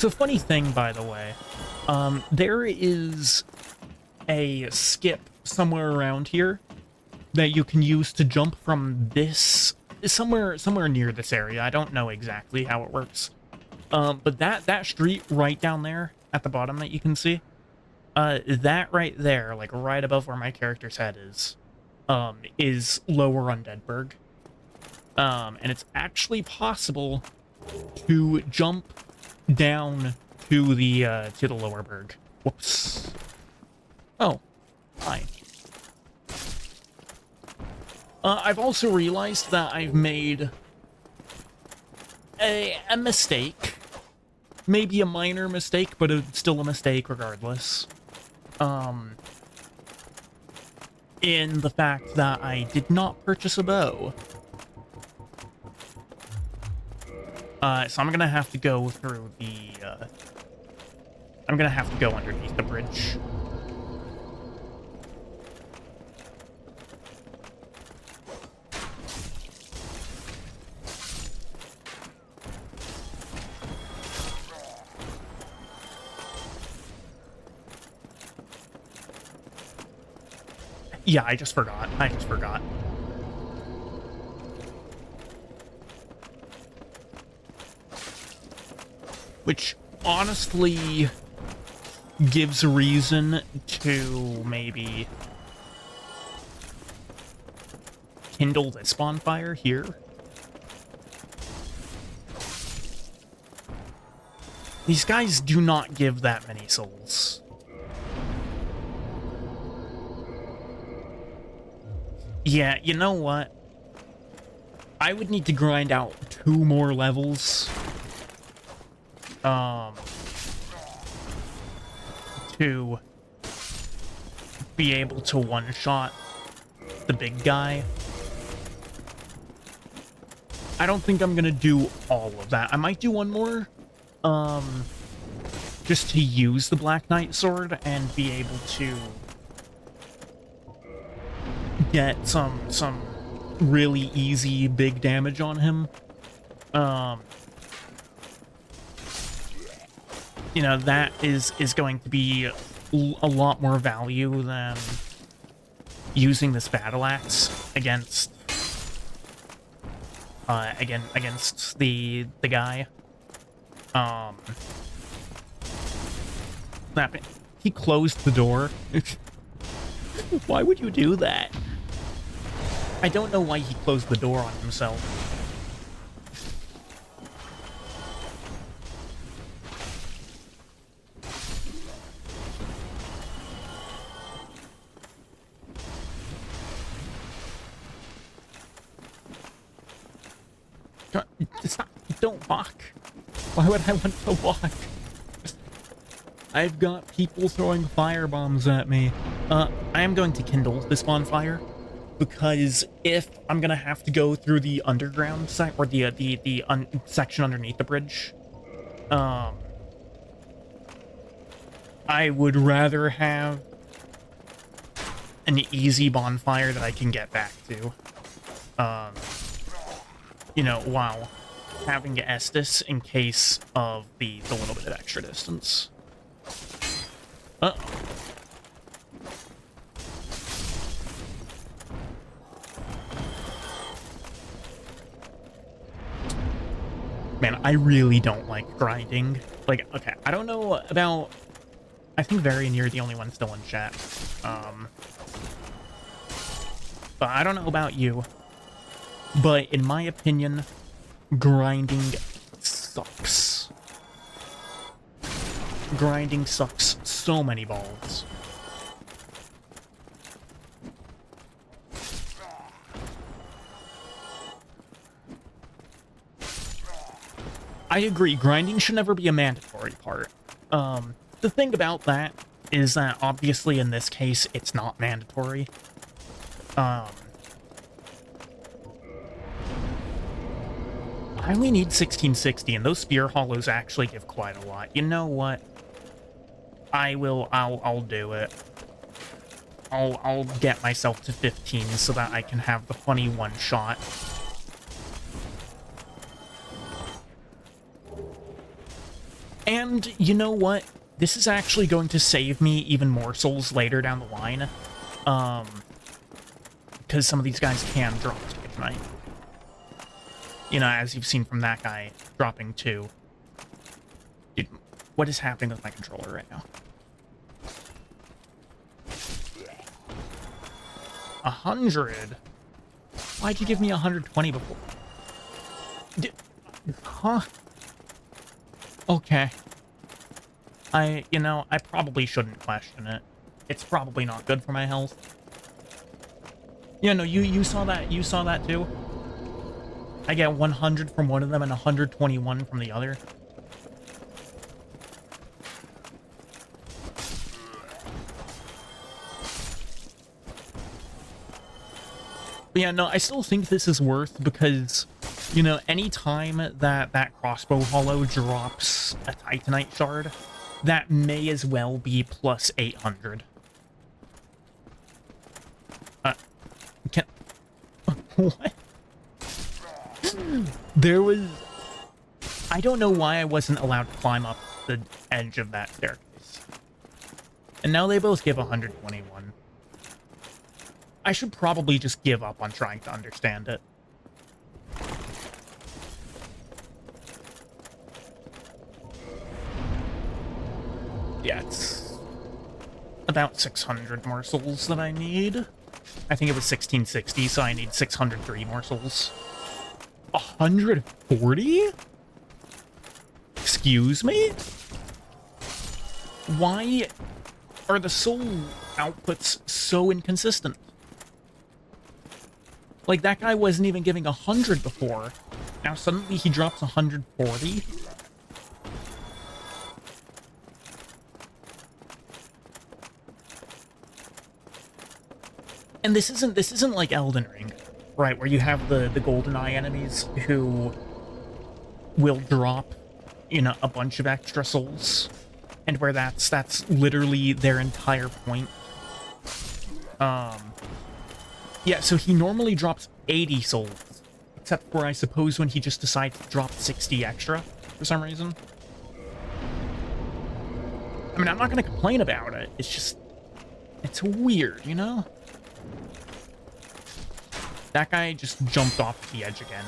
It's a funny thing, by the way. There is a skip somewhere around here that you can use to jump from this somewhere near this area. I don't know exactly how it works. But that street right down there at the bottom that you can see, that right there, like right above where my character's head is Lower Undeadburg. And it's actually possible to jump down to the lower berg. Whoops. Oh, hi. I've also realized that I've made a mistake. Maybe a minor mistake, but it's still a mistake regardless. In the fact that I did not purchase a bow. So I'm gonna have to go through the, I'm gonna have to go underneath the bridge. Yeah, I just forgot. Which honestly gives reason to maybe kindle this bonfire here. These guys do not give that many souls. Yeah, you know what? I would need to grind out 2 more levels. To be able to one-shot the big guy. I don't think I'm gonna do all of that. I might do one more, just to use the Black Knight sword and be able to get some really easy big damage on him. You know, that is going to be a lot more value than using this battle axe against against the guy. He closed the door. Why would you do that? I don't know why he closed the door on himself. Don't walk. Why would I want to walk? I've got people throwing fire bombs at me. I am going to kindle this bonfire because if I'm gonna have to go through the underground site or the section underneath the bridge, I would rather have an easy bonfire that I can get back to. You know, while having to Estus in case of the little bit of extra distance. Man, I really don't like grinding. Like, okay, I don't know about... I think Varian, you're the only one still in chat. But I don't know about you. But in my opinion, grinding sucks. Grinding sucks so many balls. I agree, grinding should never be a mandatory part. The thing about that is that obviously in this case, it's not mandatory. I only need 1660, and those spear hollows actually give quite a lot. You know what? I'll do it. I'll get myself to 15 so that I can have the funny one shot. And you know what? This is actually going to save me even more souls later down the line. Because some of these guys can drop tonight. You know, as you've seen from that guy dropping 2. Dude, what is happening with my controller right now? 100? Why'd you give me 120 before? Huh? Okay. I probably shouldn't question it. It's probably not good for my health. Yeah, no, you saw that too? I get 100 from one of them and 121 from the other. But yeah, no, I still think this is worth because, you know, anytime that crossbow hollow drops a Titanite shard, that may as well be plus 800. What? There was... I don't know why I wasn't allowed to climb up the edge of that staircase. And now they both give 121. I should probably just give up on trying to understand it. Yeah, it's about 600 more souls that I need. I think it was 1660, so I need 603 more souls. 140? Excuse me? Why are the soul outputs so inconsistent? Like, that guy wasn't even giving 100 before. Now suddenly he drops 140? And this isn't like Elden Ring, right, where you have the GoldenEye enemies who will drop, you know, a bunch of extra souls, and where that's literally their entire point. Yeah, so he normally drops 80 souls, except for, I suppose, when he just decides to drop 60 extra for some reason. I mean, I'm not gonna complain about it, it's just, it's weird, you know? That guy just jumped off the edge again.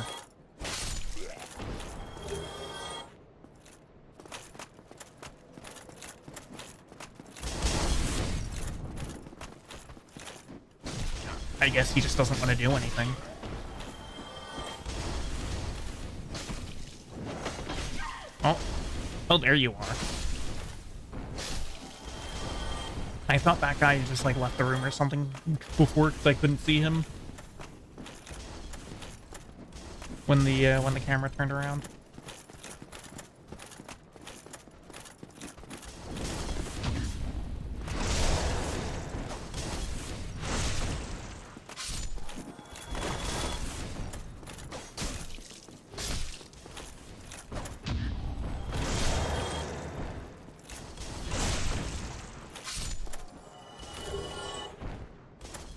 I guess he just doesn't want to do anything. Oh, there you are. I thought that guy just, like, left the room or something before because I couldn't see him when the camera turned around.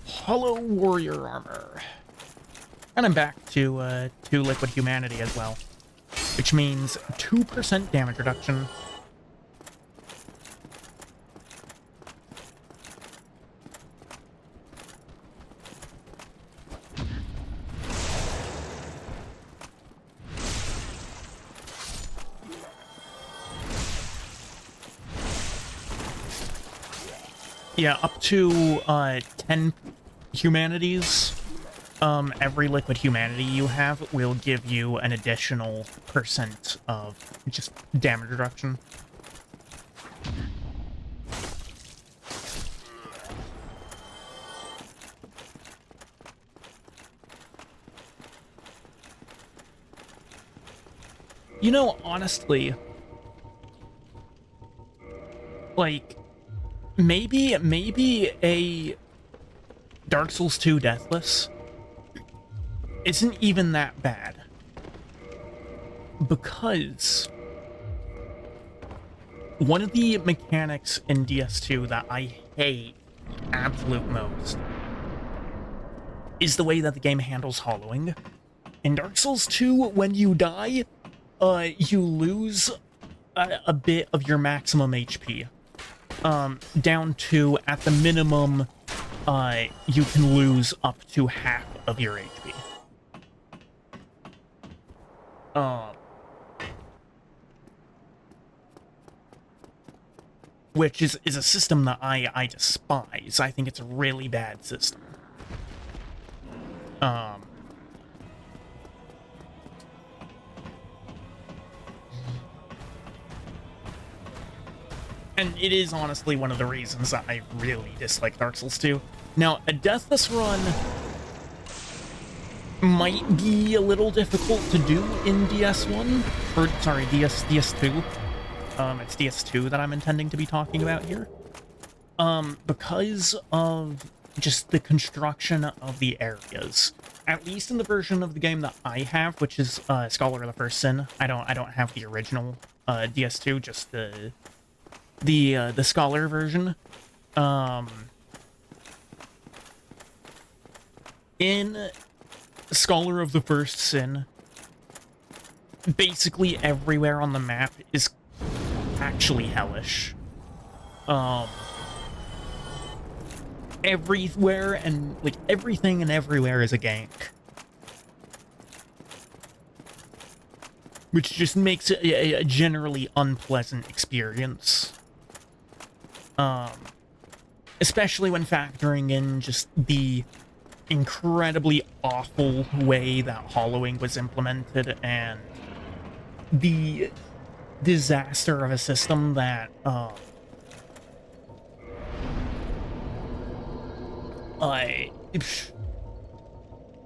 Hollow warrior armor. And I'm back to liquid humanity as well, which means 2% damage reduction. Yeah, up to 10 humanities. Every liquid humanity you have will give you an additional % of just damage reduction. You know, honestly, like, maybe a Dark Souls 2 Deathless isn't even that bad, because one of the mechanics in DS2 that I hate absolute most is the way that the game handles hollowing. In Dark Souls 2, when you die, you lose a bit of your maximum HP. Down to, at the minimum, you can lose up to half of your HP. Which is a system that I despise. I think it's a really bad system. And it is honestly one of the reasons that I really dislike Dark Souls 2. Now, a Deathless run might be a little difficult to do in DS1, or sorry, DS2. It's DS2 that I'm intending to be talking about here. Because of just the construction of the areas. At least in the version of the game that I have, which is Scholar of the First Sin. I don't have the original DS2, just the Scholar version. In Scholar of the First Sin, basically everywhere on the map is actually hellish. Everywhere and, like, everything and everywhere is a gank. Which just makes it a generally unpleasant experience. Especially when factoring in just the incredibly awful way that hollowing was implemented and the disaster of a system that,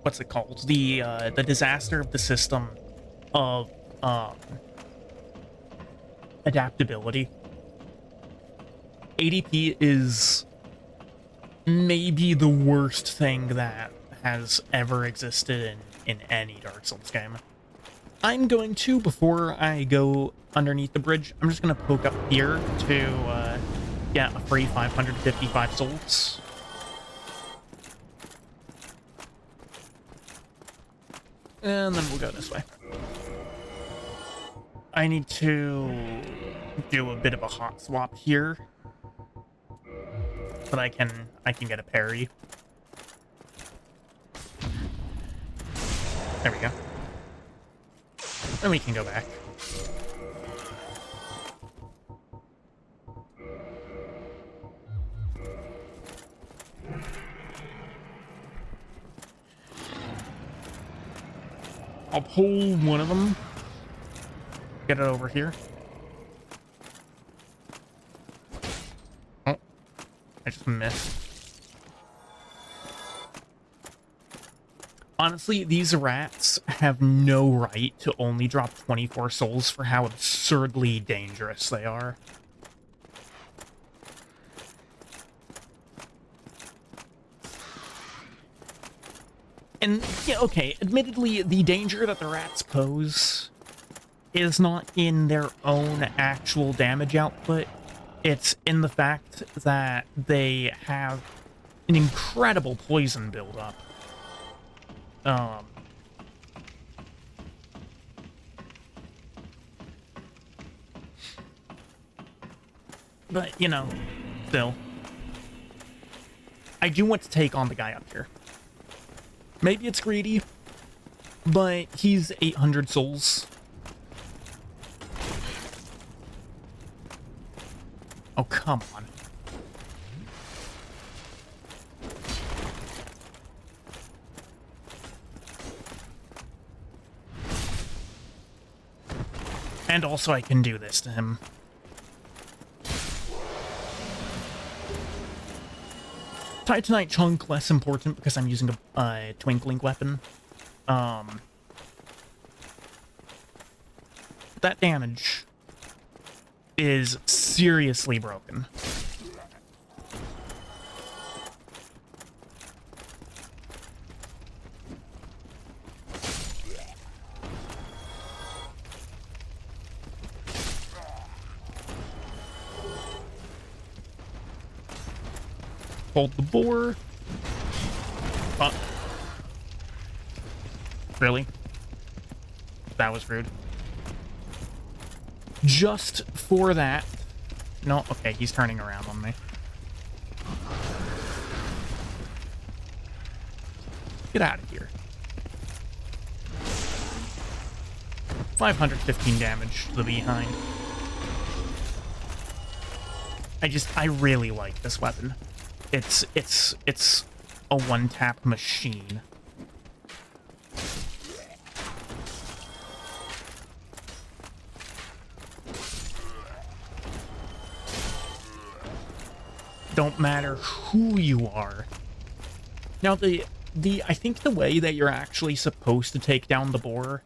what's it called? The disaster of the system of, adaptability. ADP is maybe the worst thing that has ever existed in any Dark Souls game. I'm going to, before I go underneath the bridge, I'm just going to poke up here to get a free 555 souls. And then we'll go this way. I need to do a bit of a hot swap here. But I can get a parry. There we go. Then we can go back. I'll pull one of them. Get it over here. Oh, I just missed. Honestly, these rats have no right to only drop 24 souls for how absurdly dangerous they are. And, yeah, okay, admittedly, the danger that the rats pose is not in their own actual damage output. It's in the fact that they have an incredible poison buildup. But, you know, still. I do want to take on the guy up here. Maybe it's greedy, but he's 800 souls. Oh, come on. And also I can do this to him. Titanite chunk, less important because I'm using a twinkling weapon. That damage is seriously broken. Hold the boar. Really? That was rude. just for that. No, okay, he's turning around on me. Get out of here. 515 damage to the behind. I really like this weapon. It's a one-tap machine. Don't matter who you are. Now I think the way that you're actually supposed to take down the boar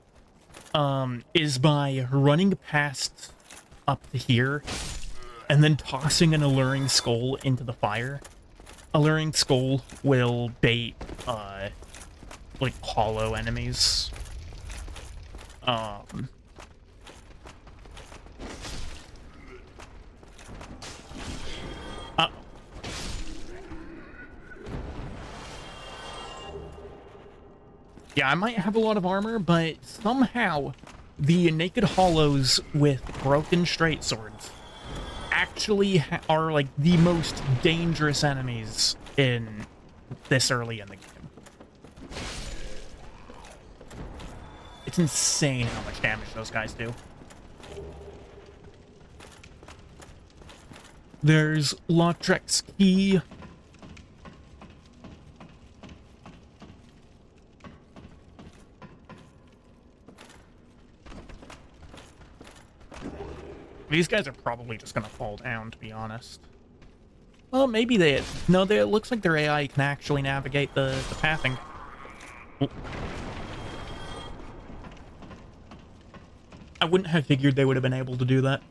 is by running past up to here and then tossing an alluring skull into the fire. Alluring skull will bait like hollow enemies. Yeah, I might have a lot of armor, but somehow the naked hollows with broken straight swords actually are like the most dangerous enemies in this early in the game. It's insane how much damage those guys do. There's Lautrec's Key. These guys are probably just gonna fall down, to be honest. Well, maybe they... No, it looks like their AI can actually navigate the pathing. I wouldn't have figured they would have been able to do that.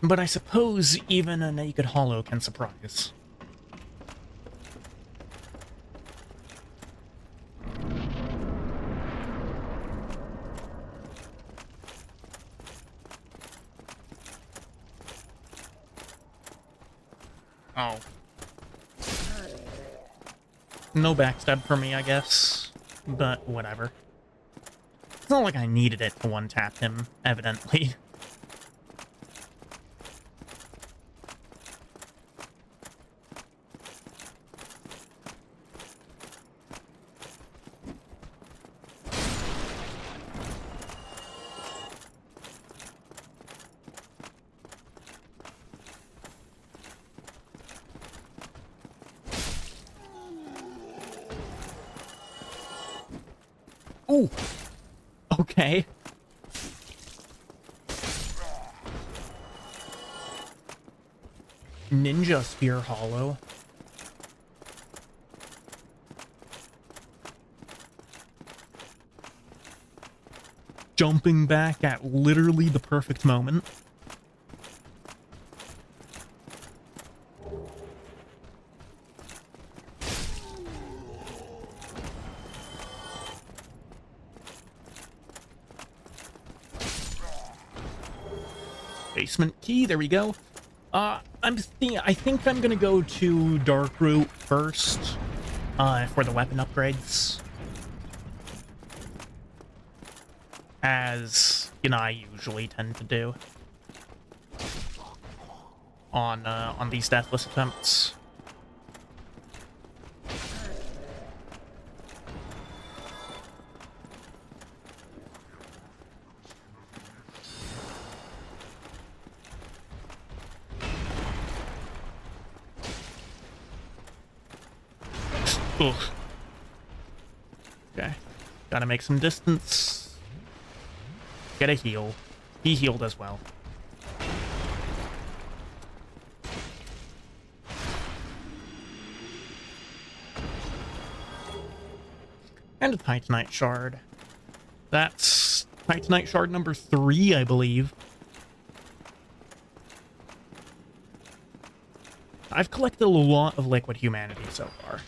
But I suppose even a naked hollow can surprise. Oh. No backstab for me, I guess. But whatever. It's not like I needed it to one-tap him, evidently. Ooh! Okay. Ninja Spear Hollow. Jumping back at literally the perfect moment. Basement key, there we go. I think I'm gonna go to Dark Root first, for the weapon upgrades. As, you know, I usually tend to do. On these Deathless attempts. Ugh. Okay. Gotta make some distance. Get a heal. He healed as well. And a Titanite shard. That's Titanite shard number 3, I believe. I've collected a lot of liquid humanity so far.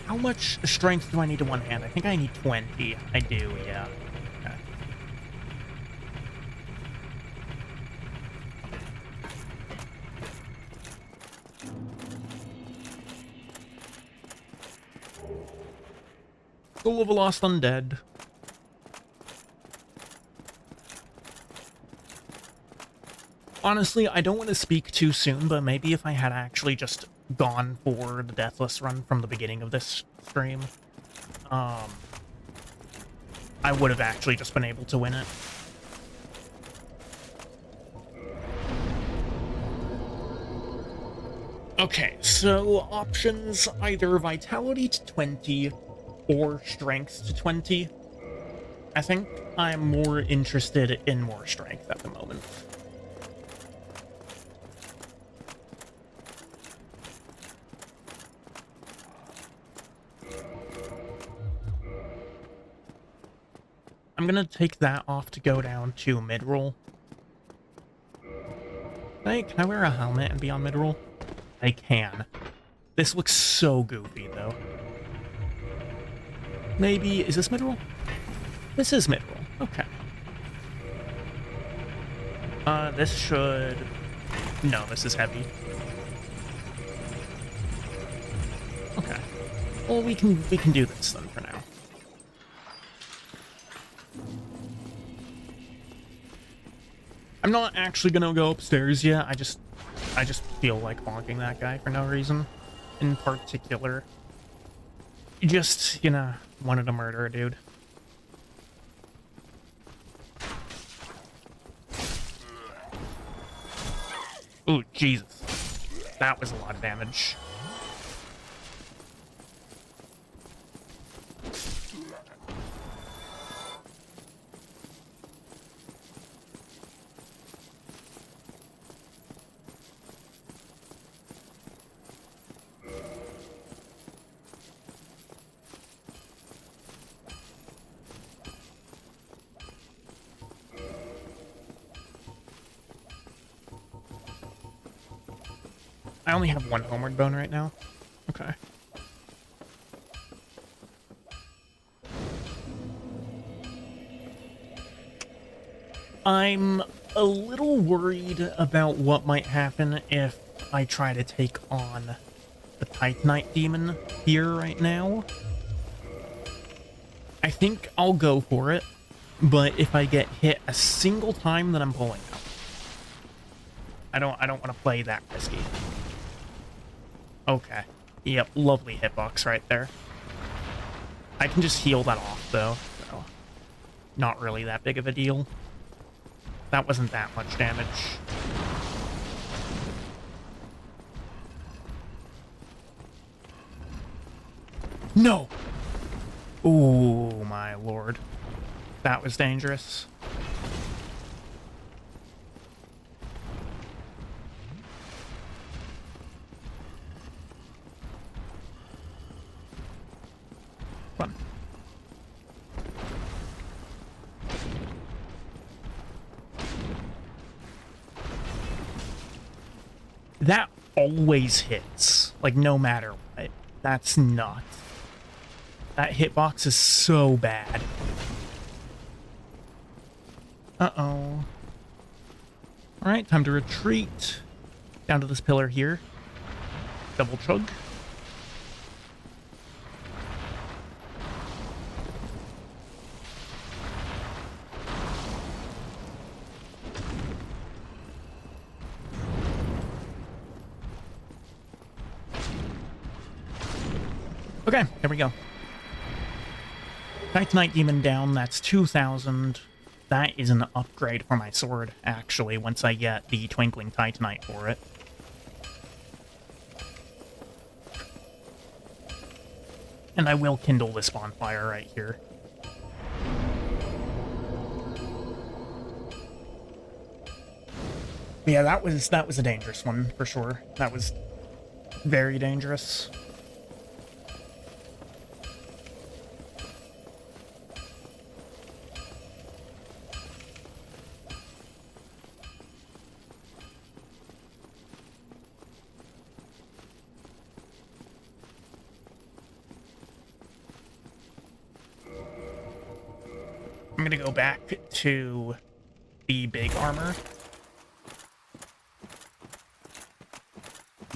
How much strength do I need to one hand? I think I need 20. I do, yeah. Okay. Soul of a Lost Undead. Honestly, I don't want to speak too soon, but maybe if I had actually just gone for the Deathless run from the beginning of this stream, I would have actually just been able to win it. Okay, so options, either Vitality to 20 or Strength to 20. I think I'm more interested in more Strength at the moment. I'm gonna take that off to go down to mid-roll. Hey, can I wear a helmet and be on mid-roll? I can. This looks so goofy, though. Maybe... is this mid-roll? This is mid-roll. Okay. This should... no, this is heavy. Okay. Well, we can do this then for now. I'm not actually gonna go upstairs yet. I just feel like bonking that guy for no reason in particular. Just, you know, wanted to murder a dude. Ooh, Jesus. That was a lot of damage. I only have one homeward bone right now. Okay. I'm a little worried about what might happen if I try to take on the Titanite demon here right now. I think I'll go for it, but if I get hit a single time, then I'm pulling out. I don't want to play that risky. Okay. Yep, lovely hitbox right there. I can just heal that off, though, so not really that big of a deal. That wasn't that much damage. No! Oh, my lord. That was dangerous. Run. That always hits, like, no matter what. That's nuts. That hitbox is so bad. Uh-oh. Alright, time to retreat. Down to this pillar here. Double chug. Okay, there we go. Titanite Demon down, that's 2,000. That is an upgrade for my sword, actually, once I get the Twinkling Titanite for it. And I will kindle this bonfire right here. Yeah, that was a dangerous one, for sure. That was very dangerous. I'm gonna go back to the big armor.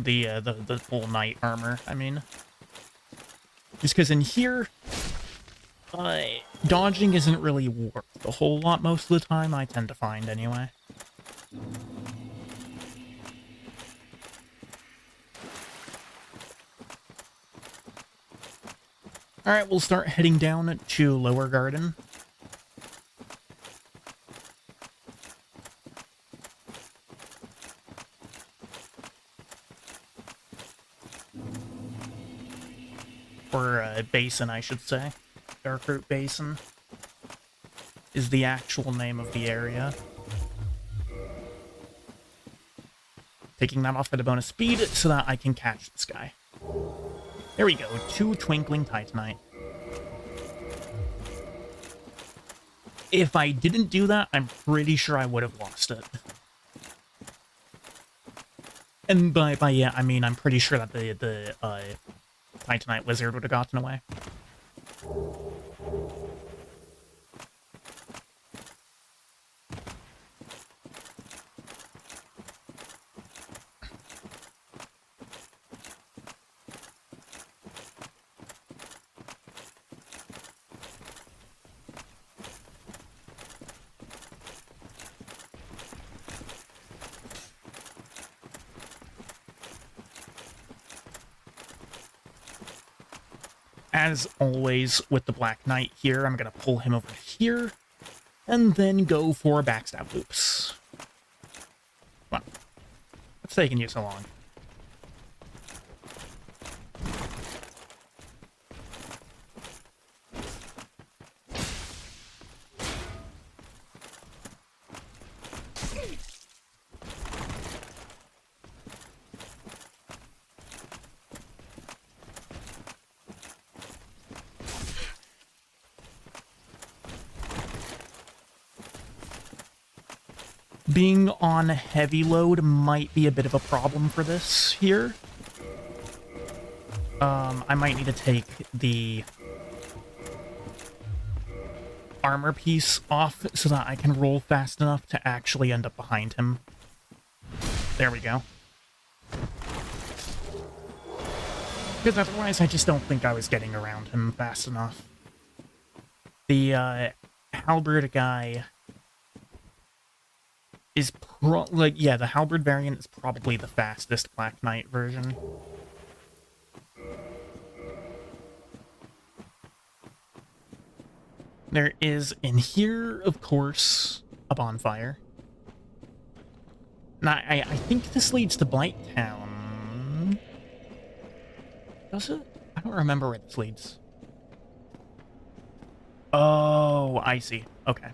The full knight armor, I mean. Just because in here, Dodging isn't really worth a whole lot most of the time, I tend to find anyway. Alright, we'll start heading down to Lower Garden. Or Basin, I should say. Darkroot Basin is the actual name of the area. Taking that off at a bonus speed so that I can catch this guy. There we go, 2 Twinkling Titanite. If I didn't do that, I'm pretty sure I would have lost it. And by yeah, I mean I'm pretty sure that the Titanite Lizard would have gotten away. As always with the Black Knight here, I'm going to pull him over here, and then go for backstab loops. Well, what's taking you so long? Being on heavy load might be a bit of a problem for this here. I might need to take the armor piece off so that I can roll fast enough to actually end up behind him. There we go. Because otherwise I just don't think I was getting around him fast enough. The halberd guy is yeah, the halberd variant is probably the fastest Black Knight version. There is, in here, of course, a bonfire. Now, I think this leads to Blighttown. Does it? I don't remember where this leads. Oh, I see. Okay.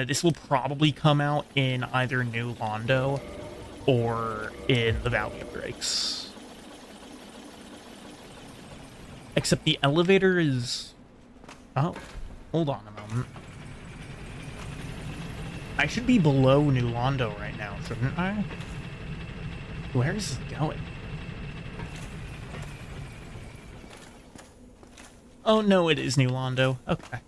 This will probably come out in either New Londo or in the Valley of Drakes. Except the elevator is... Oh, hold on a moment. I should be below New Londo right now, shouldn't I? Where is it going? Oh, no, it is New Londo. Okay.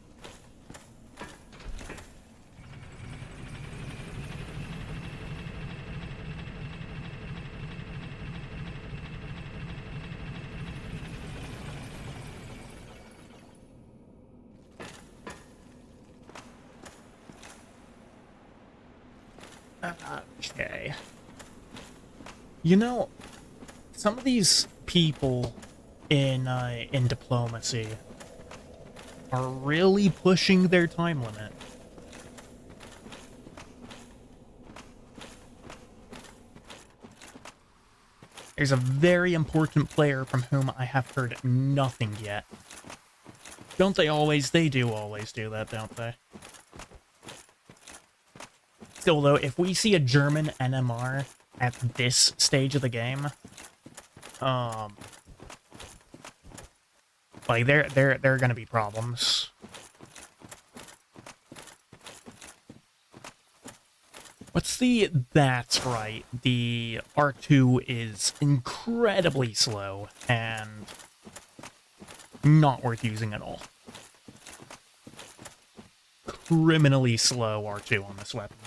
Okay. You know, some of these people in diplomacy are really pushing their time limit. There's a very important player from whom I have heard nothing yet. Don't they always? They do always do that, don't they? Still, though, if we see a German NMR at this stage of the game, like, there are gonna be problems. What's the... That's right. The R2 is incredibly slow and not worth using at all. Criminally slow R2 on this weapon.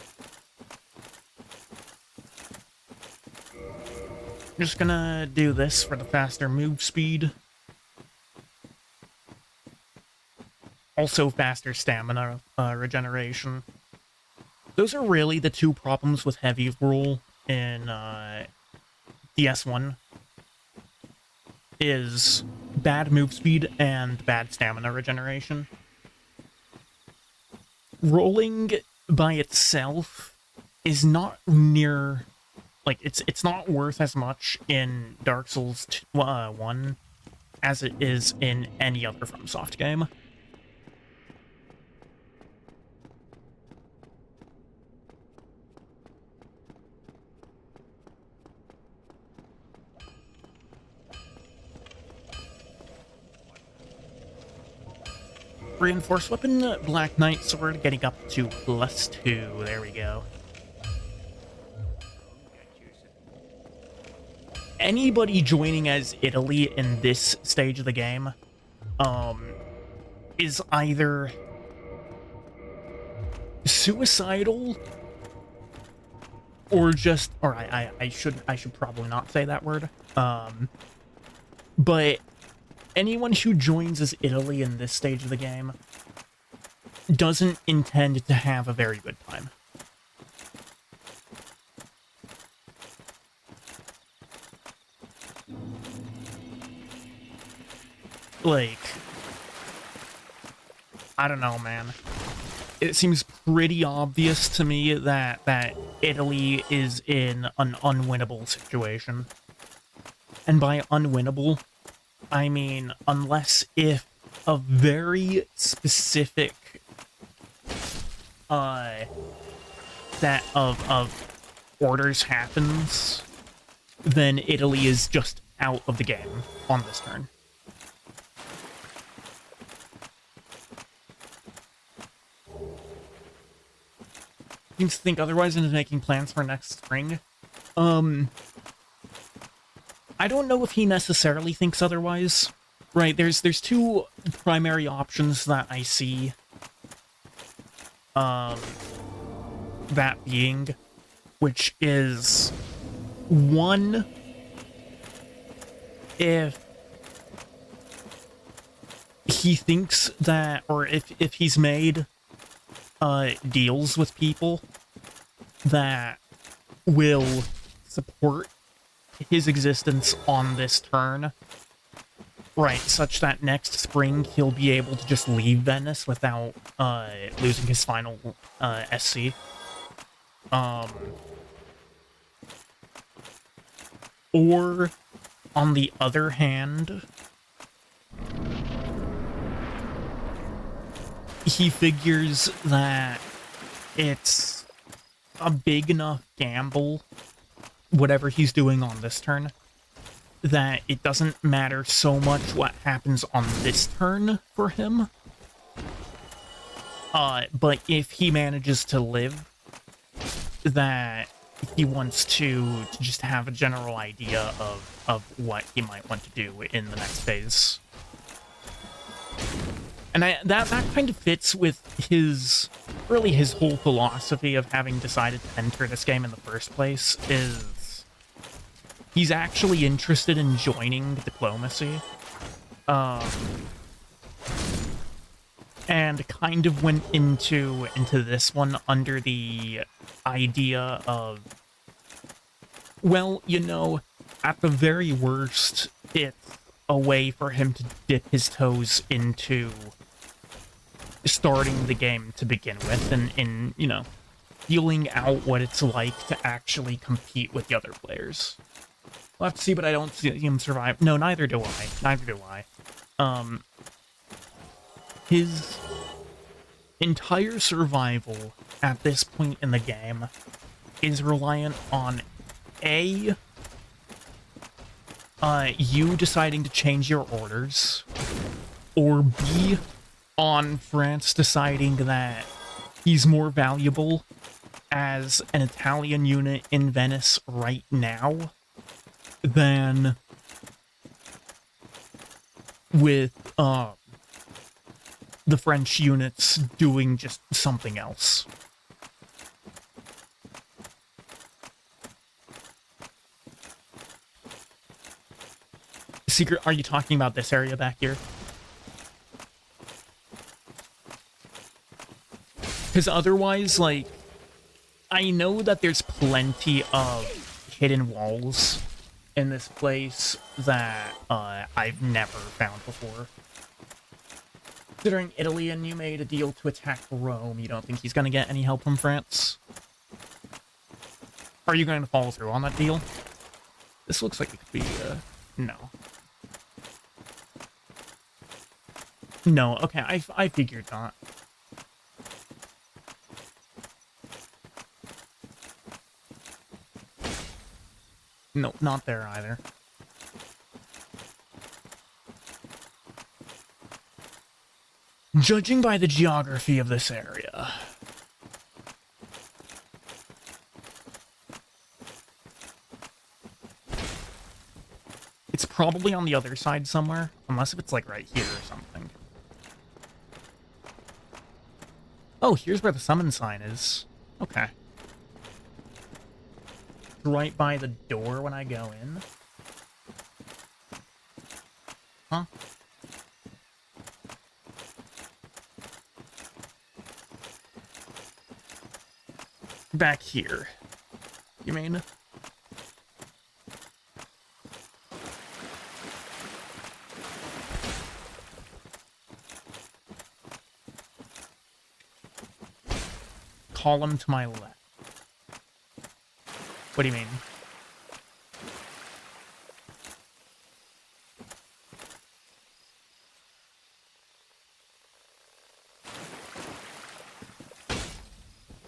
Just gonna do this for the faster move speed. Also faster stamina regeneration. Those are really the two problems with heavy rule in DS1. Is bad move speed and bad stamina regeneration. Rolling by itself is not near... Like, it's not worth as much in Dark Souls 1 as it is in any other FromSoft game. Reinforced weapon, Black Knight sword, getting up to +2. There we go. Anybody joining as Italy in this stage of the game is either suicidal or just... Or I should probably not say that word. But anyone who joins as Italy in this stage of the game doesn't intend to have a very good time. Like, I don't know, man. It seems pretty obvious to me that Italy is in an unwinnable situation. And by unwinnable, I mean unless if a very specific set of orders happens, then Italy is just out of the game on this turn. Seems to think otherwise and is making plans for next spring. I don't know if he necessarily thinks otherwise. Right, there's two primary options that I see. That being, which is one, if he thinks that, or if he's made deals with people that will support his existence on this turn, right, such that next spring he'll be able to just leave Venice without losing his final SC. Or, on the other hand, he figures that it's a big enough gamble, whatever he's doing on this turn, that it doesn't matter so much what happens on this turn for him. But if he manages to live, that he wants to just have a general idea of what he might want to do in the next phase. And that kind of fits with his whole philosophy of having decided to enter this game in the first place, is he's actually interested in joining diplomacy. And kind of went into this one under the idea of, well, you know, at the very worst, it's a way for him to dip his toes into starting the game to begin with, and in, you know, feeling out what it's like to actually compete with the other players. We'll have to see, but I don't see him survive. No, neither do I. Neither do I. His entire survival at this point in the game is reliant on A, you deciding to change your orders, or B, on France deciding that he's more valuable as an Italian unit in Venice right now than with the French units doing just something else. Secret, are you talking about this area back here? Because otherwise, like, I know that there's plenty of hidden walls in this place that I've never found before. Considering Italy and you made a deal to attack Rome, you don't think he's going to get any help from France? Are you going to follow through on that deal? This looks like it could be, no. No, okay, I figured not. No, not there either. Judging by the geography of this area, it's probably on the other side somewhere, unless if it's like right here or something. Oh, here's where the summon sign is. Okay. Right by the door when I go in. Huh? Back here. You mean? Column to my left. What do you mean?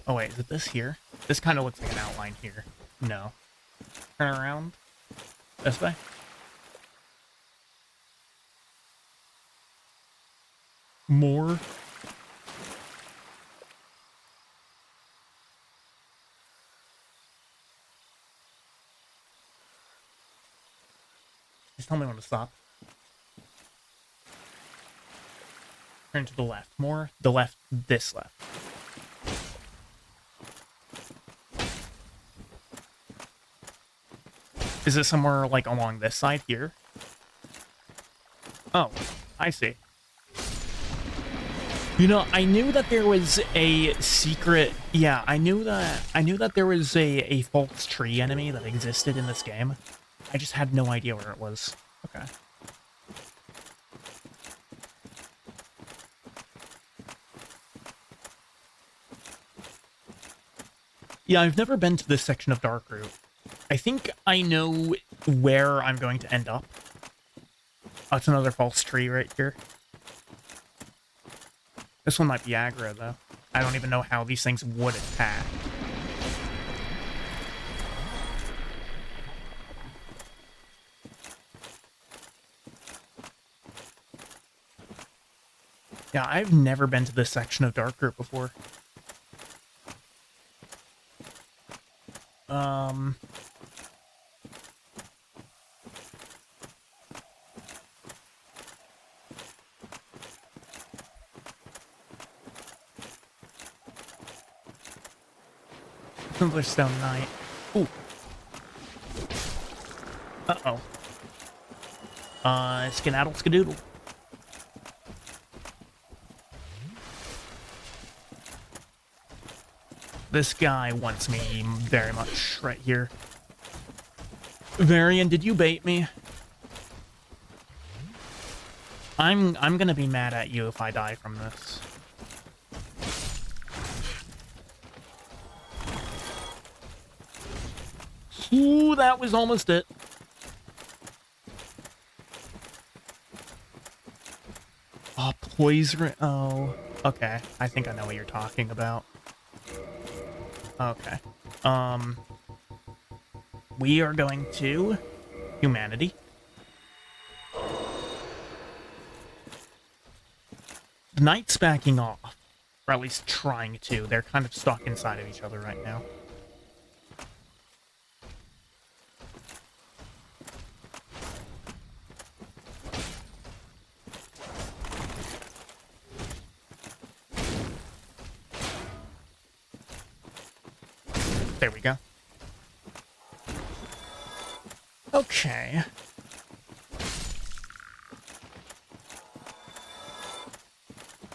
Oh wait, is it this here? This kind of looks like an outline here. No. Turn around. This way? More? Just tell me when to stop. Turn to the left. More? The left. This left. Is it somewhere, like, along this side here? Oh, I see. You know, I knew that there was a secret... Yeah, I knew that there was a false tree enemy that existed in this game. I just had no idea where it was. Okay. Yeah, I've never been to this section of Darkroot. I think I know where I'm going to end up. Oh, it's another false tree right here. This one might be aggro, though. I don't even know how these things would attack. Yeah, I've never been to this section of Darkroot before. Stone Knight. Ooh. Uh-oh. Skedaddle skedoodle. This guy wants me very much right here. Varian, did you bait me? I'm gonna be mad at you if I die from this. Ooh, that was almost it. Oh, poison. Oh, okay. I think I know what you're talking about. Okay. We are going to humanity. The knight's backing off, or at least trying to. They're kind of stuck inside of each other right now. There we go.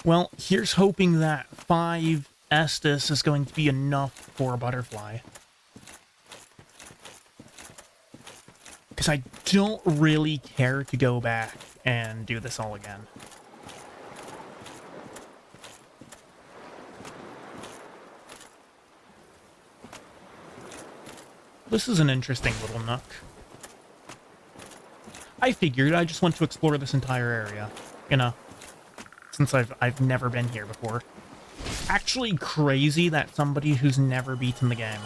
Well, here's hoping that 5 Estus is going to be enough for a butterfly. Because I don't really care to go back and do this all again. This is an interesting little nook. I figured I just want to explore this entire area, you know, since I've never been here before. Actually crazy that somebody who's never beaten the game,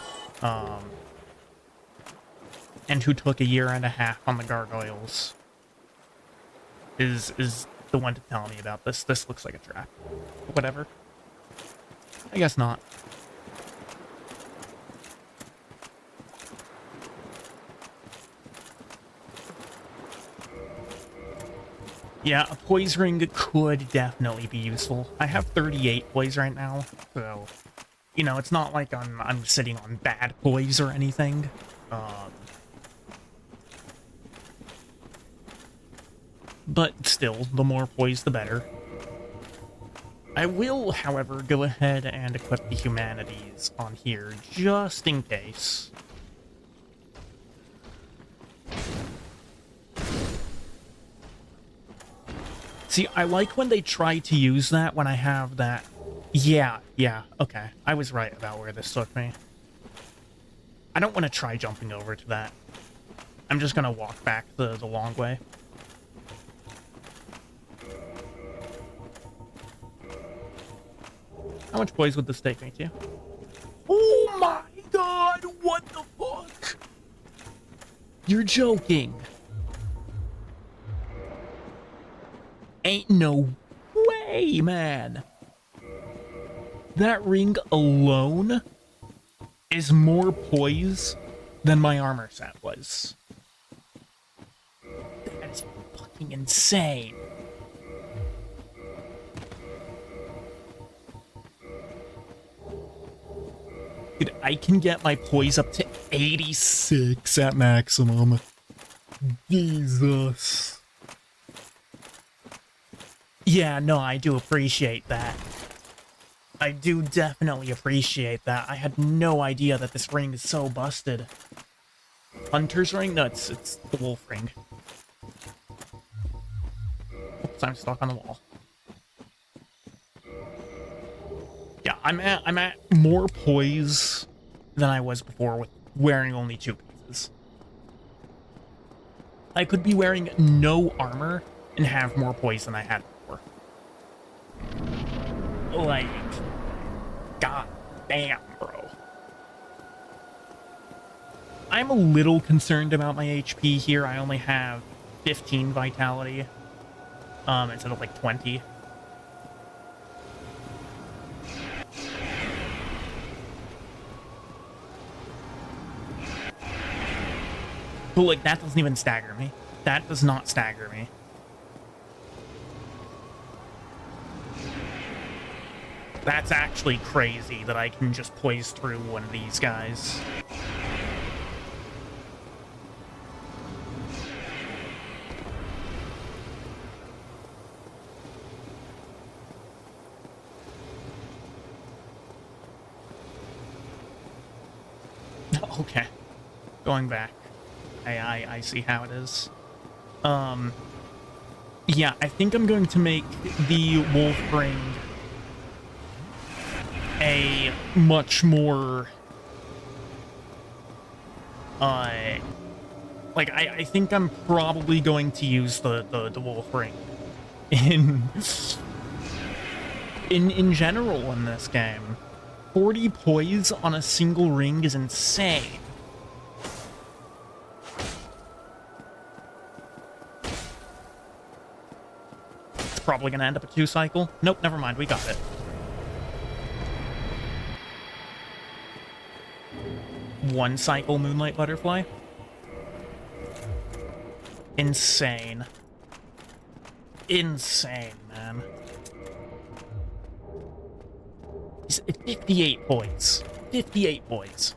and who took a year and a half on the gargoyles is the one to tell me about this. This looks like a trap. Whatever. I guess not. Yeah, a poise ring could definitely be useful. I have 38 poise right now, so, you know, it's not like I'm sitting on bad poise or anything. But still, the more poise, the better. I will, however, go ahead and equip the humanities on here, just in case. See, I like when they try to use that when I have that. Yeah, okay. I was right about where this took me. I don't want to try jumping over to that. I'm just going to walk back the long way. How much poise would this take me to? Oh my god, what the fuck? You're joking. Ain't no way, man. That ring alone is more poise than my armor set was. That is fucking insane. Dude, I can get my poise up to 86 at maximum. Jesus. Yeah, no, I do appreciate that. I do definitely appreciate that. I had no idea that this ring is so busted. Hunter's ring? No, it's the wolf ring. Oops, I'm stuck on the wall. Yeah, I'm at more poise than I was before with wearing only 2 pieces. I could be wearing no armor and have more poise than I had before. Like, god damn, bro. I'm a little concerned about my HP here. I only have 15 vitality, instead of like 20. But like, that doesn't even stagger me. That does not stagger me. That's actually crazy that I can just poise through one of these guys. Okay. Going back. I see how it is. Yeah, I think I'm going to make the wolf ring a much more, like, I think I'm probably going to use the wolf ring in general in this game. 40 poise on a single ring is insane. It's probably gonna end up a 2-cycle. Nope, never mind, we got it. One cycle Moonlight Butterfly. Insane. Insane, man. 58 points. 58 points.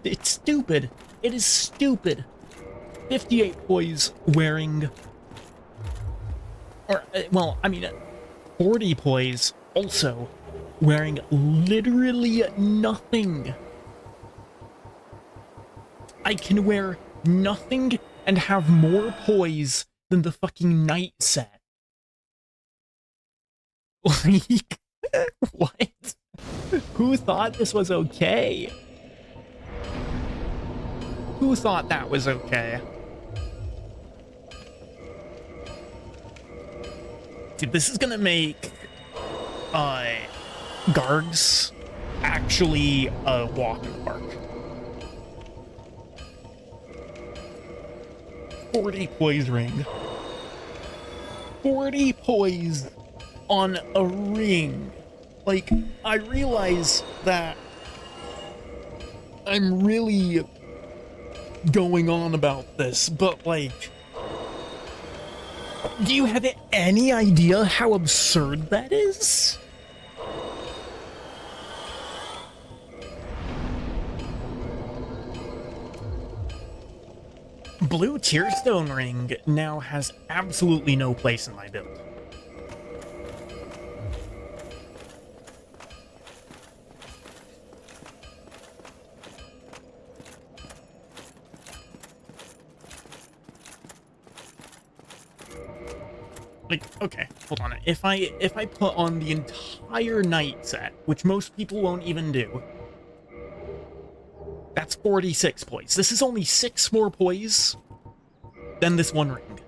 It's stupid. It is stupid. 58 poise wearing... Or, well, I mean, 40 poise, also wearing literally nothing. I can wear nothing and have more poise than the fucking knight set. Like, what? Who thought this was okay? Who thought that was okay? Dude, this is gonna make Gargs actually a walk in the park. 40 poise ring. 40 poise on a ring. Like, I realize that I'm really going on about this, but like, do you have any idea how absurd that is? Blue Tearstone Ring now has absolutely no place in my build. Like, okay, hold on. If I put on the entire knight set, which most people won't even do, that's 46 poise. This is only 6 more poise than this one ring.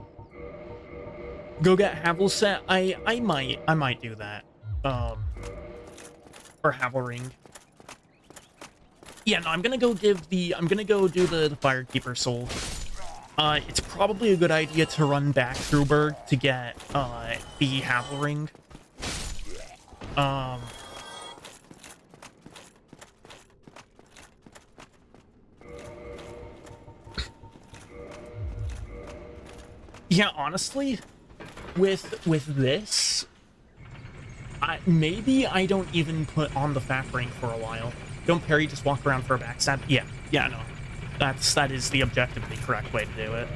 Go get Havel's set. I might do that. For Havel ring. Yeah, no, I'm gonna go do the Firekeeper soul. It's probably a good idea to run back through Berg to get the Havel ring. Yeah, honestly, with this, maybe I don't even put on the Fat ring for a while. Don't parry, just walk around for a backstab. Yeah, no. That is the objectively correct way to do it.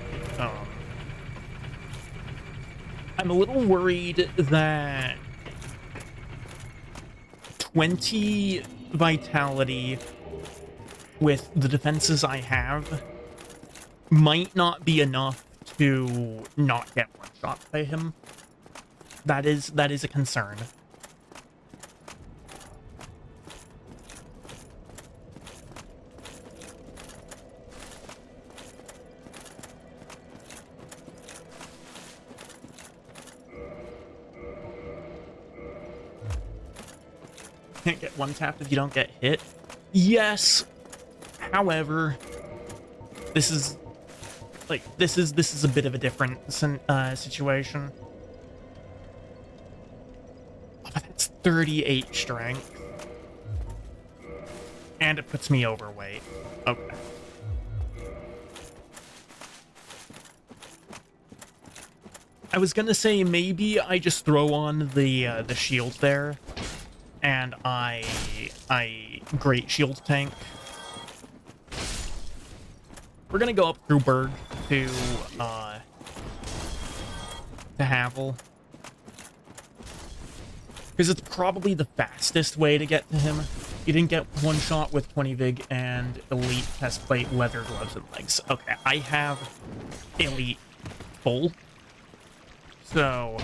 I'm a little worried that 20 vitality with the defenses I have might not be enough to not get one shot by him. That is a concern. Can't get one tapped if you don't get hit. Yes. However, this is a bit of a different situation. Oh, but that's 38 strength. And it puts me overweight. Okay. I was gonna say maybe I just throw on the shield there, and I great shield tank. We're gonna go up through Berg to Havel, because it's probably the fastest way to get to him. You didn't get one shot with 20 Vig and Elite Test Plate, Leather Gloves, and Legs. Okay, I have Elite full, so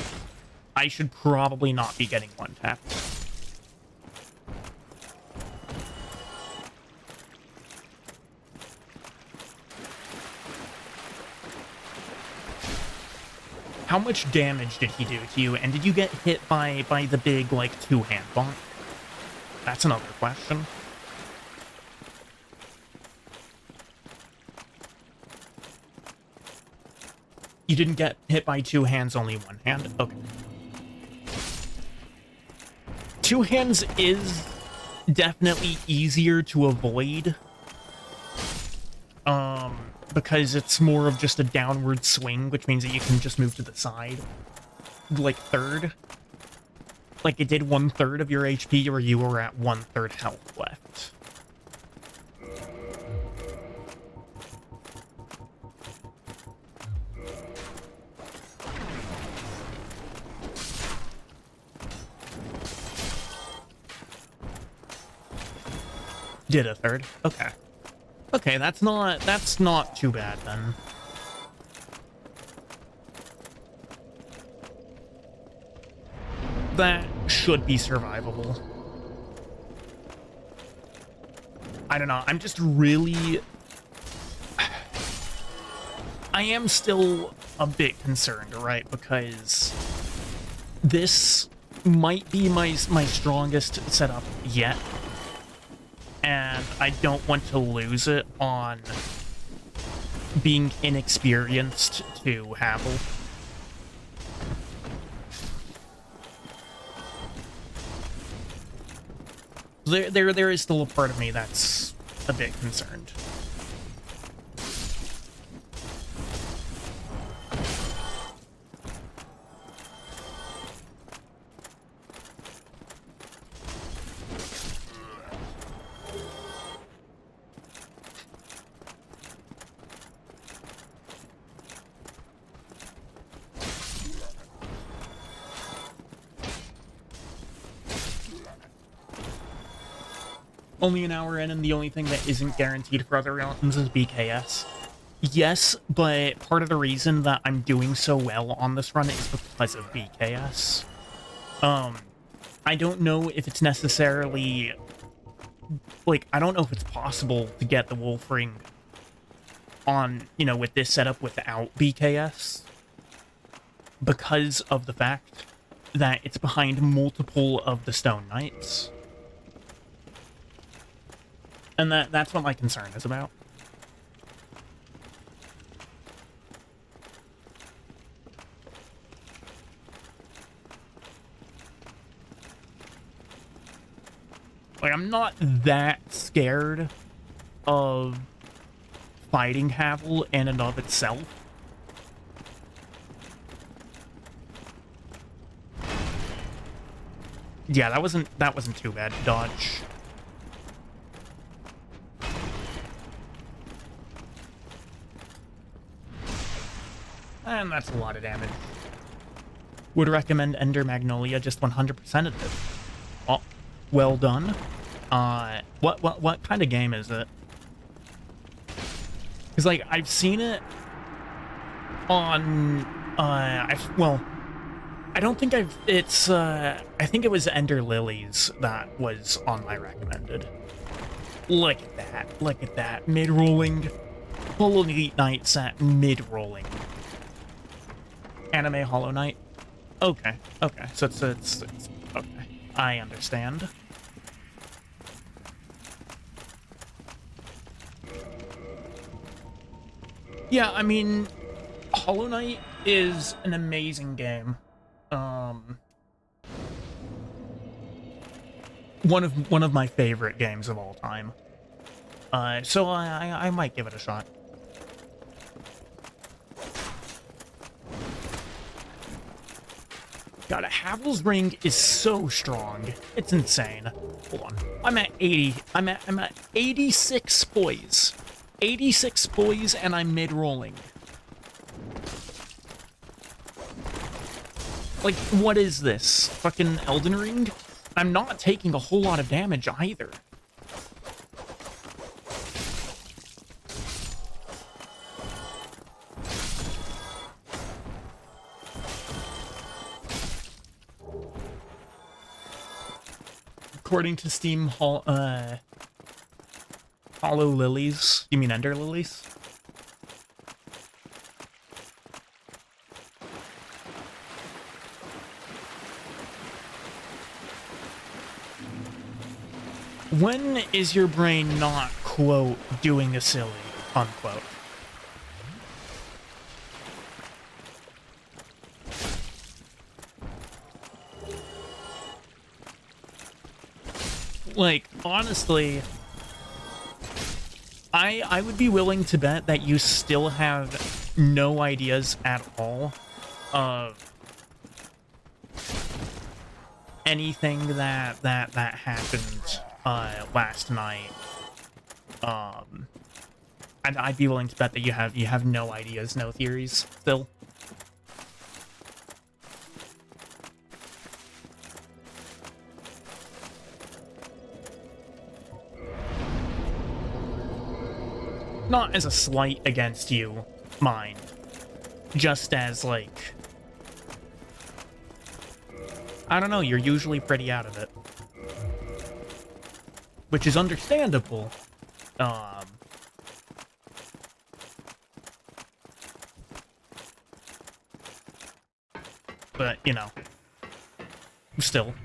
I should probably not be getting one tapped. How much damage did he do to you, and did you get hit by the big, like, two-hand bonk? That's another question. You didn't get hit by two hands, only one hand? Okay. Two hands is definitely easier to avoid. Because it's more of just a downward swing, which means that you can just move to the side. Like third. Like it did 1/3 of your HP, or you were at 1/3 health left. Did a third. Okay. Okay, that's not too bad then. That should be survivable. I don't know, I'm just really... I am still a bit concerned, right? Because this might be my strongest setup yet. And I don't want to lose it on being inexperienced to Havel. There is still a part of me that's a bit concerned. Only an hour in, and the only thing that isn't guaranteed for other rounds is BKS. Yes, but part of the reason that I'm doing so well on this run is because of BKS. I don't know if it's necessarily... Like, I don't know if it's possible to get the Wolf Ring on, you know, with this setup without BKS. Because of the fact that it's behind multiple of the Stone Knights. And that's what my concern is about. Like, I'm not that scared of fighting Havel in and of itself. Yeah, that wasn't too bad to dodge. And that's a lot of damage. Would recommend Ender Magnolia, just 100% of it. Oh, well done. What kind of game is it? Because, like, I've seen it on, well, I don't think it's, I think it was Ender Lilies that was on my recommended. Look at that, mid-rolling. Full Elite Knight set mid-rolling. Anime Hollow Knight. Okay, so it's okay. I understand. Yeah, I mean, Hollow Knight is an amazing game. One of my favorite games of all time. So I might give it a shot. God, Havel's ring is so strong. It's insane. Hold on. I'm at 80. I'm at 86 poise. 86 poise, and I'm mid-rolling. Like, what is this? Fucking Elden Ring? I'm not taking a whole lot of damage either. According to Steam, Hollow Lilies. You mean Ender Lilies? When is your brain not, quote, doing a silly, unquote? Like, honestly, I would be willing to bet that you still have no ideas at all of anything that happened last night. I'd be willing to bet that you have no ideas, no theories still. Not as a slight against you, mind. Just as, like... I don't know, you're usually pretty out of it. Which is understandable. But, you know. Still.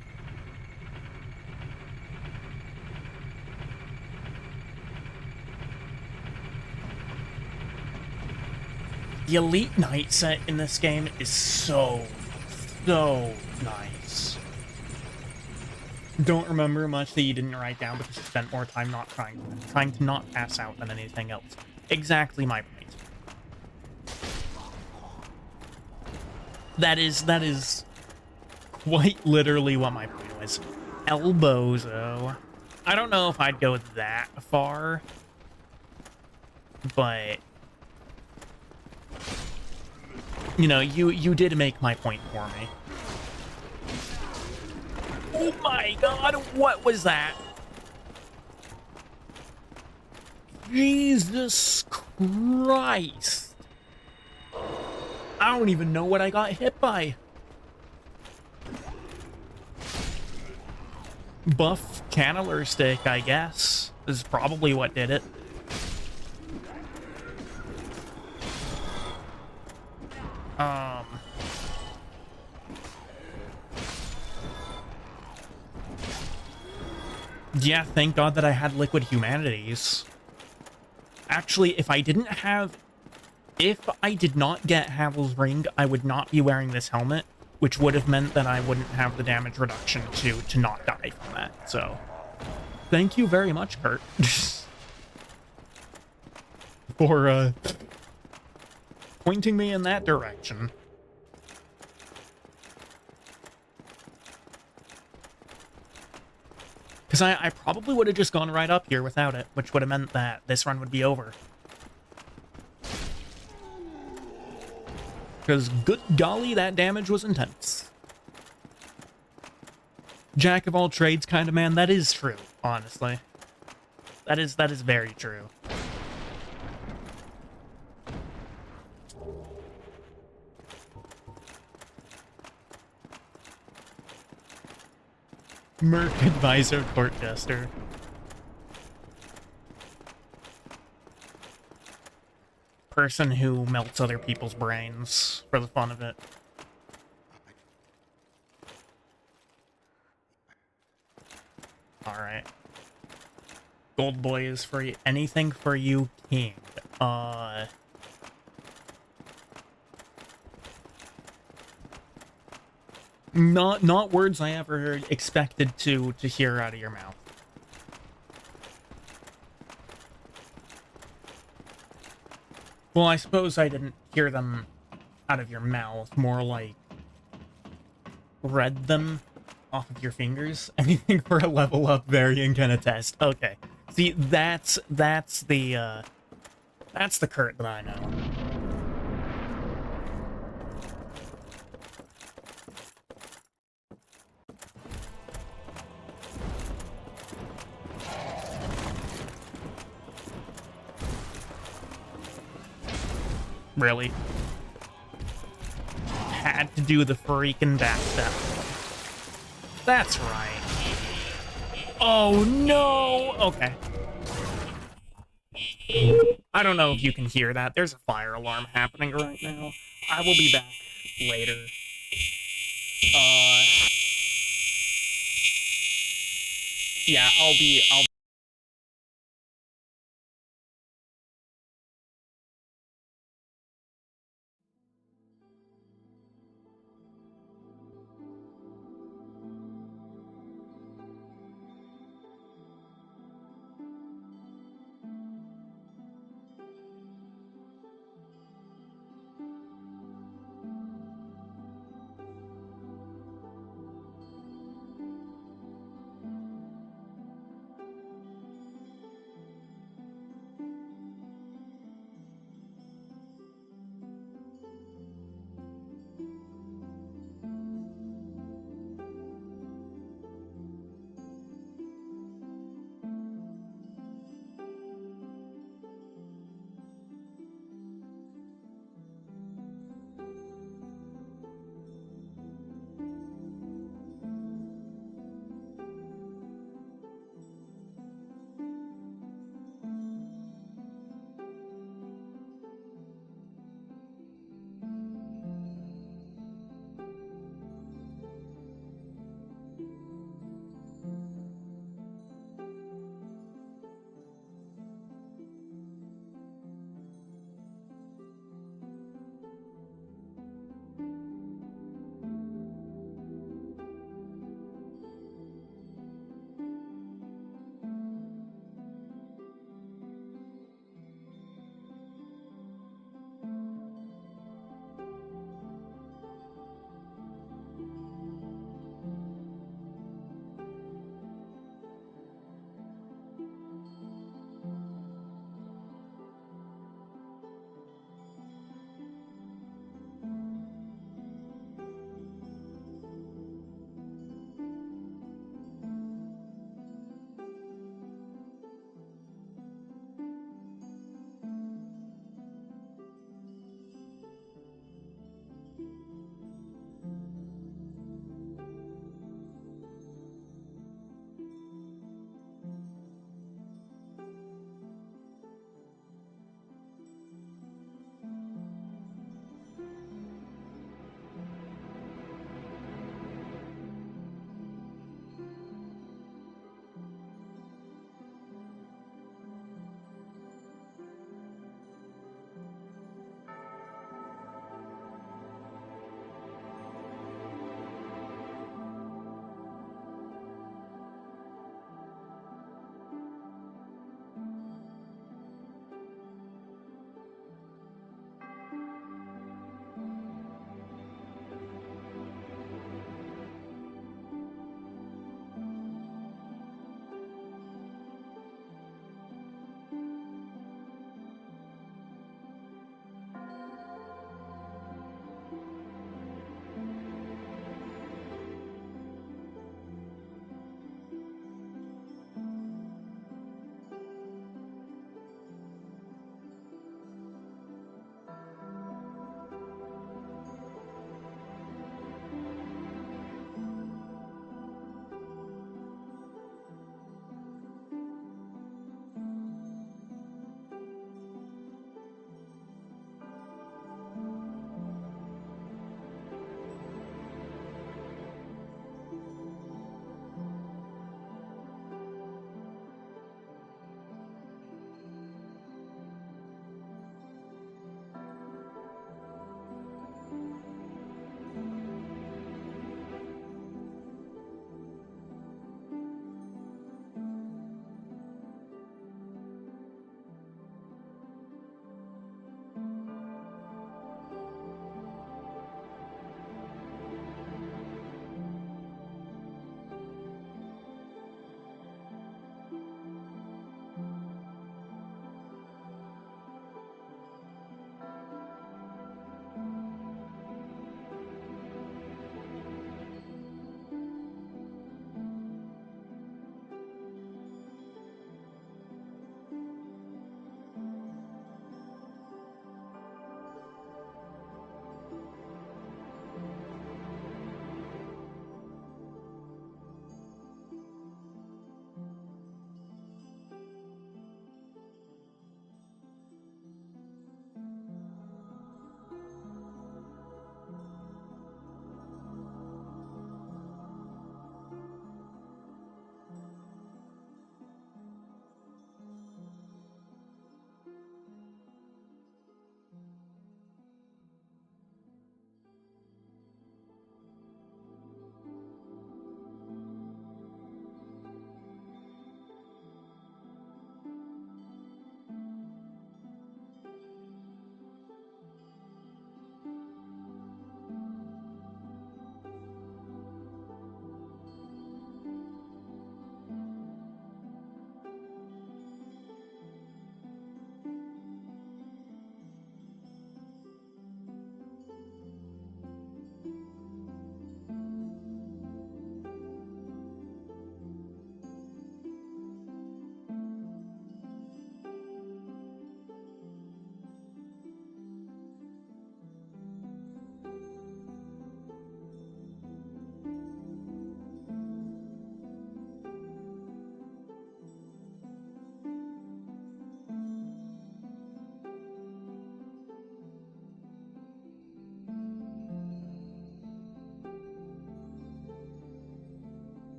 The Elite Knight set in this game is so nice. Don't remember much that you didn't write down because you spent more time not trying to not pass out than anything else. Exactly my point. That is quite literally what my point was. Elbows, though. I don't know if I'd go that far, but you know, you did make my point for me. Oh my god, what was that? Jesus Christ. I don't even know what I got hit by. Buff canneler stick, I guess, is probably what did it. Yeah, thank God that I had Liquid Humanities. Actually, if I did not get Havel's Ring, I would not be wearing this helmet, which would have meant that I wouldn't have the damage reduction to not die from that, so... Thank you very much, Kurt. For, pointing me in that direction. Because I probably would have just gone right up here without it, which would have meant that this run would be over. Because, good golly, that damage was intense. Jack of all trades kind of man, that is true, honestly. That is very true. Merc Advisor Court Jester. Person who melts other people's brains for the fun of it. Alright. Gold boy is free. Anything for you, king. Not words I ever expected to hear out of your mouth. Well, I suppose I didn't hear them out of your mouth, more like read them off of your fingers. Anything for a level up variant can attest. Okay. See, that's the Kurt that I know. Really? Had to do the freaking backstep. That's right. Oh no! Okay. I don't know if you can hear that. There's a fire alarm happening right now. I will be back later. Yeah, I'll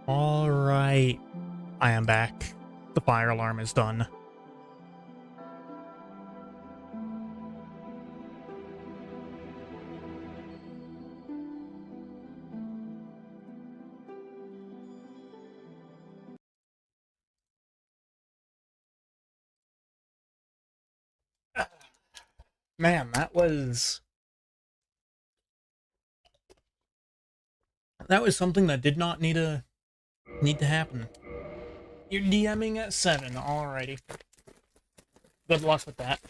Alright, I am back. The fire alarm is done. Man, that was something that did not need to happen. You're DMing at 7, alrighty. Good luck with that.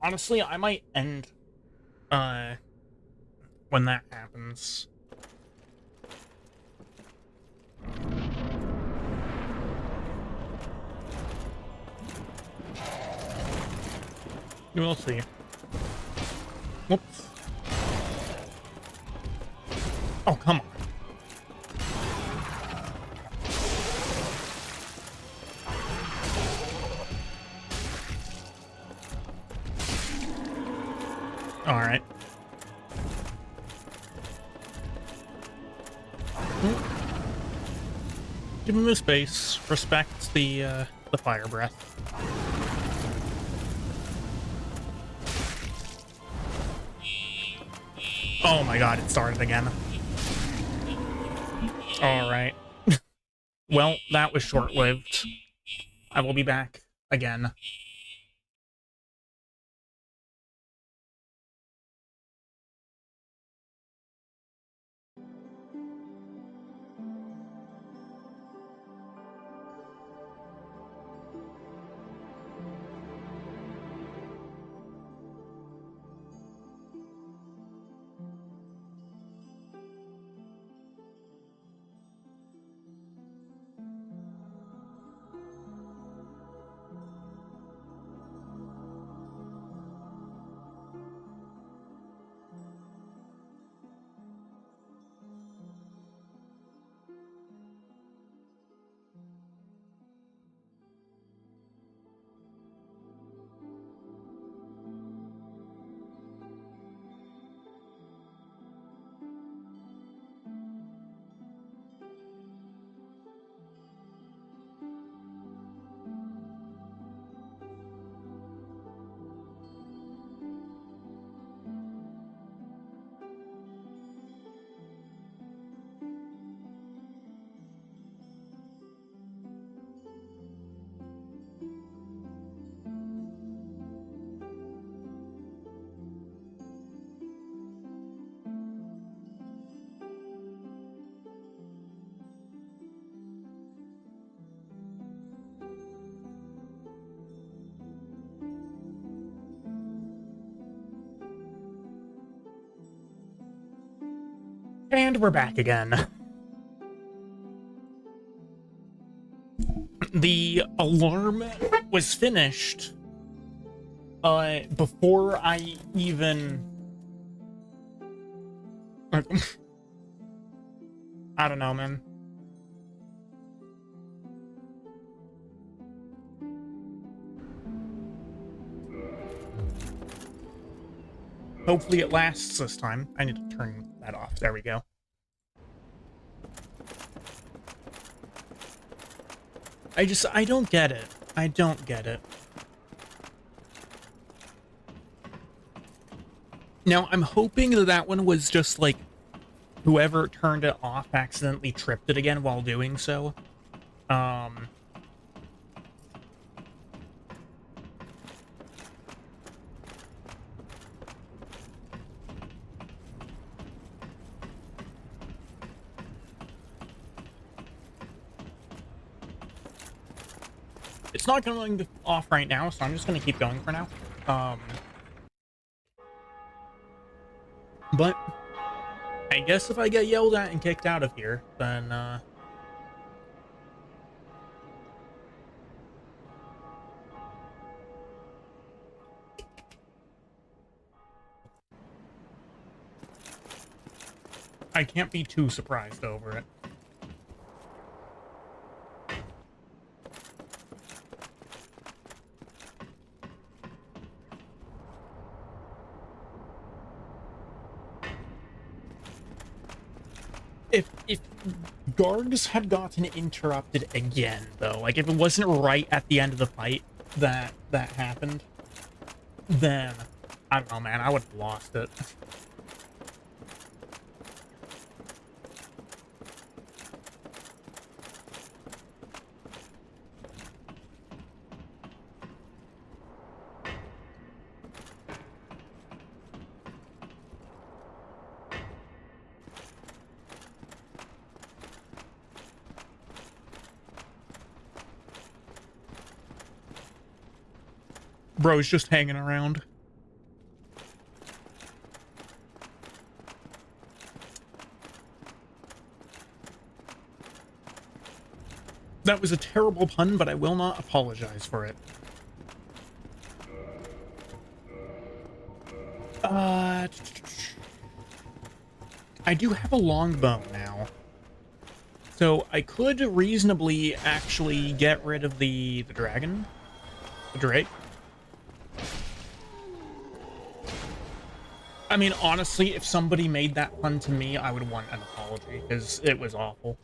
Honestly, I might end when that happens. We'll see. Whoops. Oh, come on. Alright. Give him the space. Respect the fire breath. Oh my god, it started again. Alright. Well, that was short-lived. I will be back again. And we're back again. The alarm was finished before I even I don't know, man. Hopefully it lasts this time. I need to turn that off. There we go. I don't get it. I don't get it. Now, I'm hoping that that one was just, like, whoever turned it off accidentally tripped it again while doing so. It's not going off right now, so I'm just going to keep going for now. But I guess if I get yelled at and kicked out of here, then, I can't be too surprised over it. If Gargs had gotten interrupted again, though, like if it wasn't right at the end of the fight that happened, then I don't know, man, I would have lost it. Bro's just hanging around. That was a terrible pun, but I will not apologize for it. I do have a longbow now. So I could reasonably actually get rid of the dragon. The drake. I mean, honestly, if somebody made that pun to me, I would want an apology, because it was awful.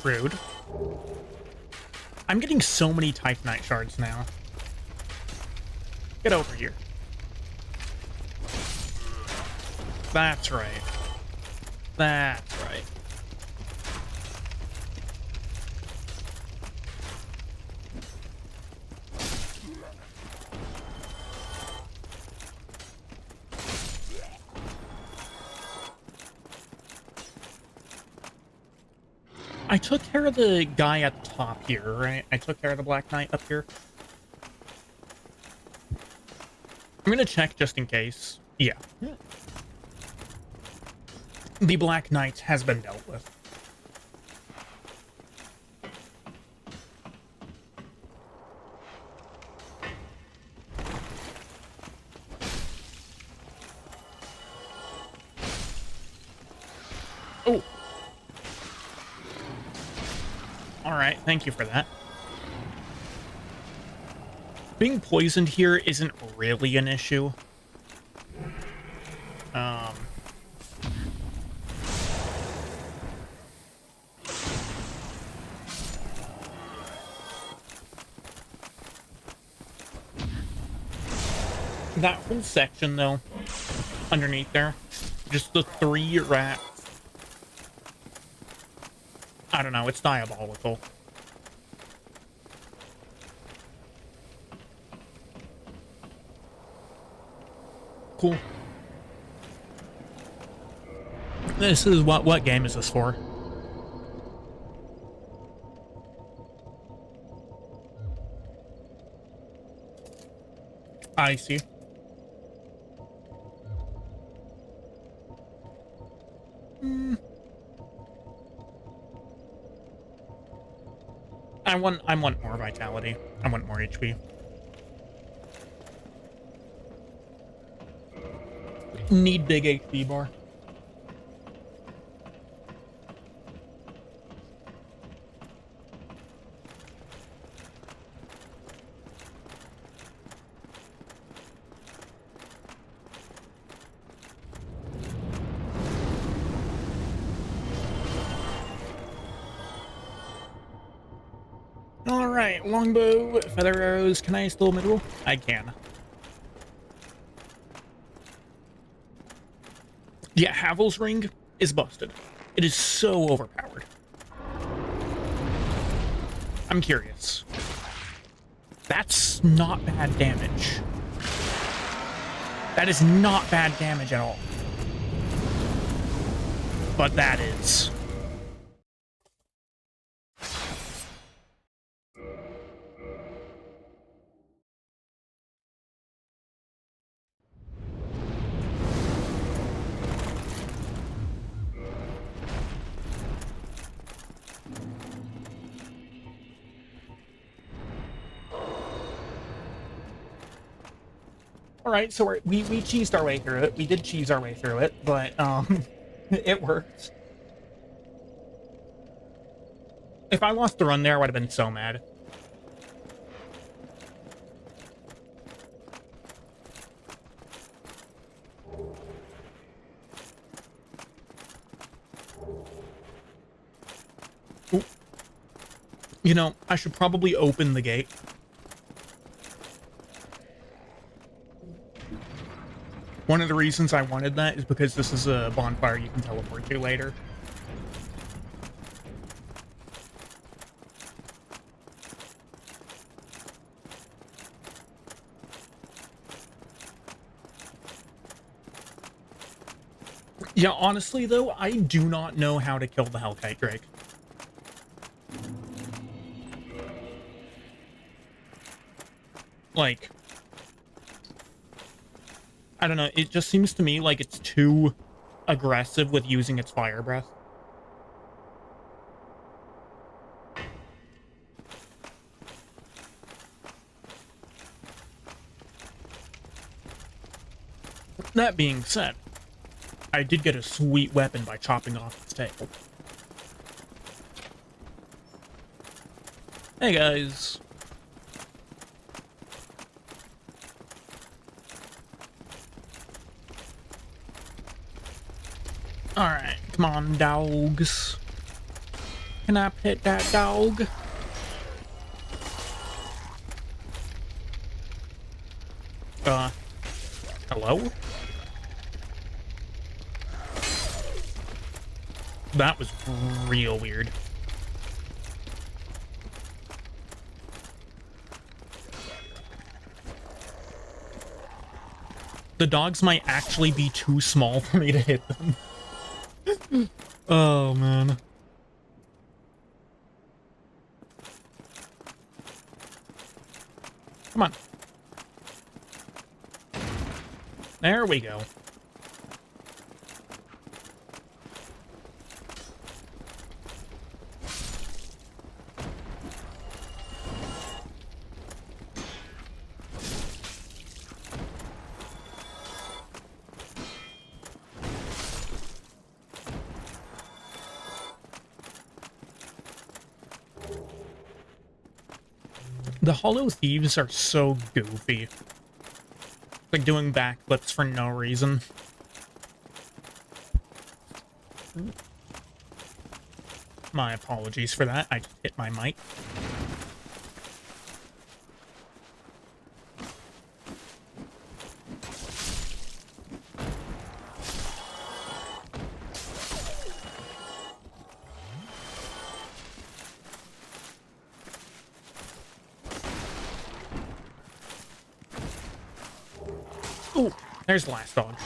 Rude. I'm getting so many Titanite shards now. Get over here. That's right. That's right. I took care of the guy at the top here, right? I took care of the Black Knight up here. I'm gonna check just in case. Yeah. The Black Knight has been dealt with. Oh. Alright, thank you for that. Being poisoned here isn't really an issue. That whole section, though, underneath there, just the 3 rats. I don't know, it's diabolical. Cool. This is what game is this for? I see. I want more vitality. I want more HP. Need big HP bar. Alright, longbow, feather arrows. Can I still middle? I can. Yeah, Havel's ring is busted. It is so overpowered. I'm curious. That's not bad damage. That is not bad damage at all. But that is. All right, so we cheesed our way through it. We did cheese our way through it, but it worked. If I lost the run there, I would have been so mad. Ooh. You know, I should probably open the gate. One of the reasons I wanted that is because this is a bonfire you can teleport to later. Yeah, honestly, though, I do not know how to kill the Hellkite Drake. Like, I don't know, it just seems to me like it's too aggressive with using its fire breath. That being said, I did get a sweet weapon by chopping off its tail. Hey guys. Alright, come on, dogs. Can I pet that dog? Hello? That was real weird. The dogs might actually be too small for me to hit them. Oh, man. Come on. There we go. The Hollow Thieves are so goofy. Like doing backflips for no reason. My apologies for that. I just hit my mic. Ooh, there's the last dog.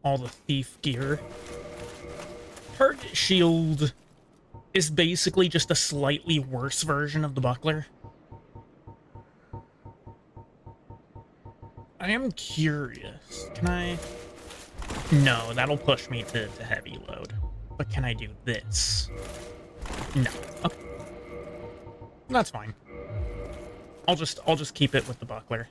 All the thief gear. Target shield is basically just a slightly worse version of the buckler. I am curious. Can I... No, that'll push me to heavy load. But can I do this? No. Okay. That's fine. I'll just keep it with the buckler.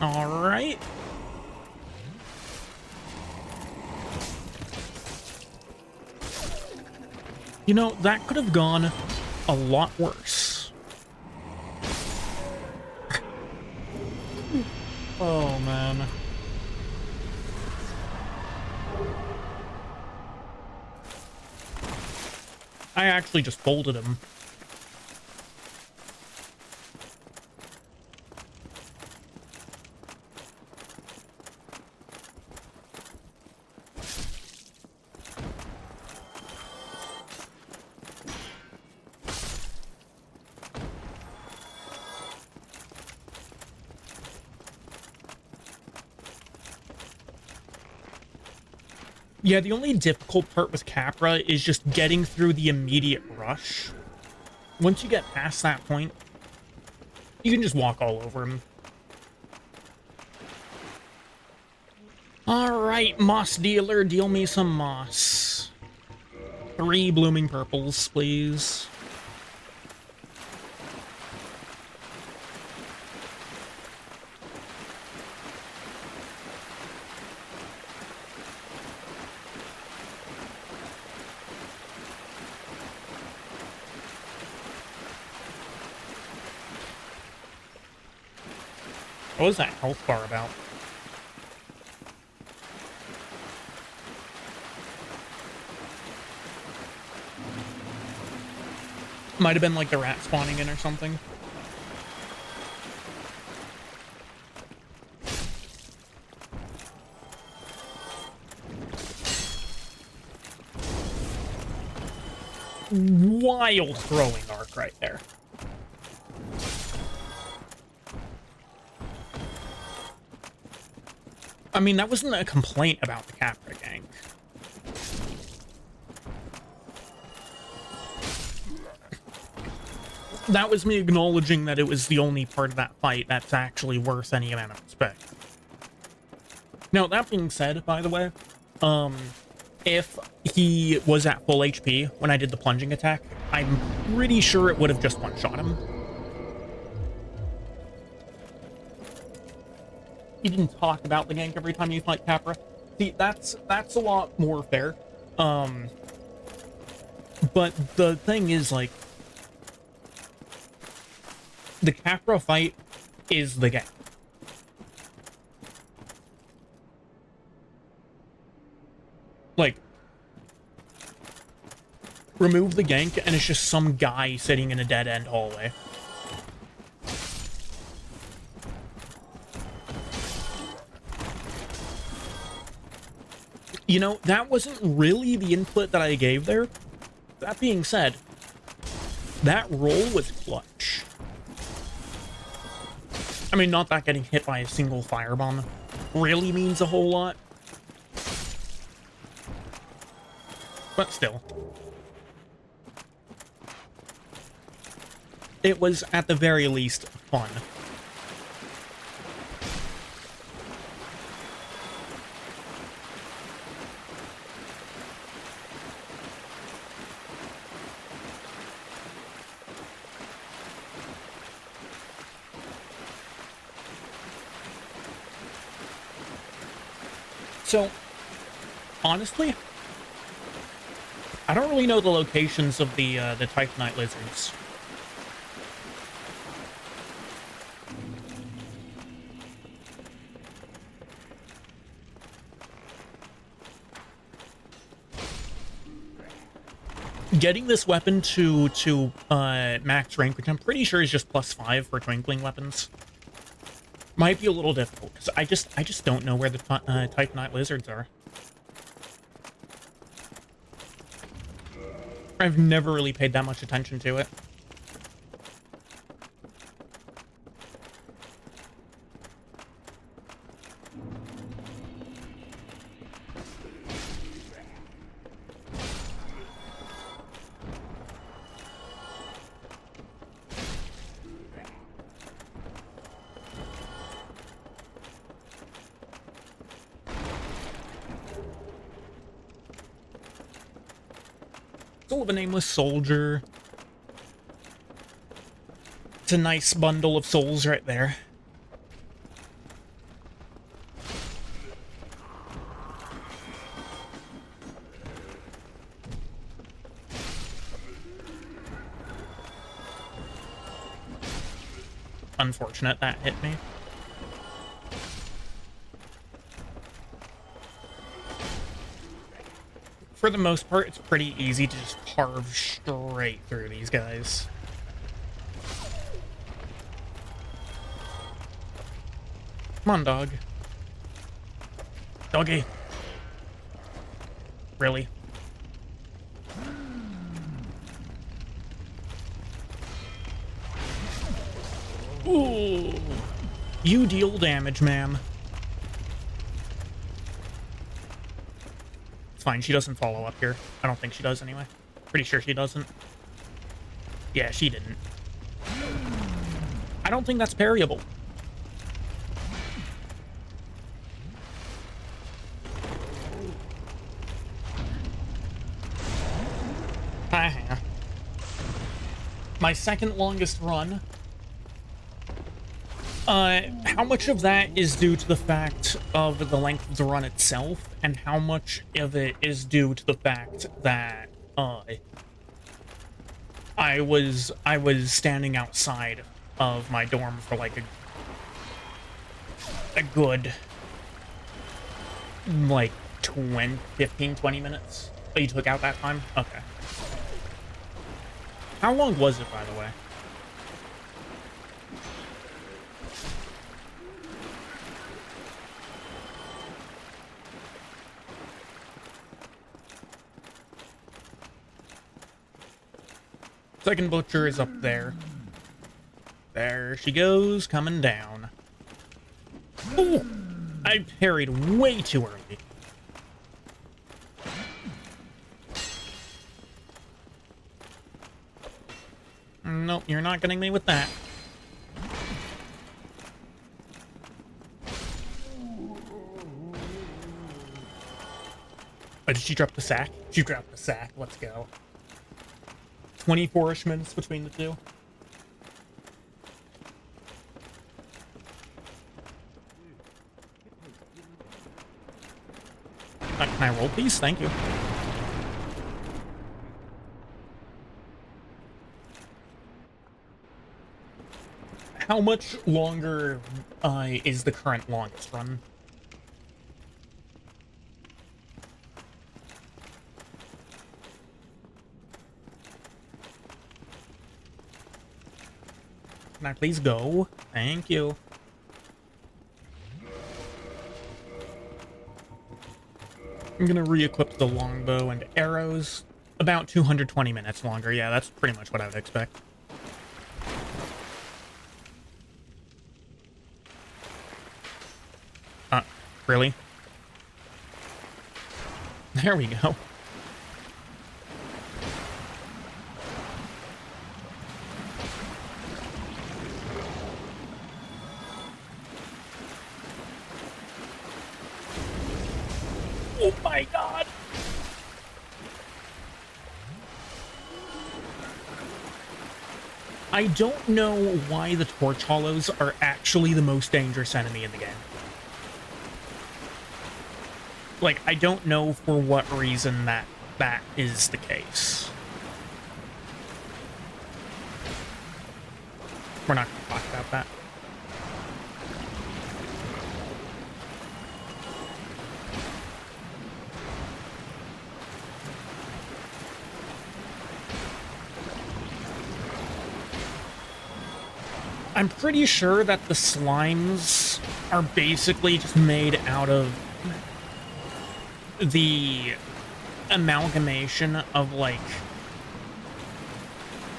All right. You know, that could have gone a lot worse. Oh, man. I actually just folded him. Yeah, the only difficult part with Capra is just getting through the immediate rush. Once you get past that point, you can just walk all over him. Alright, moss dealer, deal me some moss. 3 blooming purples, please. What was that health bar about? Might have been like the rat spawning in or something. Wild throwing arc right there. I mean, that wasn't a complaint about the Capra gank. That was me acknowledging that it was the only part of that fight that's actually worth any amount of respect. Now, that being said, by the way, if he was at full HP when I did the plunging attack, I'm pretty sure it would have just one-shot him. He didn't talk about the gank every time you fight Capra. See, that's a lot more fair. But the thing is, like, the Capra fight is the gank. Like, remove the gank and it's just some guy sitting in a dead-end hallway. You know, that wasn't really the input that I gave there. That being said, that roll was clutch. I mean, not that getting hit by a single firebomb really means a whole lot. But still. It was, at the very least, fun. So, honestly, I don't really know the locations of the Titanite lizards. Getting this weapon to max rank, which I'm pretty sure is just +5 for twinkling weapons, might be a little difficult because I just don't know where the Titanite lizards are. I've never really paid that much attention to it. Soul of a Nameless Soldier. It's a nice bundle of souls right there. Unfortunate that hit me. For the most part, it's pretty easy to just carve straight through these guys. Come on, dog. Doggy. Really? Ooh. You deal damage, ma'am. Fine, she doesn't follow up here. I don't think she does anyway. Pretty sure she doesn't. Yeah, she didn't. I don't think that's parryable. My second longest run. How much of that is due to the fact of the length of the run itself, and how much of it is due to the fact that, I was standing outside of my dorm for like a good like 15-20 minutes. Oh, you took out that time? Okay. How long was it, by the way? Second butcher is up there. There she goes, coming down. Ooh! I parried way too early. Nope, you're not getting me with that. Oh, did she drop the sack? She dropped the sack. Let's go. 24-ish minutes between the two. Can I roll, please? Thank you. How much longer is the current longest run? Can I please go? Thank you. I'm gonna re-equip the longbow and arrows. About 220 minutes longer. Yeah, that's pretty much what I would expect. Really? There we go. Oh my god! I don't know why the torch hollows are actually the most dangerous enemy in the game. Like, I don't know for what reason that is the case. We're not going to talk about that. I'm pretty sure that the slimes are basically just made out of the amalgamation of, like,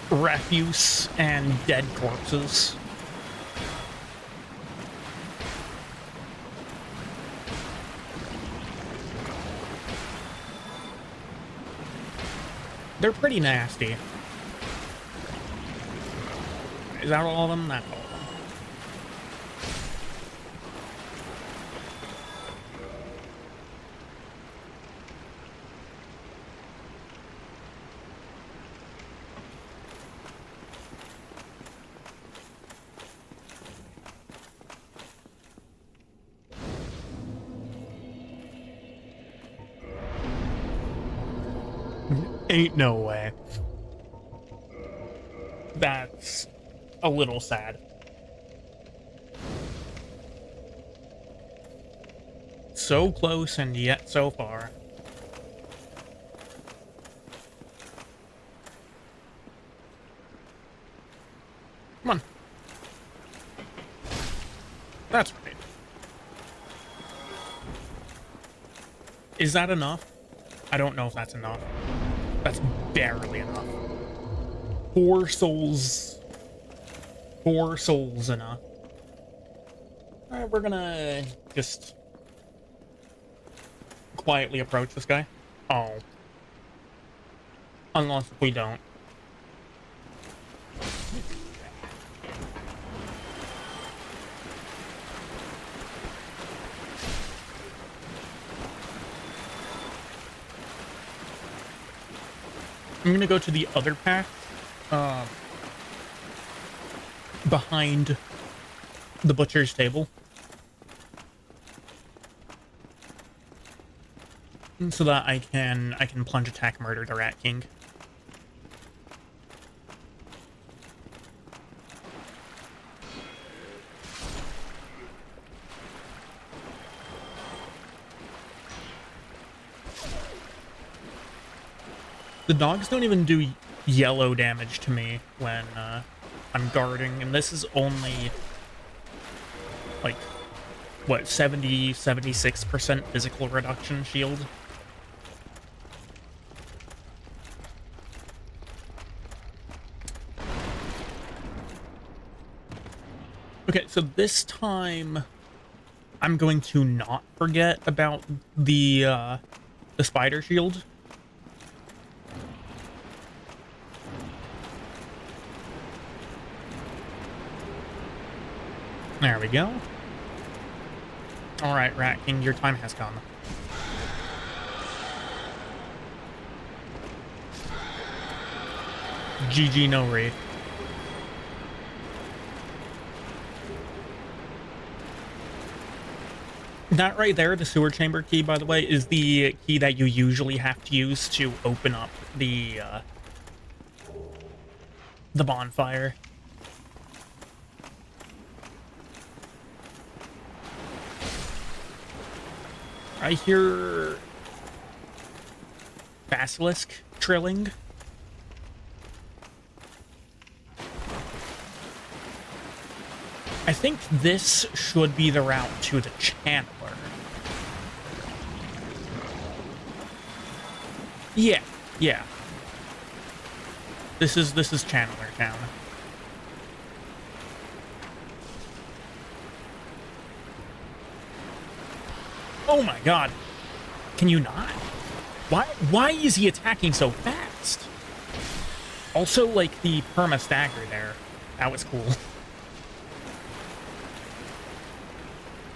refuse and dead corpses. They're pretty nasty. Is that all of them? That's all of them. Ain't no way. That's a little sad. So close and yet so far. Come on. That's right. Is that enough? I don't know if that's enough. That's barely enough. 4 souls. 4 souls enough. Alright, we're gonna just quietly approach this guy. Oh. Unless we don't. I'm gonna go to the other path. behind the butcher's table, so that I can plunge attack murder the Rat King. The dogs don't even do yellow damage to me when I'm guarding, and this is only like, what, 76% physical reduction shield? Okay, so this time I'm going to not forget about the spider shield. There we go. Alright, Rat King, your time has come. GG, no raid. That right there, the sewer chamber key, by the way, is the key that you usually have to use to open up the bonfire. I hear basilisk trilling. I think this should be the route to the channeler. Yeah, yeah. This is Channeler Town. Oh my god. Can you not? Why is he attacking so fast? Also, like, the perma stagger there. That was cool.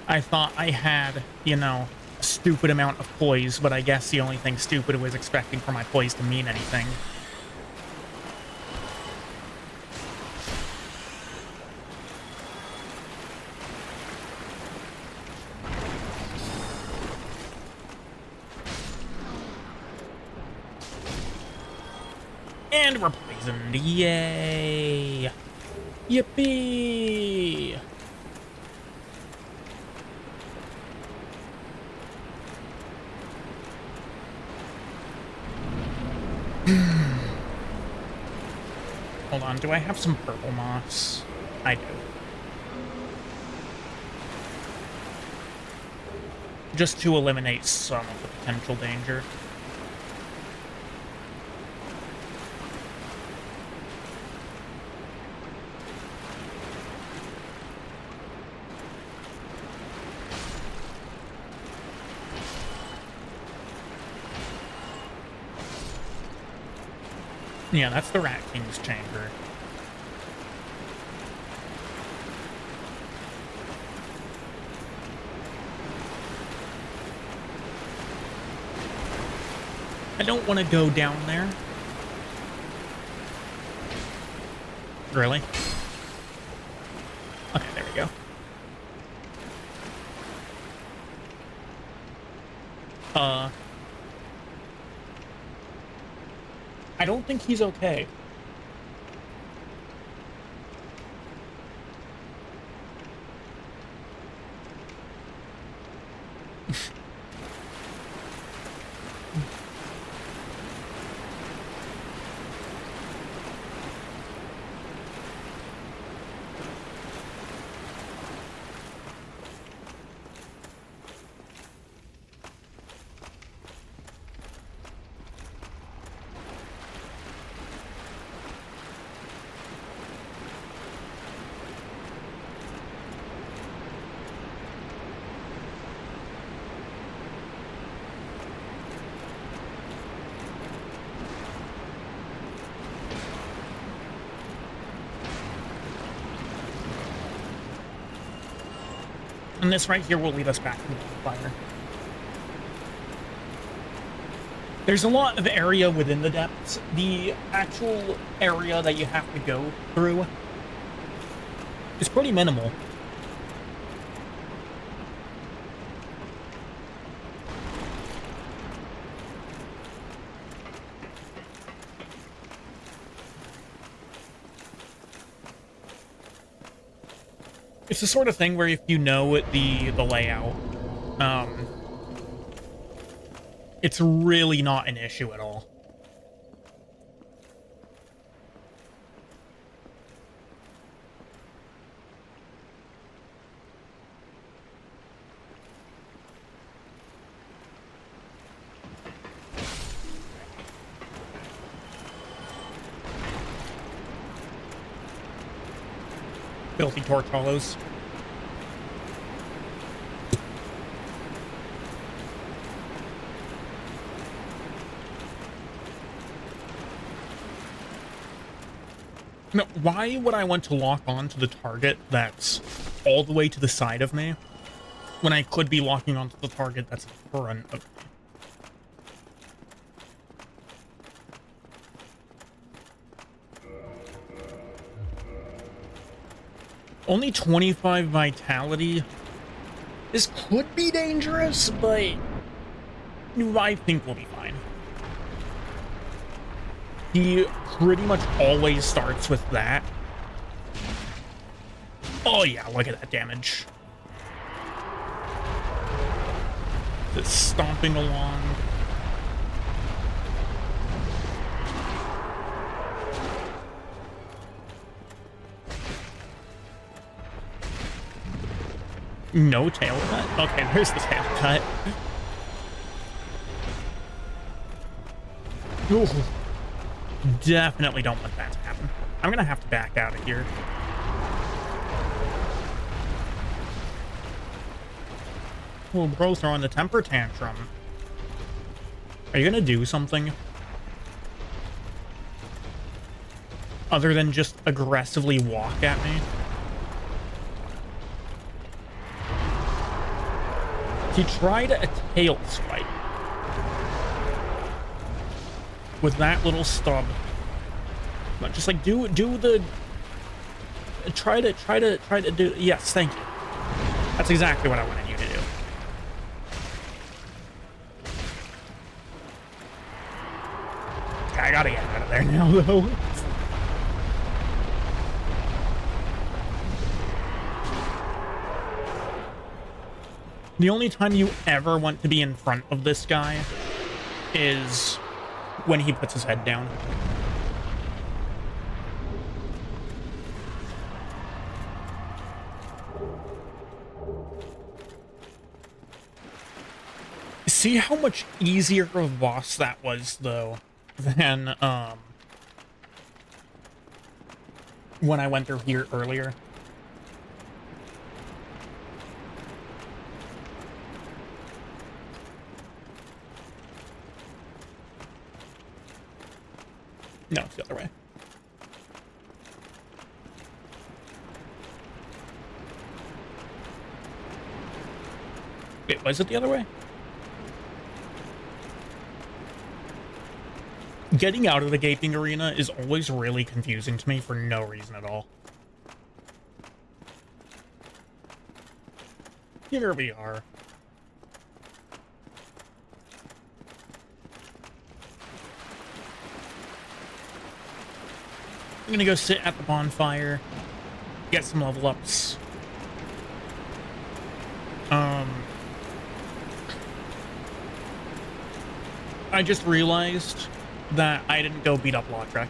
I thought I had, you know, a stupid amount of poise, but I guess the only thing stupid was expecting for my poise to mean anything. And we're poisoned. Yay! Yippee! Hold on, do I have some purple moss? I do. Just to eliminate some of the potential danger. Yeah, that's the Rat King's chamber. I don't want to go down there. Really? Okay, there we go. I don't think he's okay. And this right here will lead us back to the fire. There's a lot of area within the depths. The actual area that you have to go through is pretty minimal. It's the sort of thing where if you know the layout, it's really not an issue at all. Filthy torch hollows. Now, why would I want to lock on to the target that's all the way to the side of me when I could be locking onto the target that's in front of me? Only 25 vitality. This could be dangerous, but I think we'll be fine. He pretty much always starts with that. Oh yeah, look at that damage. Just stomping along. No tail cut? Okay, there's the tail cut. Ooh. Definitely don't want that to happen. I'm gonna have to back out of here. Oh, bro, throwing the temper tantrum. Are you gonna do something other than just aggressively walk at me? He tried a tail swipe with that little stub. But just like do the try to do. Yes, thank you. That's exactly what I wanted you to do. Okay, I gotta get out of there now, though. The only time you ever want to be in front of this guy is when he puts his head down. See how much easier of a boss that was, though, than when I went through here earlier. No, it's the other way. Wait, was it the other way? Getting out of the gaping arena is always really confusing to me for no reason at all. Here we are. I'm gonna go sit at the bonfire, get some level ups. I just realized that I didn't go beat up Lautrec.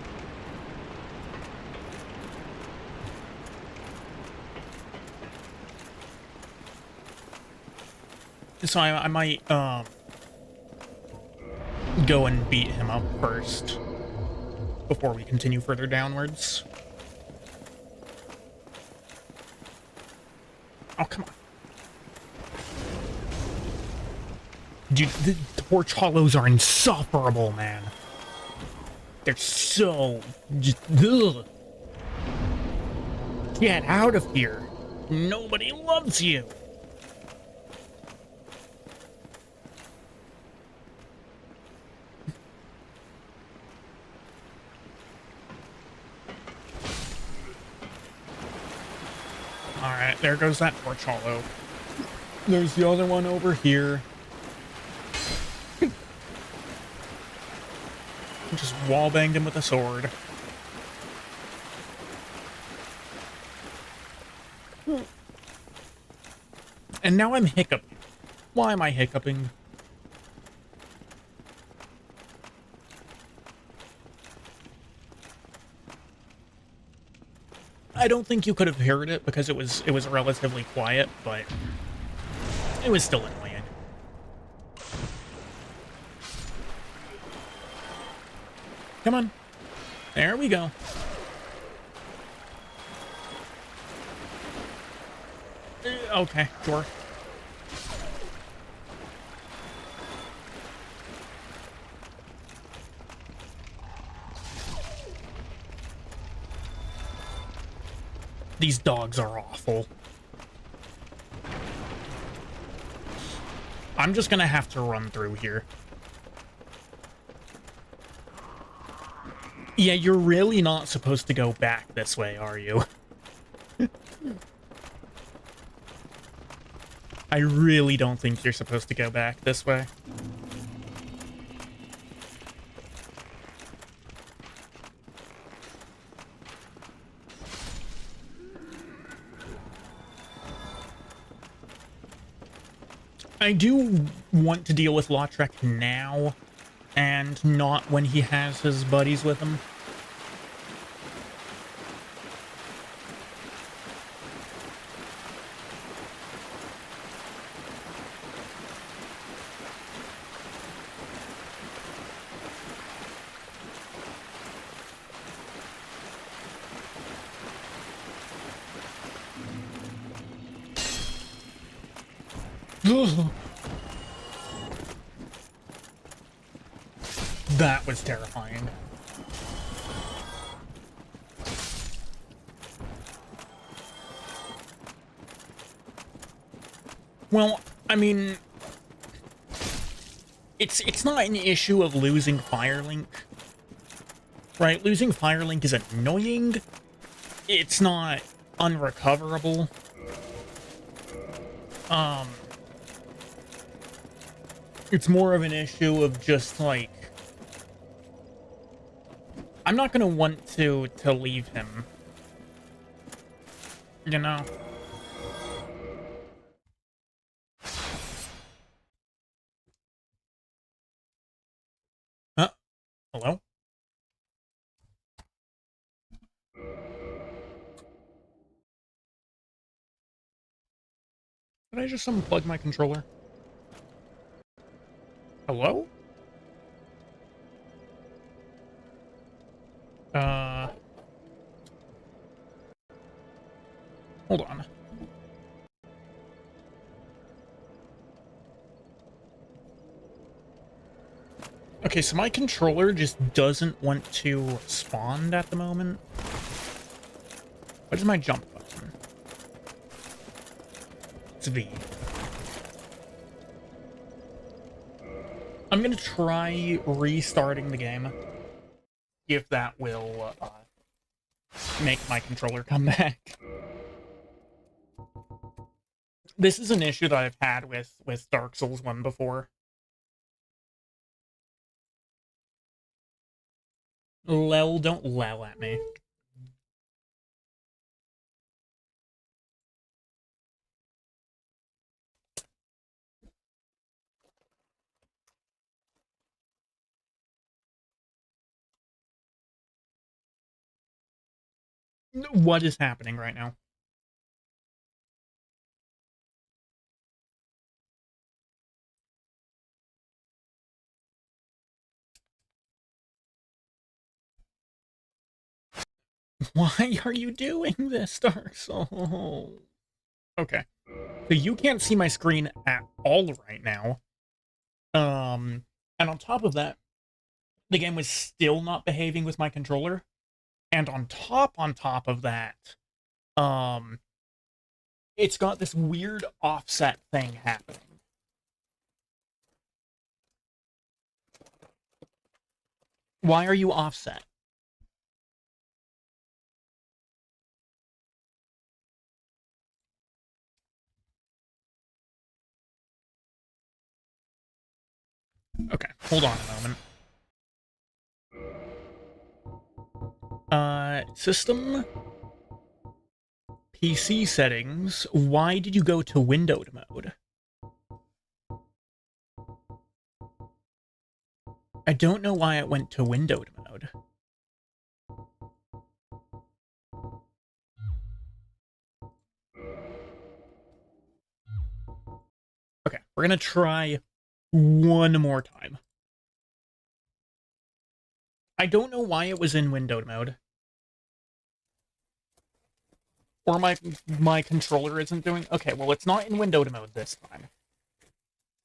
So I might go and beat him up first before we continue further downwards. Oh, come on. Dude, the torch hollows are insufferable, man. They're so just ugh. Get out of here. Nobody loves you. Alright, there goes that torch hollow. There's the other one over here. Just wallbanged him with a sword. And now I'm hiccuping. Why am I hiccuping? I don't think you could have heard it because it was relatively quiet, but it was still annoying. Come on. There we go. Okay, sure. These dogs are awful. I'm just gonna have to run through here. Yeah, you're really not supposed to go back this way, are you? I really don't think you're supposed to go back this way. I do want to deal with Lautrec now, and not when he has his buddies with him. That was terrifying. Well, I mean, it's not an issue of losing Firelink, right? Losing Firelink is annoying. It's not unrecoverable. It's more of an issue of just like, I'm not gonna want to leave him, you know? Hello? Did I just unplug my controller? Hello? Hold on. Okay, so my controller just doesn't want to spawn at the moment. What is my jump button? It's V. I'm gonna try restarting the game. If that will make my controller come back. This is an issue that I've had with Dark Souls 1 before. Lel, don't lel at me. What is happening right now? Why are you doing this, Dark Souls? Okay. So you can't see my screen at all right now. And on top of that, the game was still not behaving with my controller. And on top of that, it's got this weird offset thing happening. Why are you offset? Okay, hold on a moment. System PC settings. Why did you go to windowed mode? I don't know why it went to windowed mode. Okay, we're gonna try one more time. I don't know why it was in windowed mode. Or my controller isn't doing... Okay, well, it's not in windowed mode this time.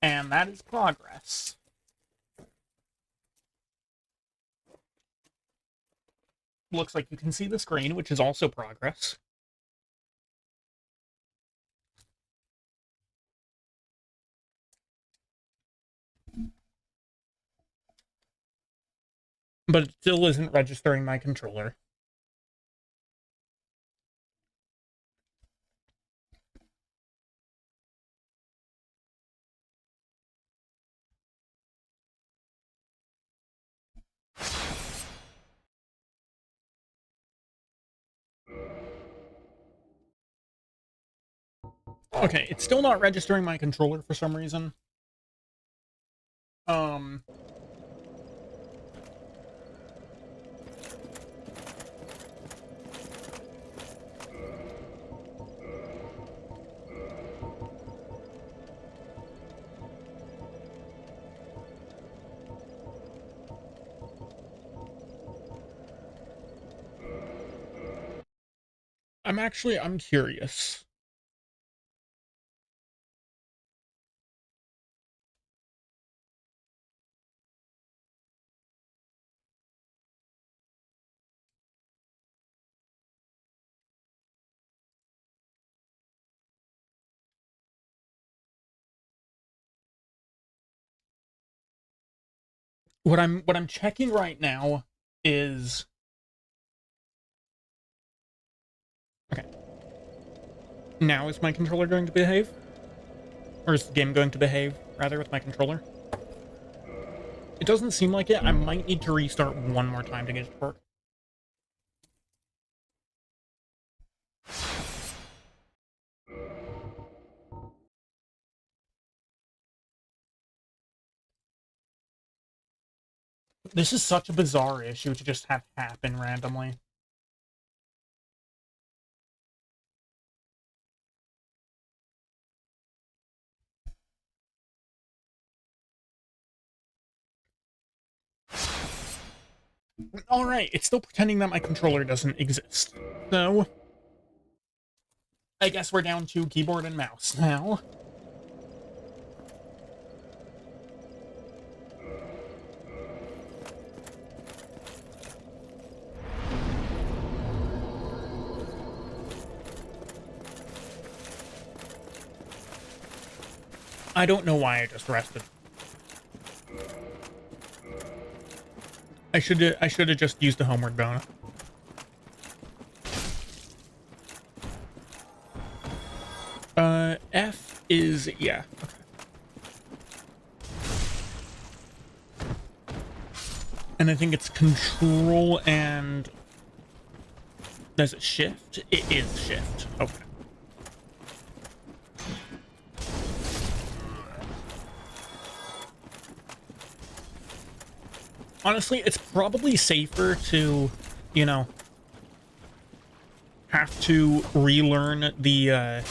And that is progress. Looks like you can see the screen, which is also progress. But it still isn't registering my controller. Okay, it's still not registering my controller for some reason. I'm curious. What I'm checking right now is... Okay. Now is my controller going to behave? Or is the game going to behave, rather, with my controller? It doesn't seem like it. I might need to restart one more time to get it to work. This is such a bizarre issue to just have happen randomly. Alright, it's still pretending that my controller doesn't exist. So... I guess we're down to keyboard and mouse now. I don't know why I just rested. I should have just used the homeward bound. F is... yeah, okay. And I think it's control and... Does it shift? It is shift. Okay. Honestly, it's probably safer to, you know, have to relearn the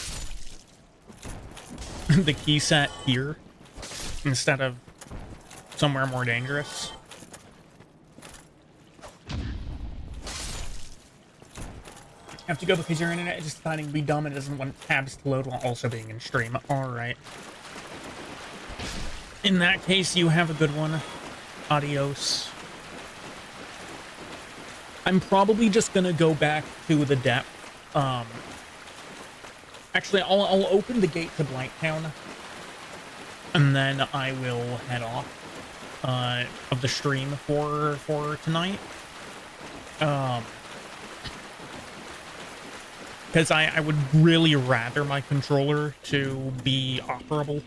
the key set here instead of somewhere more dangerous. Have to go because your internet is just deciding to be dumb and it doesn't want tabs to load while also being in stream. Alright. In that case, you have a good one. Adios. I'm probably just gonna go back to the depth. Actually, I'll open the gate to Blighttown, and then I will head off of the stream for tonight. Because I would really rather my controller to be operable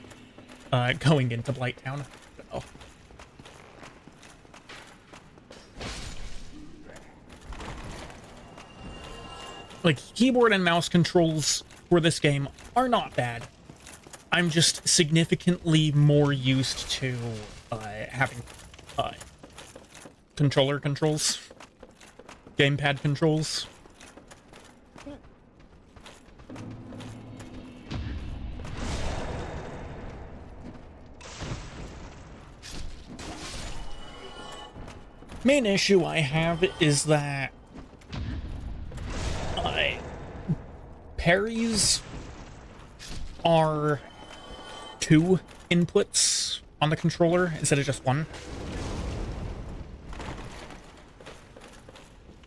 going into Blighttown. So. Like, keyboard and mouse controls for this game are not bad. I'm just significantly more used to having controller controls, gamepad controls. Main issue I have is that parries are 2 inputs on the controller instead of just 1.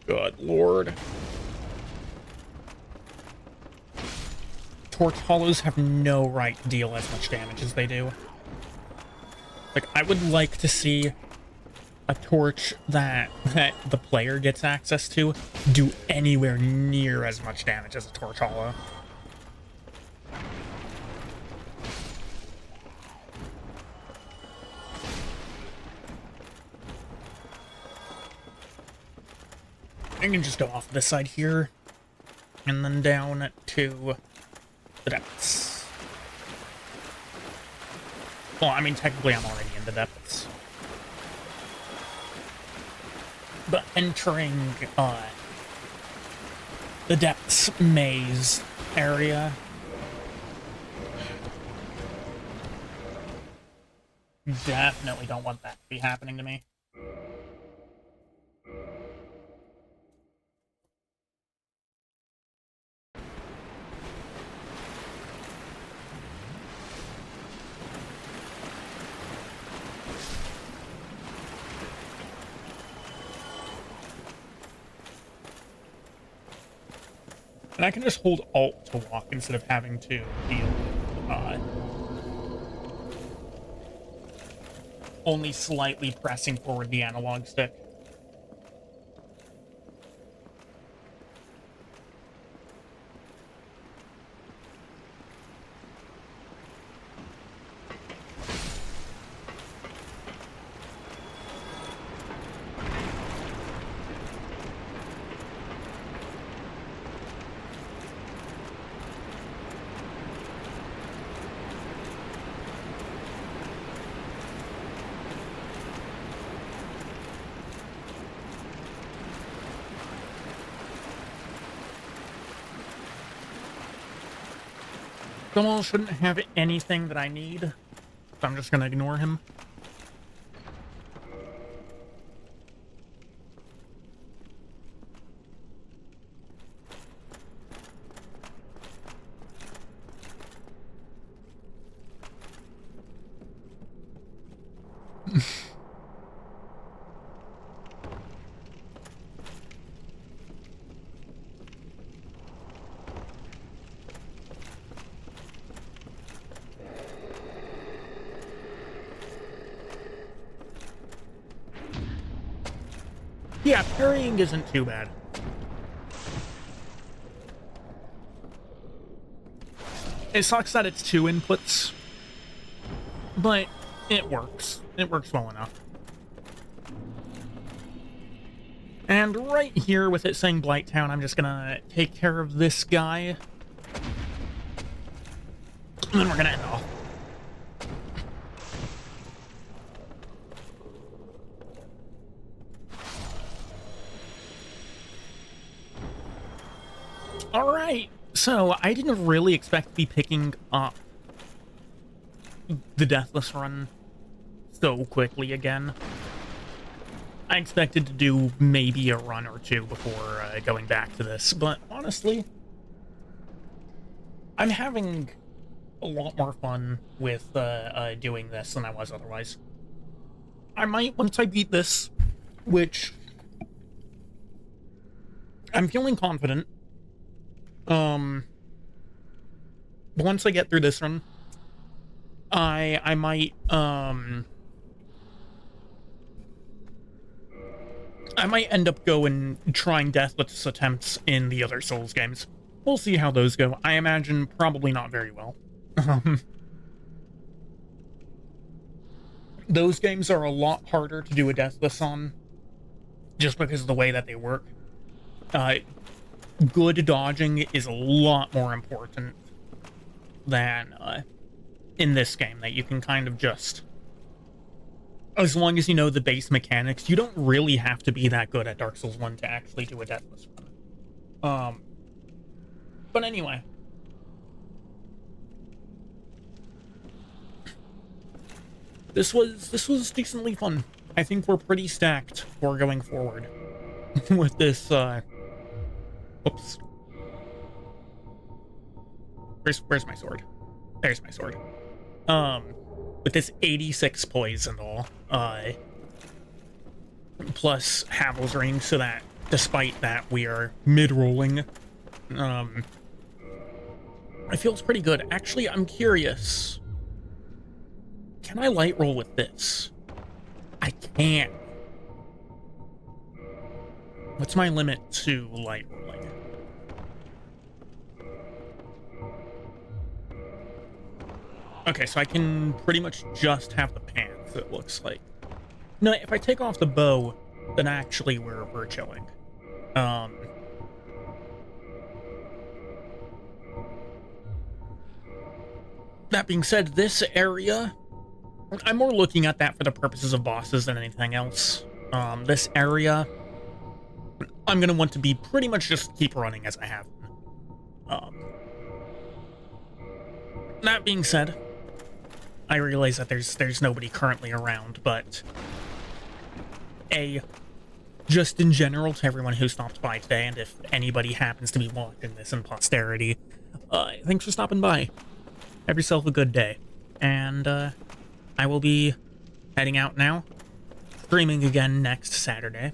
Good lord. Torch hollows have no right to deal as much damage as they do. Like, I would like to see a torch that the player gets access to do anywhere near as much damage as a torch hollow. I can just go off this side here, and then down to the depths. Well, I mean, technically I'm already in the depths. But entering, the depths maze area definitely don't want that to be happening to me. And I can just hold Alt to walk instead of having to deal with only slightly pressing forward the analog stick. Someone shouldn't have anything that I need, so I'm just gonna ignore him. Yeah, parrying isn't too bad. It sucks that it's 2 inputs, but it works. It works well enough. And right here with it saying Blighttown, I'm just gonna take care of this guy. And then we're gonna end off. Alright, so I didn't really expect to be picking up the Deathless run so quickly again. I expected to do maybe a run or 2 before going back to this, but honestly, I'm having a lot more fun with doing this than I was otherwise. I might, once I beat this, which I'm feeling confident, once I get through this run, I might end up going trying Deathless attempts in the other Souls games. We'll see how those go. I imagine probably not very well. Those games are a lot harder to do a Deathless on, just because of the way that they work. good dodging is a lot more important than in this game, that you can kind of just, as long as you know the base mechanics, you don't really have to be that good at Dark Souls 1 to actually do a Deathless run. But anyway. This was decently fun. I think we're pretty stacked for going forward with this, Whoops. Where's my sword? There's my sword. With this 86 poise and all, plus Havel's Ring, so that despite that we are mid-rolling, it feels pretty good. Actually, I'm curious. Can I light roll with this? I can't. What's my limit to light rolling? Okay, so I can pretty much just have the pants, it looks like. No, if I take off the bow, then actually we're chilling. That being said, this area, I'm more looking at that for the purposes of bosses than anything else. This area, I'm gonna want to be pretty much just keep running as I have been. That being said, I realize that there's nobody currently around, but just in general to everyone who stopped by today, and if anybody happens to be watching this in posterity, thanks for stopping by. Have yourself a good day, and I will be heading out now, streaming again next Saturday.